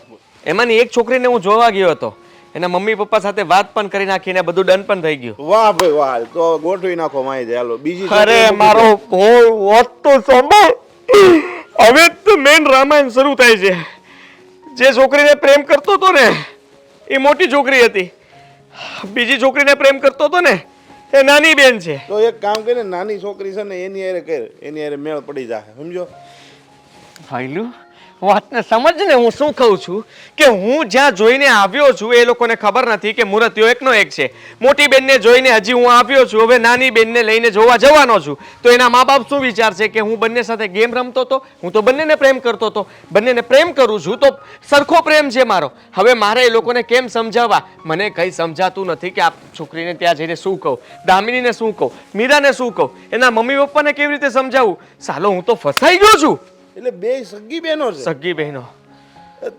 એમાંની એક છોકરીને હું જોવા ગયો હતો. એના મમ્મી પપ્પા સાથે વાત પણ કરી નાખીને બધું ડન પણ થઈ ગયું. વાહ ભાઈ વાહ, તો ગોઠવી નાખો માઈ જાય. હાલો બીજી અરે મારો વાત તો સાંભળ. હવે તો મેન રામાયણ શરૂ થાય છે. જે છોકરીને પ્રેમ કરતો હતો ને એ મોટી છોકરી હતી. બીજી છોકરીને પ્રેમ કરતો હતો ને એ નાની બેન છે. તો એક કામ કરીને નાની છોકરી છે ને એની હારે કર, એની હારે મેળ પડી જાય. સમજો? ભાઈલું વાતને સમજ ને. હું શું કહું છું કે હું જ્યાં જોઈને આવ્યો છું એ લોકોને ખબર નથી કે મુરતીઓ એકનો એક છે. મોટી બેનને જોઈને હજી હું આવ્યો છું, હવે નાની બેનને લઈને જોવા જવાનો છું. તો એના મા બાપ શું વિચારશે કે હું બંને સાથે ગેમ રમતો હતો? હું તો બંનેને પ્રેમ કરતો હતો, બંનેને પ્રેમ કરું છું, તો સરખો પ્રેમ છે મારો. હવે મારે એ લોકોને કેમ સમજાવવા? મને કંઈ સમજાતું નથી કે આ છોકરીને ત્યાં જઈને શું કહું, દામિનીને શું કહું, મીરાને શું કહું, એના મમ્મી પપ્પાને કેવી રીતે સમજાવું? સાલો હું તો ફસાઈ ગયો છું. એટલે બે સગી બહેનો છે? સગી બહેનો.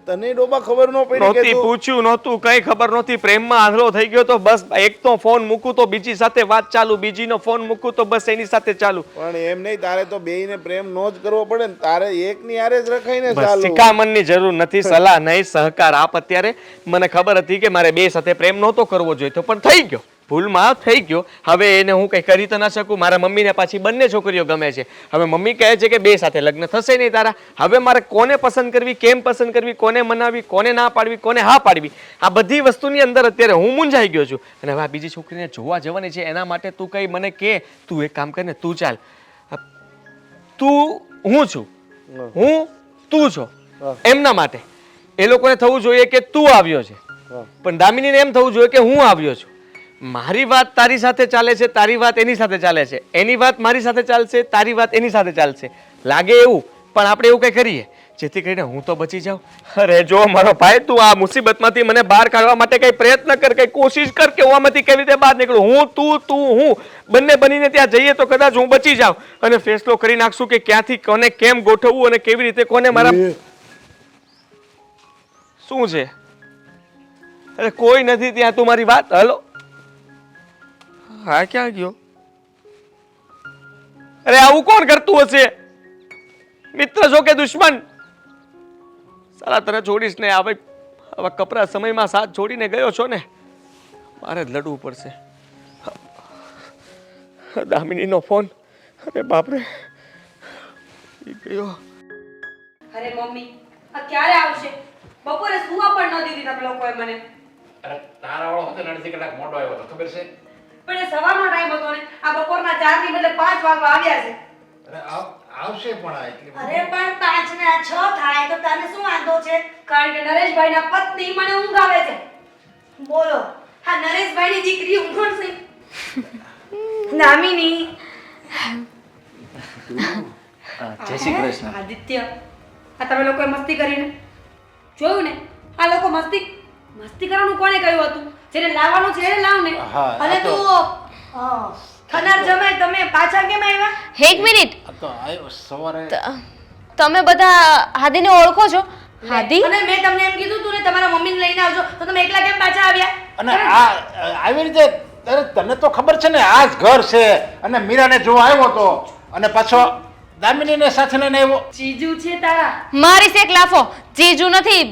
તને ડોબા ખબર ન પડી કે નહોતી તું- પૂછ્યું નહોતું, કઈ ખબર નહોતી. પ્રેમમાં આંધળો થઈ ગયો તો બસ. એક તો ફોન મૂકું તો બીજી સાથે વાત ચાલુ, બીજીનો ફોન મૂકું તો બસ એની સાથે ચાલુ. પણ એમ નહીં, તારે તો બેયને પ્રેમ નો જ કરવો પડે ને. તારે એકની હારે જ રખાઈને બસ ચાલુ. શિખામણની જરૂર નથી, સલાહ નહીં, સહકાર આપ. અત્યારે મને ખબર હતી કે મારે બે સાથે પ્રેમ નહોતો કરવો જોઈએ, તો પણ થઈ ગયો, ભૂલમાં થઈ ગયો. હવે એને હું કંઈ કરી તો ના શકું. મારા મમ્મીને પાછી બંને છોકરીઓ ગમે છે. હવે મમ્મી કહે છે કે બે સાથે લગ્ન થશે નહીં તારા. હવે મારે કોને પસંદ કરવી, કેમ પસંદ કરવી, કોને મનાવી, કોને ના પાડવી, કોને હા પાડવી, આ બધી વસ્તુની અંદર અત્યારે હું મૂંઝાઈ ગયો છું. અને હવે આ બીજી છોકરીને જોવા જવાની છે, એના માટે તું કંઈ મને કે. તું એક કામ કરીને તું ચાલ. તું હું છું, હું તું છો, એમના માટે એ લોકોને થવું જોઈએ કે તું આવ્યો છે, પણ દામિનીને એમ થવું જોઈએ કે હું આવ્યો છું. મારી વાત તારી સાથે ચાલે છે, તારી વાત એની સાથે ચાલે છે, એની વાત મારી સાથે ચાલશે, તારી વાત એની સાથે ચાલશે. લાગે એવું, પણ આપણે એવું કંઈ કરીએ જેથી કરીને હું તો બચી જાઉં. અરે જો મારો ભાઈ, તું આ મુસીબતમાંથી મને બહાર કાઢવા માટે કંઈ પ્રયત્ન કર, કંઈ કોશિશ કર કે હું આમાંથી કેવી રીતે બહાર નીકળું. હું તું હું બંને બનીને ત્યાં જઈએ તો કદાચ હું બચી જાઉં, અને ફેસલો કરી નાખશું કે ક્યાંથી કોને કેમ ગોઠવવું અને કેવી રીતે કોને મારા. શું છે? અરે કોઈ નથી ત્યાં, તું મારી વાત. હલો, હા ક્યાં ગયો? અરે આવું કોણ કરતું હશે? મિત્ર છો કે દુશ્મન? સાલા તને છોડીશ ને. હવે આવા કપરા સમયમાં સાથ છોડીને ગયો છો ને, મારે જ લડવું પડશે. દામિનીનો ફોન. અરે બાપરે, ગયો. અરે મમ્મી, આ ક્યારે આવશે? બપોરે સુવા પણ ન દીધી તમે લોકોએ મને. અરે તારા વાળો હતો ને અડધી કલાક મોડો આવ્યો હતો, ખબર છે? પણ એ સવારનો ટાઈમ હતો ને આ બપોરના 4 ની બદલે 5 વાગવા આવ્યા છે. આવશે પણ આ એટલી અરે પણ 5 ને 6 થાય તો તને શું વાંધો છે? કારણ કે નરેશભાઈના પત્ની મને ઊંઘ આવે છે. બોલો, હા નરેશભાઈની દીકરી ઊંઘણ છે. નામિની જય શ્રી કૃષ્ણ. આદિત્ય, આ તમે લોકોએ મસ્તી કરીને જોયું ને? આ લોકો મસ્તી કરવાનું કોણે કહ્યું હતું? જેને લાવવાનું છે એને લાવ ને. અને તું થનાર જમાઈ તમે પાછા કેમ આવ્યા? એક મિનિટ, તો આવ્યો સવારે તમે બધા હાદીને ઓળખો છો? હાદી? અને મેં તમને એમ કીધું તું ને તમારા મમ્મીને લઈને આવજો તો તમે એકલા કેમ પાછા આવ્યા? અને આ આવી રીતે અરે તને તો ખબર છે ને આ જ ઘર છે અને મીરાને જોવા આવ્યો તો અને પાછો દામિનીને સાથે લઈને આવ્યો. જીજુ છે તારા. મારી શેક લાફો, જીજુ નથી,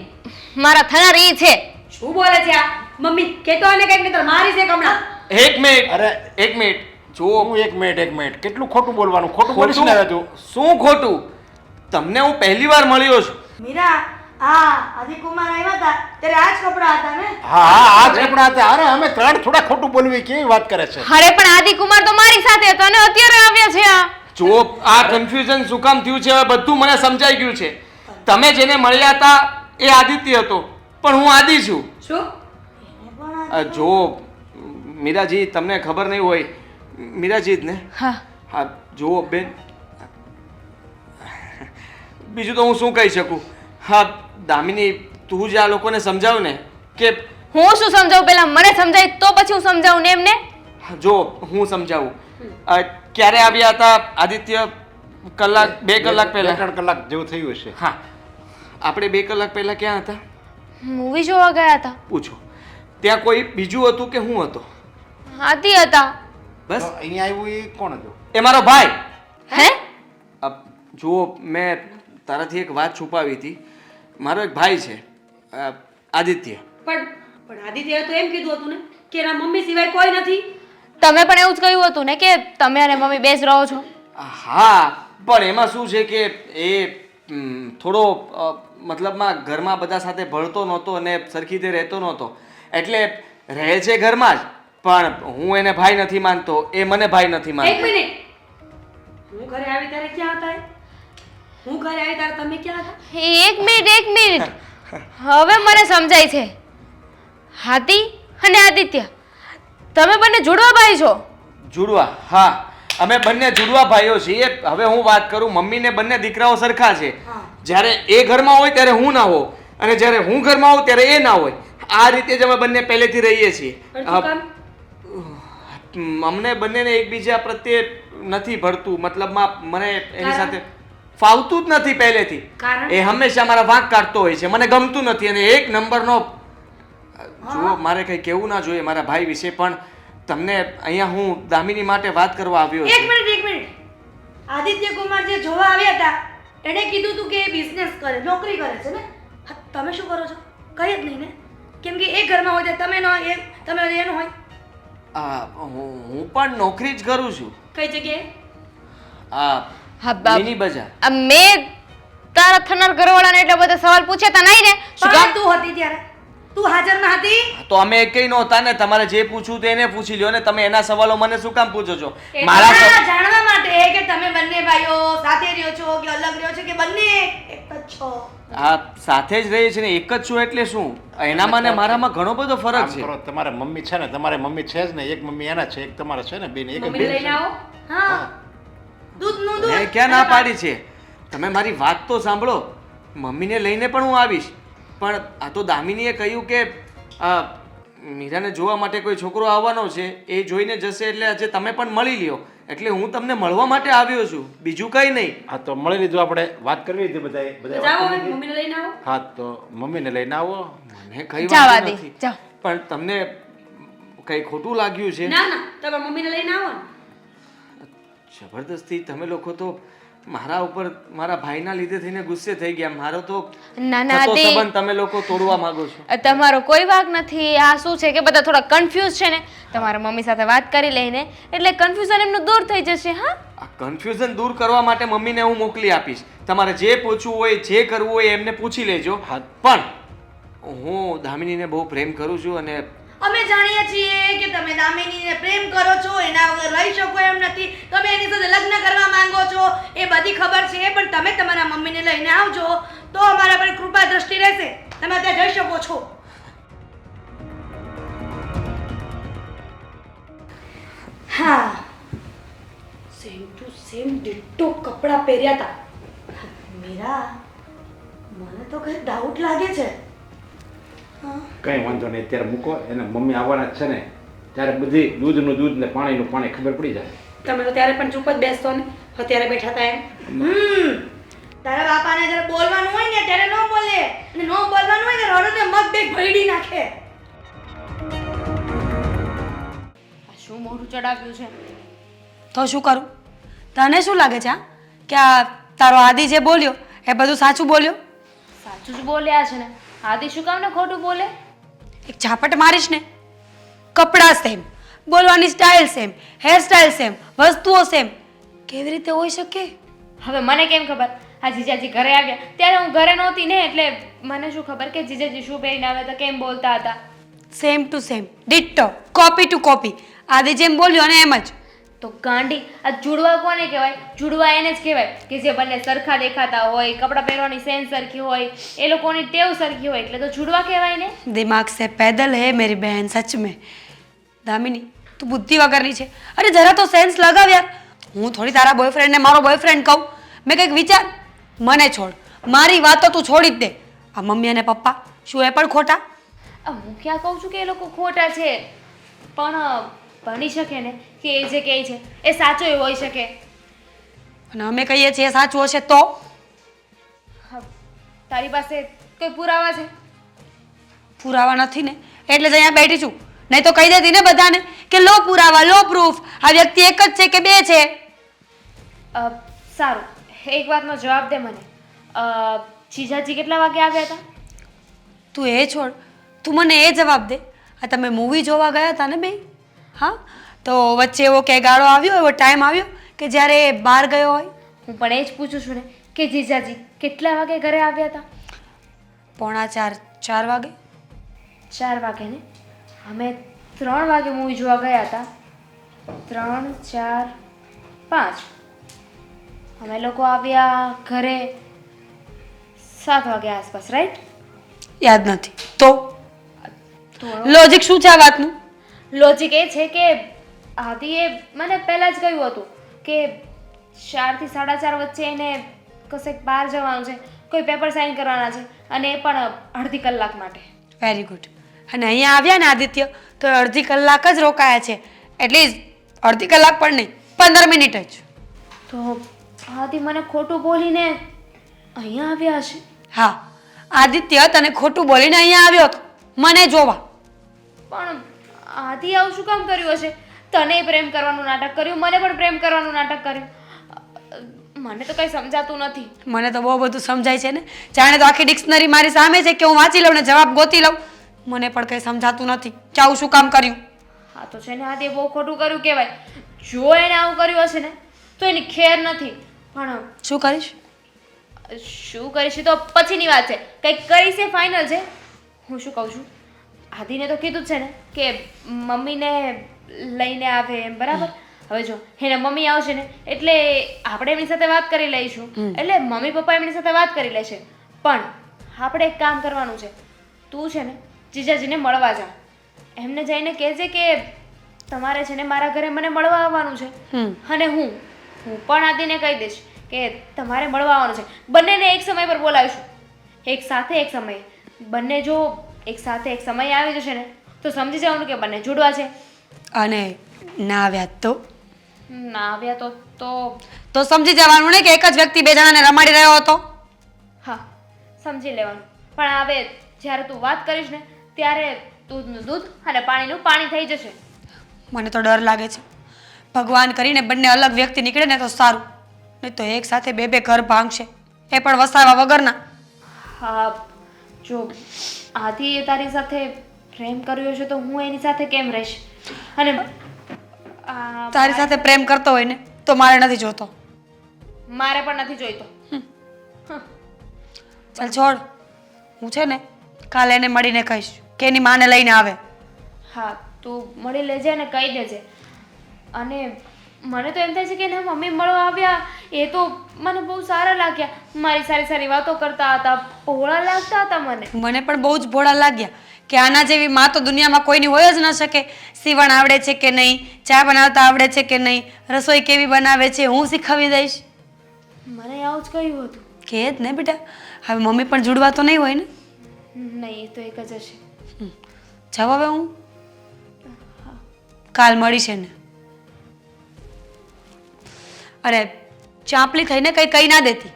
મારા થનાર ઈ છે. શું બોલે છે આ? મમ્મી કેતો એને કઈક નહીતર મારી છે હમણાં. એક મિનિટ, અરે એક મિનિટ. જો હું એક મિનિટ કેટલું ખોટું બોલવાનું, ખોટું બોલીશ ને હવે તું. શું ખોટું? તમને હું પહેલી વાર મળ્યો છું. મીરા, હા આદિકુમાર આવ્યા હતા ત્યારે આ જ કપડાં હતા ને? હા આ જ કપડા હતા. અરે અમે ત્રણ થોડા ખોટું બોલવી કેવી વાત કરે છે. અરે પણ આદિકુમાર તો મારી સાથે હતો અને અત્યારે આવ્યા છે આ. જો આ કન્ફ્યુઝન શું કામ થયું છે હવે બધું મને સમજાઈ ગયું છે. તમે જેને મળ્યા હતા એ આદિત્ય હતો પણ હું આદિ છું. શું? જો મીરાજી તમને ખબર નહીં હોય, મીરાજી જ ને? હા. હા જુઓ બેન, બીજું તો હું શું કહી શકું. હા દામિની, તું જ આ લોકોને સમજાવ ને કે હું શું સમજાવું? પેલા મને સમજાય તો પછી હું સમજાવું ને એમને. જો હું સમજાવું. ક્યારે આવ્યા હતા આદિત્ય? કલાક 2 કલાક પહેલા. 3 કલાક જેવું થયું હશે. હા, આપણે 2 કલાક પહેલા ક્યાં હતા? મૂવી જોવા ગયા હતા. પૂછો, ત્યાં કોઈ બીજું હતું કે હું હતો? હાથી હતા. બસ તો અહીંયા આવ્યું એ કોણ હતું? એ મારો ભાઈ. હે? જુઓ મેં તારાથી એક વાત છુપાવી હતી. મારો એક ભાઈ છે આદિત્ય. પણ આદિત્યએ તો એમ કીધું હતું ને કે એના મમ્મી સિવાય કોઈ નથી. તમે પણ એવું જ કહ્યું હતું ને કે તમે અને મમ્મી બેસ રહો છો. હા પણ એમાં શું છે કે એ થોડો મતલબમાં ઘરમાં બધા સાથે ભળતો નહોતો અને સરખી રીતે રહેતો નહોતો, એટલે રહે છે ઘરમાં જ પણ હું એને ભાઈ નથી માનતો, એ મને ભાઈ નથી એક માનતો. મિનિટ, હું ઘરે આવી ત્યારે ક્યાં હતા? હું ઘરે આવી ત્યારે તમે ક્યાં હતા? એક મિનિટ હવે મને સમજાય છે. હાથી અને આદિત્ય, તમે બંને જોડવા ભાઈ છો? જુડવા? હા, અમે બંને જુડવા ભાઈઓ છીએ. હવે હું વાત કરું, મમ્મીને બંને દીકરાઓ સરખા છે. જ્યારે એ ઘરમાં હોય ત્યારે હું ના હોઉં અને જ્યારે હું ઘરમાં હોઉં ત્યારે એ ના હોય. આ રીતે જ અમે બંને પહેલેથી રહીએ છીએ. પણ શું કામ? અમને બંનેને એકબીજા પ્રત્યે નથી ભળતું, મતલબમાં મને એની કારણ? સાથે ફાવતું જ નથી પહેલેથી. કારણ? એ હંમેશા મારા વાંક કાઢતો હોય છે, મને ગમતું નથી. અને એક નંબરનો જુઓ, મારે કંઈ કહેવું ના જોઈએ મારા ભાઈ વિશે, પણ તમને અહીંયા હું દામિની માટે વાત કરવા આવ્યો એક છું. મિનિટ આદિત્ય કુમાર જે જોવા આવ્યા હતા એણે કીધું તું કે એ બિઝનેસ કરે, નોકરી કરે છે ને? હા, તમે શું કરો છો? કઈ જ નહીં ને? કેમ કે એ ઘરમાં હોય તો તમે ન હોય, તમે એનું હોય. હું પણ નોકરી જ કરું છું. કઈ જગ્યાએ? હા, મિની બજાર. મેં તારા થનાર ઘરવાળાને એટલા બધા સવાલ પૂછ્યા તા નહીં ને? શું કામ? પણ તું હતી ત્યારે તું હાજર ના હતી? તો અમે એકઈ નહોતા ને. તમારે જે પૂછવું તો એને પૂછી લ્યો ને. તમે એના સવાલો મને શું કામ પૂછો છો? એ મારા બધા જાણવા માટે કે તમે બંને ભાઈઓ સાથે રહ્યો છો કે અલગ રહ્યો છો કે બંને એક જ છો. આ સાથે જ રહીએ છીએ ને. એક જ છું એટલે શું? એનામાં ને મારામાં ઘણો બધો ફરક આમ છે. કરો, તમારે મમ્મી છે ને, તમારે મમ્મી છે જ ને, એક મમ્મી એના છે, એક તમારે છે ને, બેન એક મમ્મીને બેન લઈને છે. આવો. હા, દૂધનું દૂધ. મેં ક્યાં ના પાડી છે? તમે મારી વાત તો સાંભળો. મમ્મીને લઈને પણ હું આવીશ, પણ આ તો દામિનીએ કહ્યું કે મીરાને જોવા માટે કોઈ છોકરો આવવાનો છે, એ જોઈને જશે એટલે આજે તમે પણ મળી લ્યો. એટલે હું તમને મળવા માટે આવ્યો છું, બીજું કંઈ નહીં. હા તો મળી લીધું. આપણે વાત કરવી હતી બધાએ તો બધાએ જાઓ વાત હવે, કરી લીધી. મમ્મીને લઈને આવો. હા તો મમ્મીને લઈને આવો. મને કઈ જાવા વાંધો દે, નથી, જાઓ. પણ તમને કઈ ખોટું લાગ્યું છે? ના ના, તમે મમ્મીને લઈને આવો ને. જબરદસ્તી તમે લોકો તો મારા ઉપર મારા ભાઈના લીધે થઈને ગુસ્સે થઈ ગયા. મારો તો ના ના થતો આદિ, સંબંધ તમે લોકો તોડવા માંગો છો. તમારો કોઈ વાંક નથી. આ શું છે કે બધા થોડા કન્ફ્યુઝ છે ને, તમારા મમ્મી સાથે વાત કરી લઈને એટલે કન્ફ્યુઝન એમનું દૂર થઈ જશે. હા, આ કન્ફ્યુઝન દૂર કરવા માટે મમ્મીને હું મોકલી આપીશ. તમારે જે પૂછવું હોય, જે કરવું હોય એમને પૂછી લેજો. હા. પણ હું દામિનીને બહુ પ્રેમ કરું છું અને અમે જાણીએ છીએ કે તમે દામિનીને પ્રેમ કરો છો, એના વગર રહી શકો એમ નથી, તમે એની સાથે લગ્ન કરવા માંગો છો, એ બધી ખબર છે. પણ તમે તમારા મમ્મીને લઈને આવજો તો અમારા પર કૃપા દ્રષ્ટિ રહેશે, તમે ત્યાં જઈ શકો છો. હા, સેમ ટુ સેમ ડિટ્ટો કપડાં પહેર્યા હતા. મીરા, મને તો કઈ ડાઉટ લાગે છે. કંઈ વાંધો નહીં, અત્યારે મૂકો. એને મમ્મી આવવાના જ છે ને, ત્યારે બધી દૂધનું દૂધ ને પાણીનું પાણી ખબર પડી જાય. તમે તો ત્યારે પણ ચૂપ જ બેસતો ને, અત્યારે બેઠા હતા એમ. તારા બાપાને જ્યારે બોલવાનું હોય ને ત્યારે ન બોલે, અને ન બોલવાનું હોય ને રડને મગ બે ભયડી નાખે. આ શું મોઢું ચડાવ્યું છે? તો શું કરું? તને શું લાગે છે કે આ તારો આદિ જે બોલ્યો એ બધું સાચું બોલ્યો? સાચું જ બોલ્યા છે ને. આદિ શું કામ ને ખોટું બોલે? એક ઝાપટ મારીશ ને, કપડાં સેમ, બોલવાની સ્ટાઇલ સેમ, હેરસ્ટાઇલ સેમ, વસ્તુઓ સેમ, કેવી રીતે હોઈ શકે? હવે મને કેમ ખબર? આ જીજાજી ઘરે આવ્યા ત્યારે હું ઘરે નહોતી ને, એટલે મને શું ખબર કે જીજાજી શું પહેરીને આવ્યા હતા, કેમ બોલતા હતા. Same to same, ditto, copy to copy. આદિ જેમ બોલ્યો ને એમ જ. તો ગાંડી, આ જુડવા કોને કહેવાય? જુડવા એને જ કહેવાય કે જે બંને સરખા દેખાતા હોય, કપડાં પહેરવાની સેન્સ સરખી હોય, એ લોકોની ટેવ સરખી હોય, એટલે તો જુડવા કહેવાય ને. દિમાગ સે પેદલ હે મેરી બહેન, સચ में. દામિની, તું બુદ્ધિ વગરની છે. અરે જરા તો સેન્સ લગાવ યાર. હું થોડી તારા બોયફ્રેન્ડને મારો બોયફ્રેન્ડ કહું? મેં કંઈક વિચાર. મને છોડ, મારી વાતો તું છોડી જ દે. આ મમ્મી અને પપ્પા શું એ પણ ખોટા? હું ક્યાં કહું છું કે એ લોકો ખોટા છે, પણ બની શકે ને કે એ જે કહે છે એ સાચું એ હોઈ શકે. અને અમે કહીએ છીએ સાચું હશે તો? તારી પાસે કોઈ પુરાવા છે? પુરાવા નથી ને, એટલે જ અહીંયા બેઠી છું. નહીં તો કહી દેતી ને બધાને કે લો પુરાવા, લો પ્રૂફ, આ વ્યક્તિ એક જ છે કે બે છે. સારું, એક વાતનો જવાબ દે મને. જીજાજી કેટલા વાગે આવ્યા હતા? તું એ છોડ, તું મને એ જવાબ દે. આ તમે મૂવી જોવા ગયા હતા ને બે? હા, તો વચ્ચે એવો કે ગાળો આવ્યો, એવો ટાઈમ આવ્યો કે જ્યારે એ બહાર ગયો હોય? હું પણ એ જ પૂછું છું ને કે જીજાજી કેટલા વાગે ઘરે આવ્યા હતા? 3:45, 4 વાગે. 4 વાગે ને? અમે 3 વાગે મૂવી જોવા ગયા હતા. 3, 4, 5. અમે લોકો આવ્યા ઘરે 7 વાગે આસપાસ, રાઈટ? યાદ નથી. તો લોજિક શું છે આ વાતનું? લોજિક એ છે કે આદિએ મને પહેલાં જ કહ્યું હતું કે 4 થી 4:30 વચ્ચે એને કશેક બહાર જવાનું છે, કોઈ પેપર સાઇન કરવાના છે, અને એ પણ અડધી કલાક માટે. Very good. અને અહીંયા આવ્યા ને આદિત્ય, તો અડધી કલાક જ રોકાયા છે. એટલીસ્ટ અડધી કલાક પણ નહીં, 15 મિનિટ જ. તો આદિ મને ખોટું બોલીને અહીંયા આવ્યા છે? હા, આદિત્ય તને ખોટું બોલીને અહીંયા આવ્યો હતો મને જોવા. પણ આદિ આવું શું કામ કર્યું હશે? તને પ્રેમ કરવાનું નાટક કર્યું, મને પણ પ્રેમ કરવાનું નાટક કર્યું. મને તો કંઈ સમજાતું નથી. મને તો બહુ બધું સમજાય છે ને, જાણે તો આખી ડિક્શનરી મારી સામે છે કે હું વાંચી લઉં ને જવાબ ગોતી લઉં. મને પણ કંઈ સમજાતું નથી કે આવું શું કામ કર્યું. હા તો છે ને, આદિએ બહુ ખોટું કર્યું કહેવાય. જો એને આવું કર્યું હશે ને તો એની ખેર નથી. પણ શું કરીશ? શું કરીશ તો પછીની વાત છે. કંઈક કરીશ એ ફાઇનલ છે. હું શું કહું છું, આદિને તો કીધું જ છે ને કે મમ્મીને લઈને આવે એમ, બરાબર? હવે જો એના મમ્મી આવશે ને એટલે આપણે એમની સાથે વાત કરી લઈશું, એટલે મમ્મી પપ્પા એમની સાથે વાત કરી લેશે. પણ આપણે એક કામ કરવાનું છે. તું છે ને જીજાજીને મળવા જા. એમને જઈને કહેજે કે તમારે છે ને મારા ઘરે મને મળવા આવવાનું છે. અને હું પણ આદિને કહી દઈશ કે તમારે મળવા આવવાનું છે. બંનેને એક સમય પર બોલાવીશું, એક સાથે એક સમયે. બંને જો એક સાથે એક સમય આવી જશે ને તો સમજી જવાનું કે બંને જોડવા છે. અને ના આવ્યા તો? ના આવ્યા તો સમજી જવાનું ને કે એક જ વ્યક્તિ બે જણાને રમાડી રહ્યો હતો. હા, સમજી લેવાનું. પણ હવે જ્યારે તું વાત કરીશ ને ત્યારે દૂધનું દૂધ અને પાણીનું પાણી થઈ જશે. મને તો ડર લાગે છે. ભગવાન કરીને બંને અલગ વ્યક્તિ નીકળે ને તો સારું, નહીં તો એક સાથે બે ઘર ભાંગશે, એ પણ વસાવા વગરના. હા, જો આદિએ તારી સાથે પ્રેમ કર્યો છે તો હું એની સાથે કેમ રહીશ? અને તારી સાથે પ્રેમ કરતો હોય ને તો મારે નથી જોતો. મારે પણ નથી જોઈતો. ચાલ છોડ, હું છે ને કાલે એને મળીને કહીશ કે એની માને લઈને આવે. હા તું મળી લેજે અને કહી દેજે. અને મને તો એમ થાય છે કે એના મમ્મી મળવા આવ્યા એ તો મને બહુ સારા લાગ્યા. મારી સારી સારી વાતો કરતા હતા, ભોળા લાગતા હતા મને. મને પણ બહુ જ ભોળા લાગ્યા કે આના જેવી માં તો દુનિયામાં કોઈની હોય જ ન શકે. સીવણ આવડે છે કે નહીં, ચા બનાવતા આવડે છે કે નહીં, રસોઈ કેવી બનાવે છે હું શીખવી દઈશ. મને આવું જ કહ્યું હતું. કે જ ને બેટા, હવે મમ્મી પણ જુડવા તો નહીં હોય ને. નહીં એ તો એક જ હશે. જાવ હવે હું કાલ મળી છે ને. અરે ચાંપલી થઈને કઈ કઈ ના દેતી.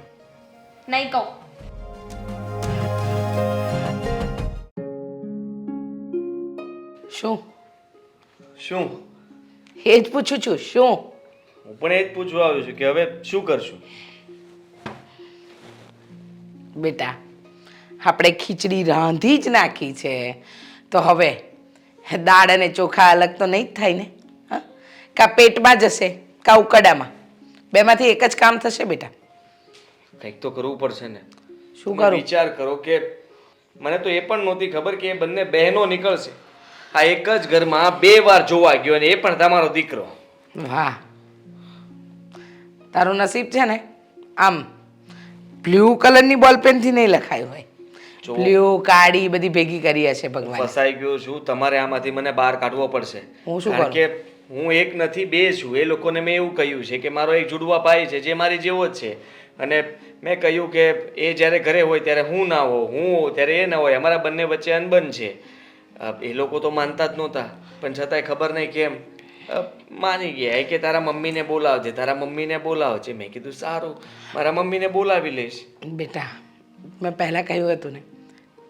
નહીં કહું. શું શું? એ જ પૂછું છું શું? હું પણ એ જ પૂછવા આવ્યો છું કે હવે શું કરશું? બેટા આપણે ખીચડી રાંધી જ નાખી છે તો હવે દાળ અને ચોખા અલગ તો નહીં જ થાય ને. હા, કાં પેટમાં જશે કાં ઉકડામાં, બેમાંથી એક જ કામ થશે બેટા. કંઈક તો કરવું પડશે ને. શું તમે કરું? વિચાર કરો કે મને તો એ પણ નહોતી ખબર કે એ બંને બહેનો નીકળશે. આ એક જ ઘરમાં 2 વાર જોવા ગયો અને એ પણ તમારો દીકરો. વાહ, તારું નસીબ છે ને આમ બ્લુ કલરની બોલપેનથી નહીં લખાયું હોય. જો. બ્લુ કાળી બધી ભેગી કરી હશે ભગવાન. ફસાઈ ગયો છું. તમારે આમાંથી મને બહાર કાઢવો પડશે. હું શું કારણ કરું? કે હું એક નથી 2 છું. એ લોકોને મેં એવું કહ્યું છે કે મારો એક જુડવા ભાઈ છે જે મારી જેવો જ છે. અને મેં કહ્યું કે એ જ્યારે ઘરે હોય ત્યારે હું ના હોઉં, હું હોઉં ત્યારે એ ના હોય. અમારા બંને વચ્ચે અનબન છે. એ લોકો તો માનતા જ નહોતા પણ છતાંય ખબર નહીં કેમ માની ગયા કે તારા મમ્મીને બોલાવજે, તારા મમ્મીને બોલાવજે. મેં કીધું સારું, મારા મમ્મીને બોલાવી લઈશ. બેટા મેં પહેલાં કહ્યું હતું ને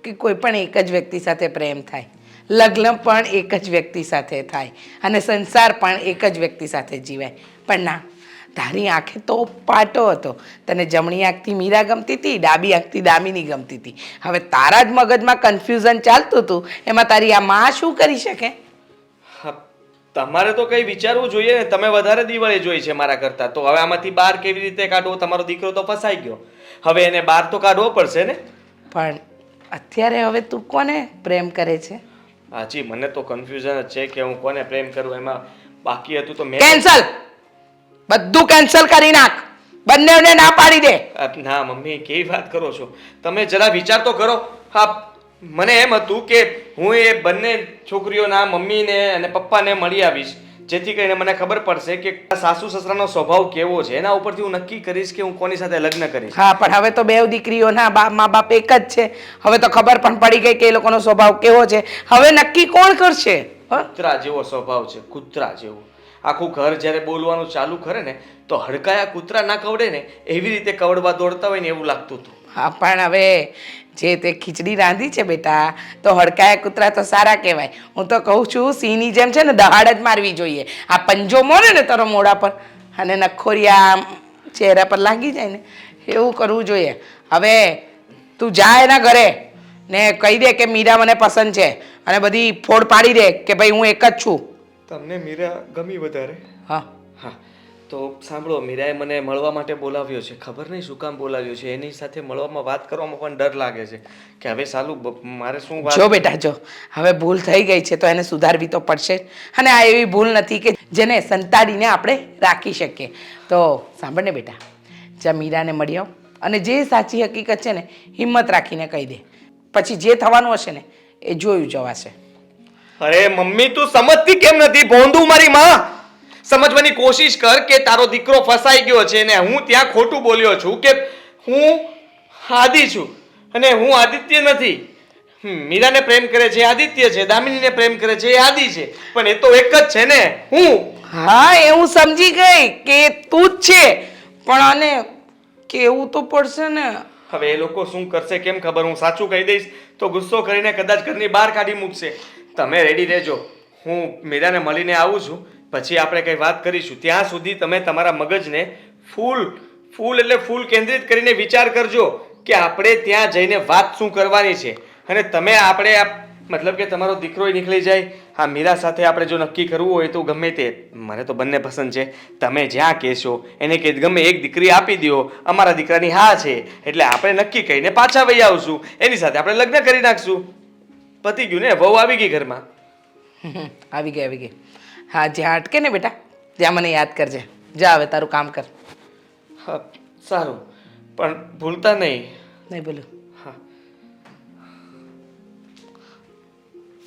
કે કોઈ પણ એક જ વ્યક્તિ સાથે પ્રેમ થાય, લગ્ન પણ એક જ વ્યક્તિ સાથે થાય અને સંસાર પણ એક જ વ્યક્તિ સાથે જીવાય. પણ ના, તારી આંખે તો પાટો હતો. તને જમણી આંખથી મીરા ગમતી હતી, ડાબી આંખથી દામિની ગમતી હતી. હવે તારા જ મગજમાં કન્ફ્યુઝન ચાલતું હતું, એમાં તારી આ માં શું કરી શકે? હા, તમારે તો કંઈ વિચારવું જોઈએ ને. તમે વધારે દિવાળી જોઈ છે મારા કરતાં. તો હવે આમાંથી બહાર કેવી રીતે કાઢવો? તમારો દીકરો તો ફસાઈ ગયો, હવે એને બહાર તો કાઢવો પડશે ને. પણ અત્યારે હવે તું કોને પ્રેમ કરે છે? હાજી, મને તો કન્ફ્યુઝન જ છે કે હું કોને પ્રેમ કરું. એમાં બાકી હતું તો મેં કેન્સલ, બધું કેન્સલ કરી નાખ, બંનેને ના પાડી દે. ના મમ્મી, કેવી વાત કરો છો તમે? જરા વિચાર તો કરો. હા, મને એમ હતું કે હું એ બંને છોકરીઓના મમ્મીને અને પપ્પાને મળી આવીશ, જેથી કરીને મને ખબર પડશે કે સાસુ સસરાનો સ્વભાવ કેવો છે. એના ઉપરથી હું નક્કી કરીશ કે હું કોની સાથે લગ્ન કરીશ. હા, પણ હવે તો બેવ દીકરીઓના મા બાપ એક જ છે. હવે તો ખબર પણ પડી ગઈ કે એ લોકોનો સ્વભાવ કેવો છે. હવે નક્કી કોણ કરશે? કૂતરા જેવો સ્વભાવ છે, કૂતરા જેવો. આખું ઘર જ્યારે બોલવાનું ચાલુ કરે ને તો હડકાયા કૂતરા ના કવડે ને એવી રીતે કવડવા દોડતા હોય ને એવું લાગતું હતું. હા, પણ હવે જે તે ખીચડી રાંધી છે બેટા, તો હડકાયા કૂતરા તો સારા કહેવાય. હું તો કહું છું સિંહની જેમ છે ને દહાડ જ મારવી જોઈએ. આ પંજો મોરે ને તારો મોઢા પર અને નખોરિયા ચહેરા પર લાગી જાય ને એવું કરવું જોઈએ. હવે તું જા એના ઘરે ને કહી દે કે મીરા મને પસંદ છે અને બધી ફોડ પાડી દે કે ભાઈ હું એક જ છું. તમને મીરા ગમી વધારે? હા, હા, તો સાંભળો, મીરાએ મને મળવા માટે બોલાવ્યો છે. ખબર નહીં શું કામ બોલાવ્યો છે. એની સાથે મળવામાં વાત કરવામાં પણ ડર લાગે છે કે હવે સાલું મારે શું વાત. જો બેટા જો, હવે ભૂલ થઈ ગઈ છે તો એને સુધારવી તો પડશે. અને આ એવી ભૂલ નથી કે જેને સંતાડીને આપણે રાખી શકીએ. તો સાંભળ ને બેટા, જા મીરાને મળી આવ અને જે સાચી હકીકત છે ને હિંમત રાખીને કહી દે. પછી જે થવાનું હશે ને એ જોયું જવાશે. અરે મમ્મી, તું સમજતી કેમ નથી? ભોંદુ મારી માં, સમજવાની કોશિશ કર કે તારો દીકરો ફસાઈ ગયો છે ને હું ત્યાં ખોટું બોલ્યો છું કે હું આદિ છું અને હું આદિત્ય નથી. મીરાને પ્રેમ કરે છે આદિત્ય છે, દામિનીને પ્રેમ કરે છે એ આદિ છે, પણ એ તો એક જ છે ને હું. હા, એ હું સમજી ગઈ કે તું જ છે, પણ આને કેવું તો પડશે ને. હવે એ લોકો શું કરશે કેમ ખબર? હું સાચું કહી દઈશ તો ગુસ્સો કરીને કદાચ ઘરની બહાર કાઢી મૂકશે. તમે રેડી રહેજો, હું મીરાને મળીને આવું છું, પછી આપણે કંઈ વાત કરીશું. ત્યાં સુધી તમે તમારા મગજને ફૂલ કેન્દ્રિત કરીને વિચાર કરજો કે આપણે ત્યાં જઈને વાત શું કરવાની છે. અને તમે આપણે મતલબ કે તમારો દીકરો નીકળી જાય. હા, મીરા સાથે આપણે જો નક્કી કરવું હોય તો ગમે તે, મને તો બંને પસંદ છે. તમે જ્યાં કહેશો એને કે ગમે એક દીકરી આપી દો, અમારા દીકરાની હા છે, એટલે આપણે નક્કી કરીને પાછા વહી આવશું. એની સાથે આપણે લગ્ન કરી નાખશું. પતી ગયું ને, વહુ આવી ગઈ ઘરમાં. આવી ગઈ હા જ્યાં અટકે ને બેટા ત્યાં મને યાદ કરજે. જા હવે તારું કામ કર. હા સારું, પણ ભૂલતા નહીં. નહીં બોલું. હા.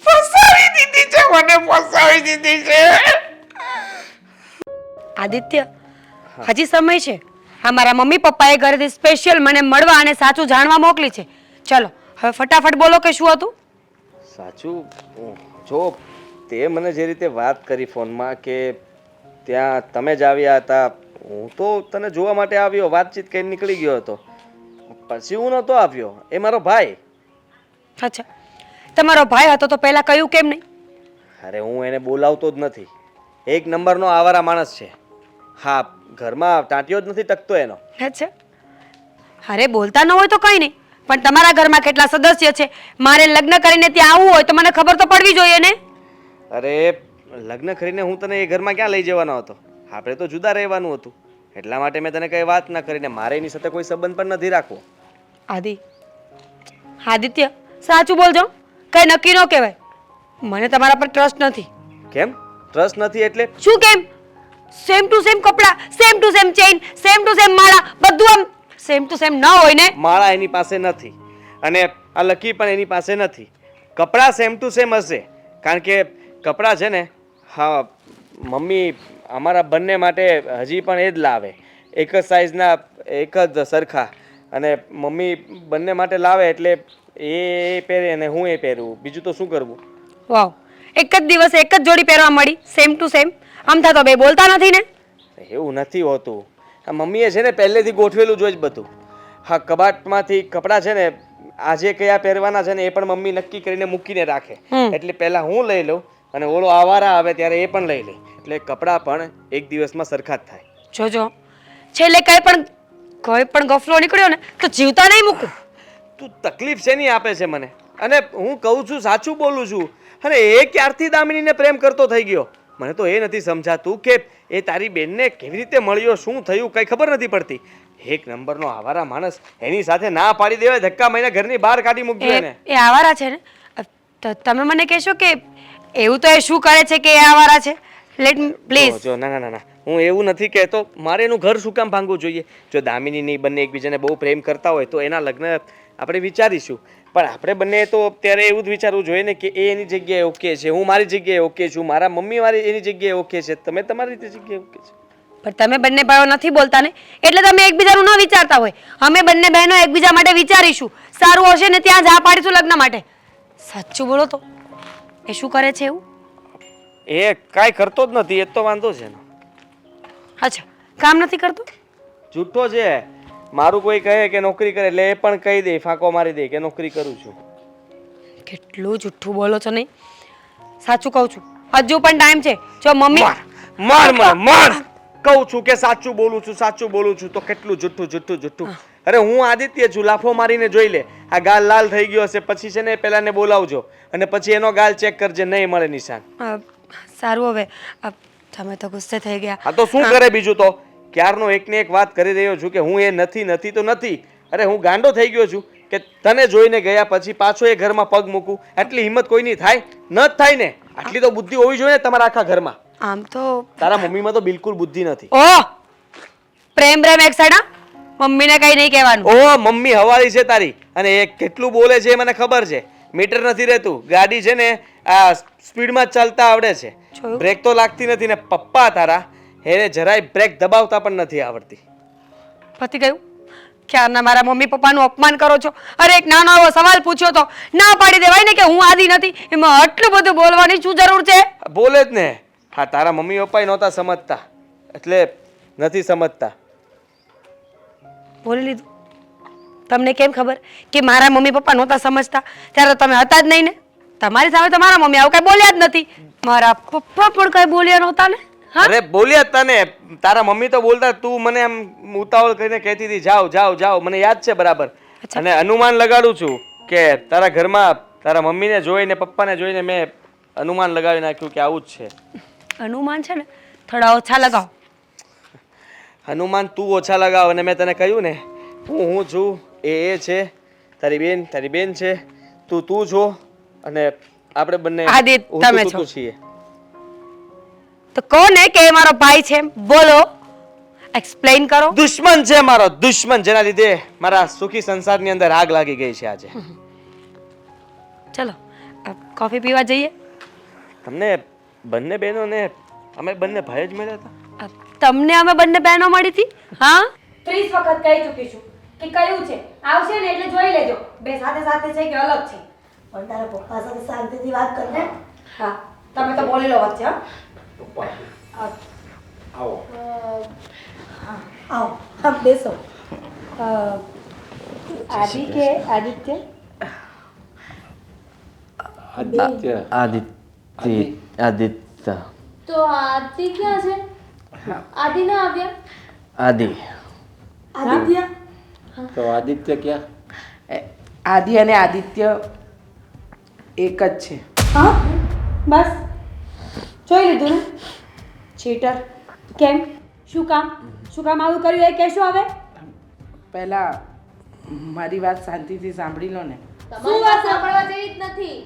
ફસાવી દીધી છે મને, ફસાવી દીધી છે. આદિત્ય, હજી સમય છે. હા, મારા મમ્મી પપ્પાએ ઘરેથી સ્પેશિયલ મને મળવા અને સાચું જાણવા મોકલી છે. ચલો હવે ફટાફટ બોલો કે શું હતું. સાચું જો તે મને જે રીતે વાત કરી ફોનમાં કે ત્યાં તમે જ આવ્યા હતા, હું તો તને જોવા માટે આવ્યો, વાતચીત કરી નીકળી ગયો હતો. પછી હું નહોતો આવ્યો, એ મારો ભાઈ. અચ્છા, તમારો ભાઈ હતો તો પહેલા કહ્યું કેમ નહીં? અરે હું એને બોલાવતો જ નથી, એક નંબરનો આવારા માણસ છે. હા, ઘરમાં ટાંટિયો જ નથી ટકતો એનો. અચ્છા, અરે બોલતા ન હોય તો કંઈ નહીં, પણ તમારા ઘરમાં કેટલા સદસ્ય છે? મારે લગ્ન કરીને ત્યાં આવવું હોય તો મને ખબર તો પડવી જોઈએ ને. અરે લગ્ન કરીને હું તને એ ઘરમાં ક્યાં લઈ જવાનો હતો? આપણે તો જુદા રહેવાનું હતું, એટલા માટે મેં તને કઈ વાત ના કરીને મારે એની સાથે કોઈ સંબંધ પણ નથી રાખવો. આદિત્ય, સાચું બોલજો, કઈ નક્કી ન કહેવાય. મને તમારા પર ટ્રસ્ટ નથી. કેમ ટ્રસ્ટ નથી એટલે? શું કેમ? સેમ ટુ સેમ કપડા, સેમ ટુ સેમ ચેઇન, સેમ ટુ સેમ માળા, બધું આમ સેમ ટુ સેમ ન હોય ને. માળા એની પાસે નથી અને આ લકી પણ એની પાસે નથી. કપડાં સેમ ટુ સેમ હશે, કારણ કે કપડાં છે ને, હા મમ્મી અમારા બંને માટે હજી પણ એ જ લાવે, એક જ સાઇઝના, એક જ સરખા. અને મમ્મી બંને માટે લાવે એટલે એ પહેરે અને હું એ પહેરું, બીજું તો શું કરવું. વાવ, એક જ દિવસે એક જ જોડી પહેરવા મળી, સેમ ટુ સેમ. આમ થા તો બે બોલતા નથી ને. એવું નથી હોતું, આ મમ્મીએ છે ને પહેલેથી ગોઠવેલું જ બધું. હા, કબાટમાંથી કપડાં છે ને આજે કયા પહેરવાના છે ને એ પણ મમ્મી નક્કી કરીને મૂકીને રાખે. એટલે પહેલા હું લઈ લઉં અને ઓલો આવારા આવે ત્યારે એ પણ લઈ લે, એટલે કપડાં પણ એક દિવસમાં સરખા જ થાય. જોજો, છેલ્લે કોઈ પણ ગફલો નીકળ્યો ને તો જીવતા નહીં મૂકું. તું તકલીફ શેની આપે છે મને? અને હું કહું છું, સાચું બોલું છું. અને એ ક્યારથી દામિનીને પ્રેમ કરતો થઈ ગયો? મને તો એ નથી સમજાતું કે એ તારી બેનને કેવી રીતે મળ્યો, શું થયું, કઈ ખબર નથી પડતી. એક નંબરનો આવારા માણસ, એની સાથે ના પાડી દેવાય, ધક્કા મારીને ઘરની બહાર કાઢી મૂક્યો એને. એ આવારા છે ને? તમે મને કહેશો કે એવું તો એ શું કરે છે કે એ આવારા છે? Let me please. જો ના ના ના, હું એવું નથી કહેતો, મારે એનું ઘર શું કામ ભાંગવું જોઈએ? જો દામિની બંને એકબીજાને બહુ પ્રેમ કરતા હોય તો એના લગ્ન આપણે વિચારીશું, પણ આપણે બંને તો ત્યારે એવું જ વિચારવું જોઈએ ને કે એ એની જગ્યાએ ઓકે છે, હું મારી જગ્યાએ ઓકે છું, મારા મમ્મી મારી એની જગ્યાએ ઓકે છે, તમે તમારી રીતે જગ્યાએ ઓકે છે. પણ તમે બંને ભાઈઓ નથી બોલતા ને, એટલે તમે એકબીજાનું ન વિચારતા હોય. અમે બંને બહેનો એકબીજા માટે વિચારીશું, સારું હશે ને ત્યાં જ હા પાડીશું લગ્ન માટે. સાચું બોલો તો એ શું કરે છે એવું? એ કાંઈ કરતો જ નથી, એ તો વાંધો છે ને. અચ્છા, કામ નથી કરતો? જૂઠો છે. મારું કોઈ કહે કે નોકરી કરે એટલે એ પણ કહી દે, ફાંકો મારી દે કે નોકરી કરું છું. કેટલું જુઠ્ઠું બોલો છો નહીં? સાચું કહું છું, હજુ પણ ટાઈમ છે. જો મમ્મી માર મને માર, કહું છું કે સાચું બોલું છું, સાચું બોલું છું તો કેટલું જુઠ્ઠું જુઠ્ઠું જુઠ્ઠું. અરે હું આદિત્ય છું, લાફો મારીને જોઈ લે. આ ગાલ લાલ થઈ ગયો હશે, પછી છે ને પેલા ને બોલાવજો અને પછી એનો ગાલ ચેક કરજે, નહીં મળે નિશાન. સારું, હવે તમે તો ગુસ્સે થઈ ગયા. હા તો શું કરે બીજું? તો ક્યારનો એકને એક વાત કરી રહ્યો છું કે હું એ નથી નથી તો નથી. અરે હું ગાંડો થઈ ગયો છું કે તને જોઈને ગયા પછી પાછો એ ઘરમાં પગ મૂકું, આટલી હિંમત કોઈની થાય? ન જ થાય ને. આટલી તો બુદ્ધિ હોવી જોઈએ ને તમારા આખા ઘરમાં. આમ તો તારા મમ્મીમાં તો બિલકુલ બુદ્ધિ નથી. ઓહ, પ્રેમ એક સાઈડ, મમ્મીને કઈ નહીં કહેવાનું. ઓહ, મમ્મી હવાલી છે તારી, અને એ કેટલું બોલે છે મને ખબર છે. મીટર નથી રહેતું, ગાડી છે ને આ સ્પીડમાં ચાલતા આવડે છે, બ્રેક તો લાગતી નથી. ને પપ્પા તારા એને જરાય બ્રેક દબાવતા પણ નથી આવડતી. પતી ગયું? ક્યારના મારા મમ્મી પપ્પાનું અપમાન કરો છો. અરે એક નાનો એવો સવાલ પૂછ્યો તો ના પાડી દેવાય ને કે હું આદિ નથી, એમાં આટલું બધું બોલવાની શું જરૂર છે? બોલે જ ને. હા, તારા મમ્મી પપ્પા નહોતા સમજતા એટલે નથી સમજતા. બોલી લીધું. તમને કેમ ખબર કે મારા મમ્મી પપ્પા નહોતા સમજતા? ત્યારે તમે હતા જ નહીં ને. તમારી સામે તો મારા મમ્મી આવું કઈ બોલ્યા જ નથી, મારા પપ્પા પણ કઈ બોલ્યા નહોતા ને. અરે બોલ્યા તને, તારા મમ્મી તો બોલતા, તું મને આમ ઉતાવળ કરીને કહેતી હતી જાઓ જાઓ જાઓ, મને યાદ છે બરાબર. અને અનુમાન લગાડું છું કે તારા ઘરમાં તારા મમ્મીને જોઈને પપ્પાને જોઈને મેં અનુમાન લગાવી નાખ્યું કે આવું જ છે. અનુમાન છે ને થોડા ઓછા લગાવો. હનુમાન તું ઓછા લગાવ. અને મેં તને કહ્યું ને હું છું, એ છે, તારી બેન છે, તું છો અને આપણે બંને આદિત્ય, ઊંધું તમે સૂતું છો. છીએ. તો કોને કે એ મારો ભાઈ છે બોલો, એક્સપ્લેન કરો. દુશ્મન છે મારો, દુશ્મન, જેના લીધે મારા સુખી સંસારની અંદર આગ લાગી ગઈ છે આજે. ચલો કોફી પીવા જઈએ. તમને બંને બહેનોને અમે બંને ભાઈ જ મળ્યા હતા. તમને અમે બંને બહેનો મળી હતી. હા 30 વખત કહી ચૂકી છું કે કયું છે, આવશે ને એટલે જોઈ લેજો બે સાથે સાથે છે કે અલગ છે. પણ તારા પપ્પા સાથે શાંતિથી વાત કર ને. હા તમે તો બોલી લો વચ્ચે. આવો આવો હા બેસો. આદિ કે આદિત્ય? આદિત્ય આદિત્ય. તો આદિ ક્યાં છે? આદિ ના આવ્યા? આદિ. આદિત્ય તો આદિત્ય ક્યાં? આદિ અને આદિત્ય એક જ છે. હા બસ જોઈ લીધું ને, ચીટર. કેમ, શું કામ આવું કર્યું એ કહેશો હવે? પહેલા મારી વાત શાંતિથી સાંભળી લો ને. તમારી વાત સાંભળવા જેવી જ નથી.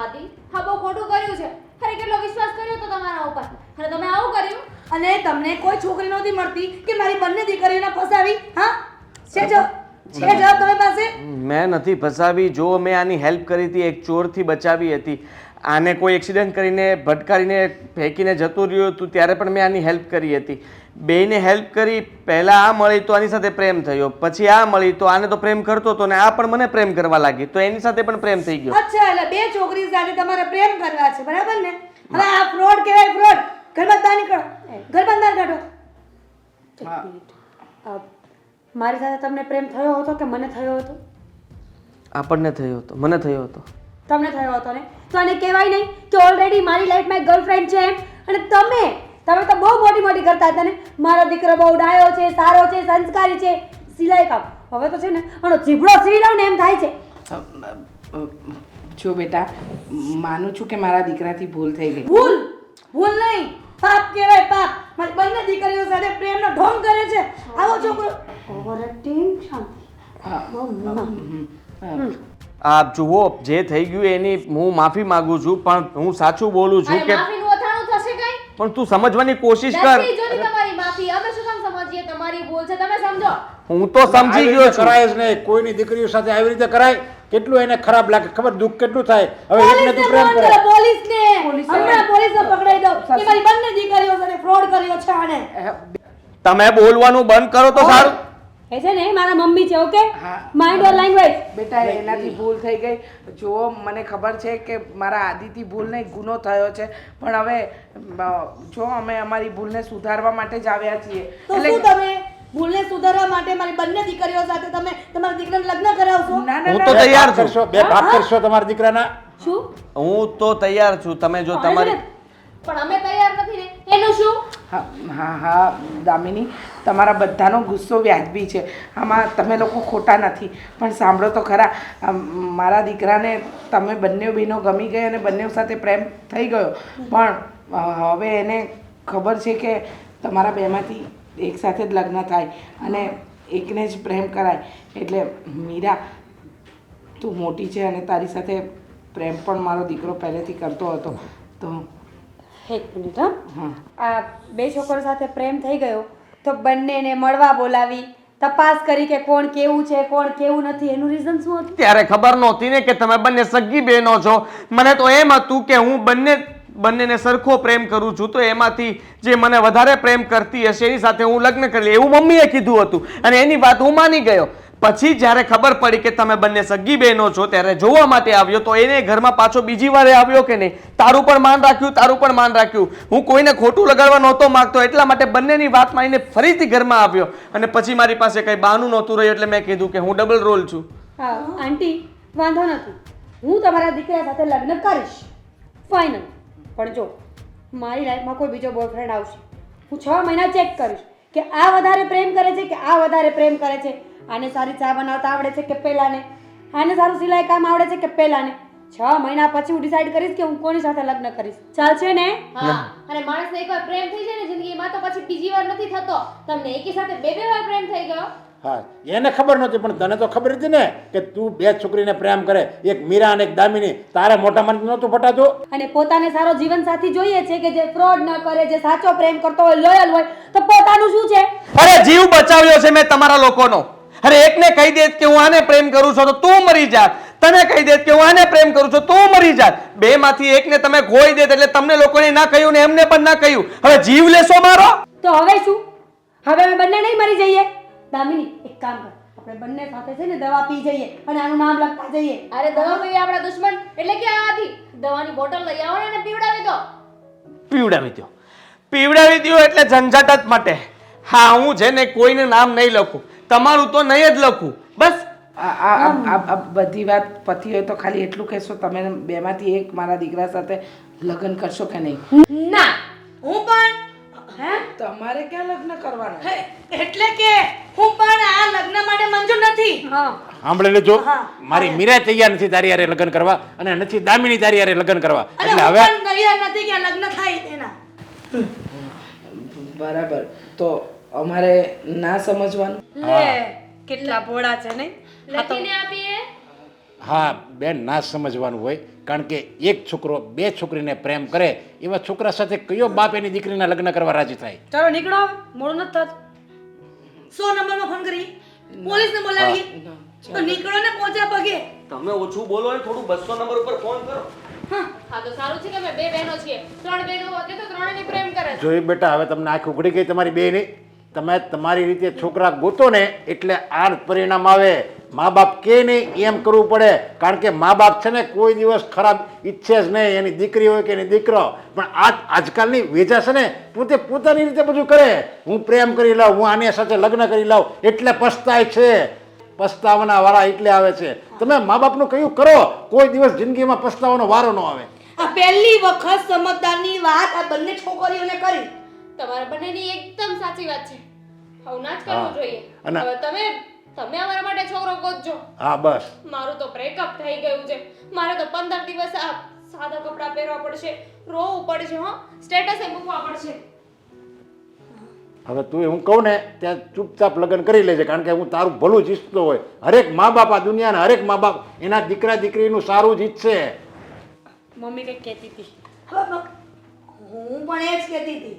આદિ હા બહુ ખોટું કર્યું છે. અરે કેટલો વિશ્વાસ કર્યો તો તમારા ઉપર અને તમે આવું કર્યું. અને તમને કોઈ છોકરી નહોતી મળતી કે મારી બંને દીકરીઓને ફસાવી? હા છે જવાબ તમારી પાસે? મેં નથી ફસાવી. જો મેં આની હેલ્પ કરી હતી, એક ચોરથી બચાવી હતી. આને કોઈ એક્સિડન્ટ કરીને ભટકારીને ફેંકીને જતું રહ્યું હતું ત્યારે પણ મેં આની હેલ્પ કરી હતી. બેયને હેલ્પ કરી. પહેલાં આ મળી તો આની સાથે પ્રેમ થયો, પછી આ મળી તો આને તો પ્રેમ કરતો હતો ને આ પણ મને પ્રેમ કરવા લાગી તો એની સાથે પણ પ્રેમ થઈ ગયો. અચ્છા એટલે બે છોકરી સાથે તમારે પ્રેમ કરવા છે, બરાબર ને? હવે આ ફ્રોડ કહેવાય, ફ્રોડ. ઘરમાં બહાર નીકળો, ઘરમાં બહાર કાઢો. મારી સાથે તમને પ્રેમ થયો હતો કે મને થયો હતો? આપણને થયો હતો, મને થયો હતો. તમને થયો હતો ને તો આને કહેવાય નહીં કે ઓલરેડી મારી લાઈફમાં એક ગર્લફ્રેન્ડ છે એમ. અને તમે તો બહુ મોટી મોટી કરતા હતા ને, મારો દીકરો બહુ ડાયો છે, સારો છે, સંસ્કારી છે, સિલાઈ કામ. હવે તો છે ને આનો જીભડો સીવી લઉં ને એમ થાય છે. જો બેટા, માનું છું કે મારા દીકરાથી ભૂલ થઈ ગઈ. ભૂલ નહીં, પાપ કહેવાય, પાપ. મારી બંને દીકરીઓ સાથે પ્રેમનો ઢોંગ કરે છે આવો છોકરો. ઓવરએક્ટિંગ. શાંતિ. આપ જુઓ, જે થઈ ગયું એની હું માફી માંગુ છું, પણ હું સાચું બોલું છું કે માફીનું અથાણું થશે કઈ? પણ તું સમજવાની કોશિશ કર. નથી જોતી તમારી માફી. અમે શું કામ સમજીએ તમારી ભૂલ છે? તમે સમજો. હું તો સમજી આવી ગયો રીતે છું. કરાય જ નહીં. કોઈની દીકરીઓ સાથે આવી રીતે કરાય? કેટલું એને ખરાબ લાગે, ખબર દુઃખ કેટલું થાય. હવે એકને તું પ્રેમ કરે. પોલીસને હમણાં પોલીસને પકડાઈ દો કે મારી બંને દીકરીઓ સાથે ફ્રોડ કર્યો છે આને. તમે બોલવાનું બંધ કરો તો સારું. એ છે ને મારા મમ્મી છે, ઓકે? હા. Mind your language. બેટા એનાથી ભૂલ થઈ ગઈ. જો મને ખબર છે કે મારા આદિથી ભૂલ નહીં, ગુનો થયો છે, પણ હવે જો અમે અમારી ભૂલને સુધારવા માટે જ આવ્યા છીએ. તો શું તમે ભૂલને સુધારવા માટે મારી બંને દીકરીઓ સાથે તમે તમારા દીકરાને લગ્ન કરાવશો? ના ના હું ના, તો બે તૈયાર ભાગ છું. કરશો, બે ભાગ કરશો તમારા દીકરાના. શું? હું તો તૈયાર છું. તમે જો તમારી પણ અમે તૈયાર નથી ને. એનું શું? હા હા હા દામિની, તમારા બધાનો ગુસ્સો વ્યાજબી છે. આમાં તમે લોકો ખોટા નથી. પણ સાંભળો તો ખરા, મારા દીકરાને તમે બંને બહેનો ગમી ગઈ અને બંને સાથે પ્રેમ થઈ ગયો, પણ હવે એને ખબર છે કે તમારા બેમાંથી એક સાથે જ લગ્ન થાય અને એકને જ પ્રેમ કરાય. એટલે મીરા, તું મોટી છે અને તારી સાથે પ્રેમ પણ મારો દીકરો પહેલેથી કરતો હતો. તો એક મિનિટ. હા, આ બે છોકરો સાથે પ્રેમ થઈ ગયો તો બંનેને મળવા બોલાવી, તપાસ કરી કે કોણ કેવું છે કોણ કેવું નથી, એનું રીઝન શું હતું? ત્યારે ખબર નહોતી ને કે તમે બંને સગી બહેનો છો. મને તો એમ હતું કે હું બંનેને સરખો પ્રેમ કરું છું, તો એમાંથી જે મને વધારે પ્રેમ કરતી હશે એની સાથે હું લગ્ન કરી લઉં, એવું મમ્મીએ કીધું હતું અને એની વાત હું માની ગયો. પછી જ્યારે ખબર પડી કે તમે બંને સગી બહેનો છો ત્યારે જોવા માટે આવ્યો, તો એને ઘરમાં પાછો બીજી વાર આવ્યો કે નહીં? તારું પણ માન રાખ્યું. હું કોઈને ખોટું લગાડવા નહોતો માંગતો, એટલા માટે બંનેની વાત માનીને ફરીથી ઘરમાં આવ્યો અને પછી મારી પાસે કંઈ બહાનું નહોતું રહ્યું એટલે મેં કીધું કે હું ડબલ રોલ છું. હા આંટી, વાંધો નથી, હું તમારા દીકરા સાથે લગ્ન કરીશ, ફાઇનલ. પણ જો મારી લાઈફમાં કોઈ બીજો બોયફ્રેન્ડ આવશે, હું 6 મહિના ચેક કરીશ કે આ વધારે પ્રેમ કરે છે કે આ વધારે પ્રેમ કરે છે, આને સારી ચા બનાવતા આવડે છે કે પેલાને, આને સારું સિલાઈ કામ આવડે છે કે પેલાને. 6 મહિના પછી હું ડિસાઈડ કરીશ કે હું કોની સાથે લગ્ન કરીશ. ચાલશે ને? હા. અને માણસને એકવાર પ્રેમ થઈ જાય ને જિંદગીમાં તો પછી બીજી વાર નથી થતો. તમને એકી સાથે બે વાર પ્રેમ થઈ ગયો હા એને ખબર નહોતી પણ તને તો ખબર હતી ને કે તું બે છોકરીને પ્રેમ કરે, એક મીરા અને એક દામિની. તારે મોટામાં નહોતું પટાતું? અને પોતાને સારો જીવનસાથી જોઈએ છે કે જે ફ્રોડ ન કરે, જે સાચો પ્રેમ કરતો હોય, લોયલ હોય, તો પોતાનું શું છે? અરે જીવ બચાવ્યો છે મેં તમારા લોકોનો. અરે એકને કહી દે કે હું આને પ્રેમ કરું છું તો તું મરી જાત, તને કહી દે કે હું આને પ્રેમ કરું છું તું મરી જાત. બે માંથી એકને તમે ખોઈ દે એટલે તમને લોકોને ના કહ્યું ને એમને પણ ના કહ્યું. હવે જીવ લેશો મારો? તો હવે શું? હવે અમે બંને નહીં મરી જઈએ? દામિની એક કામ કર, આપણે બંને સાથે છે ને દવા પી જઈએ અને આનું નામ લખતા જઈએ. અરે દવા પીવી આપણા દુશ્મન એટલે કે આથી દવાની બોટલ લઈ આવો ને પીવડાવી દો. પીવડાવી દો એટલે ઝંઝટ જ મટે. હા હું છે ને કોઈને નામ નહીં લખું, તમારું તો નહીં જ લખું બસ. આ બધી વાત પતી હોય તો ખાલી એટલું કહેશો, તમે બેમાંથી એક મારા દીકરા સાથે લગ્ન કરશો કે નહીં? ના હું પણ હે તમારે ક્યાં લગ્ન કરવાના? હે, એટલે કે હું પણ આ લગ્ન માટે મંજૂર નથી. હા સાંભળી લેજો, મારી મીરા તૈયાર નથી તારી હારે લગ્ન કરવા અને નથી દામિની તારી હારે લગ્ન કરવા. અને એટલે હું હવે પણ તૈયાર નથી કે આ લગ્ન થાય તેના. બરાબર, તો અમારે ના સમજવાનું? લે કેટલા ભોળા છે નહીં? લખીને આપીએ. હા બેન, ના સમજવાનું હોય, કારણ કે એક છોકરો બે છોકરીને પ્રેમ કરે એવા છોકરા સાથે કયો બાપ એની દીકરીના લગ્ન કરવા રાજી થાય? ચાલો નીકળો હવે, મોડું નથી થતું. 100 નંબરમાં ફોન કરી પોલીસને બોલાવીએ તો નીકળો ને પહોંચ્યા પગે. તમે ઓછું બોલો ને થોડું 200 નંબર ઉપર ફોન કરો. હા તો સારું છે કે અમે બે બહેનો છીએ. 3 બહેનો હોતે તો 3 પ્રેમ કરે છે. જોઈ બેટા, હવે તમને આંખ ઉઘડી ગઈ તમારી બેની. તમે તમારી રીતે છોકરા ગોતો ને એટલે આ પરિણામ આવે. મા બાપ કે નહીં એમ કરવું પડે, કારણ કે મા બાપ છે ને કોઈ દિવસ ખરાબ ઈચ્છે જ નહીં, એની દીકરી હોય કે એની દીકરો. પણ આજકાલની વેજા છે ને પોતે પોતાની રીતે બધું કરે. હું પ્રેમ કરી લઉં, હું આની સાથે લગ્ન કરી લઉં એટલે પસ્તાય છે. પસ્તાવાના વાળા એટલે આવે છે. તમે મા બાપનું કયું કરો, કોઈ દિવસ જિંદગીમાં પસ્તાવાનો વારો ન આવે. આ પહેલી વખત સમજદારની વાત આ બંને છોકરીઓને કરી. તમારા બંનેની એકદમ સાચી વાત છે. આવું ના જ કરવું જોઈએ. અને- હવે તમે અમારા માટે છોકરો ગોતજો. હા બસ, મારું તો બ્રેકઅપ થઈ ગયું છે. મારે તો 15 દિવસ આ સાદા કપડાં પહેરવા પડશે, રોવું પડશે, હો સ્ટેટસ એ મૂકવા પડશે. હવે તું હું કહું ને ત્યાં ચૂપચાપ લગ્ન કરી લેજે, કારણ કે હું તારું ભલું જ ઈચ્છતો હોય. હરેક મા બાપ આ દુનિયાના હરેક મા બાપ એના દીકરા દીકરીનું સારું જ ઈચ્છે. મમ્મી કંઈક કહેતી હતી. હું પણ એ જ કહેતી હતી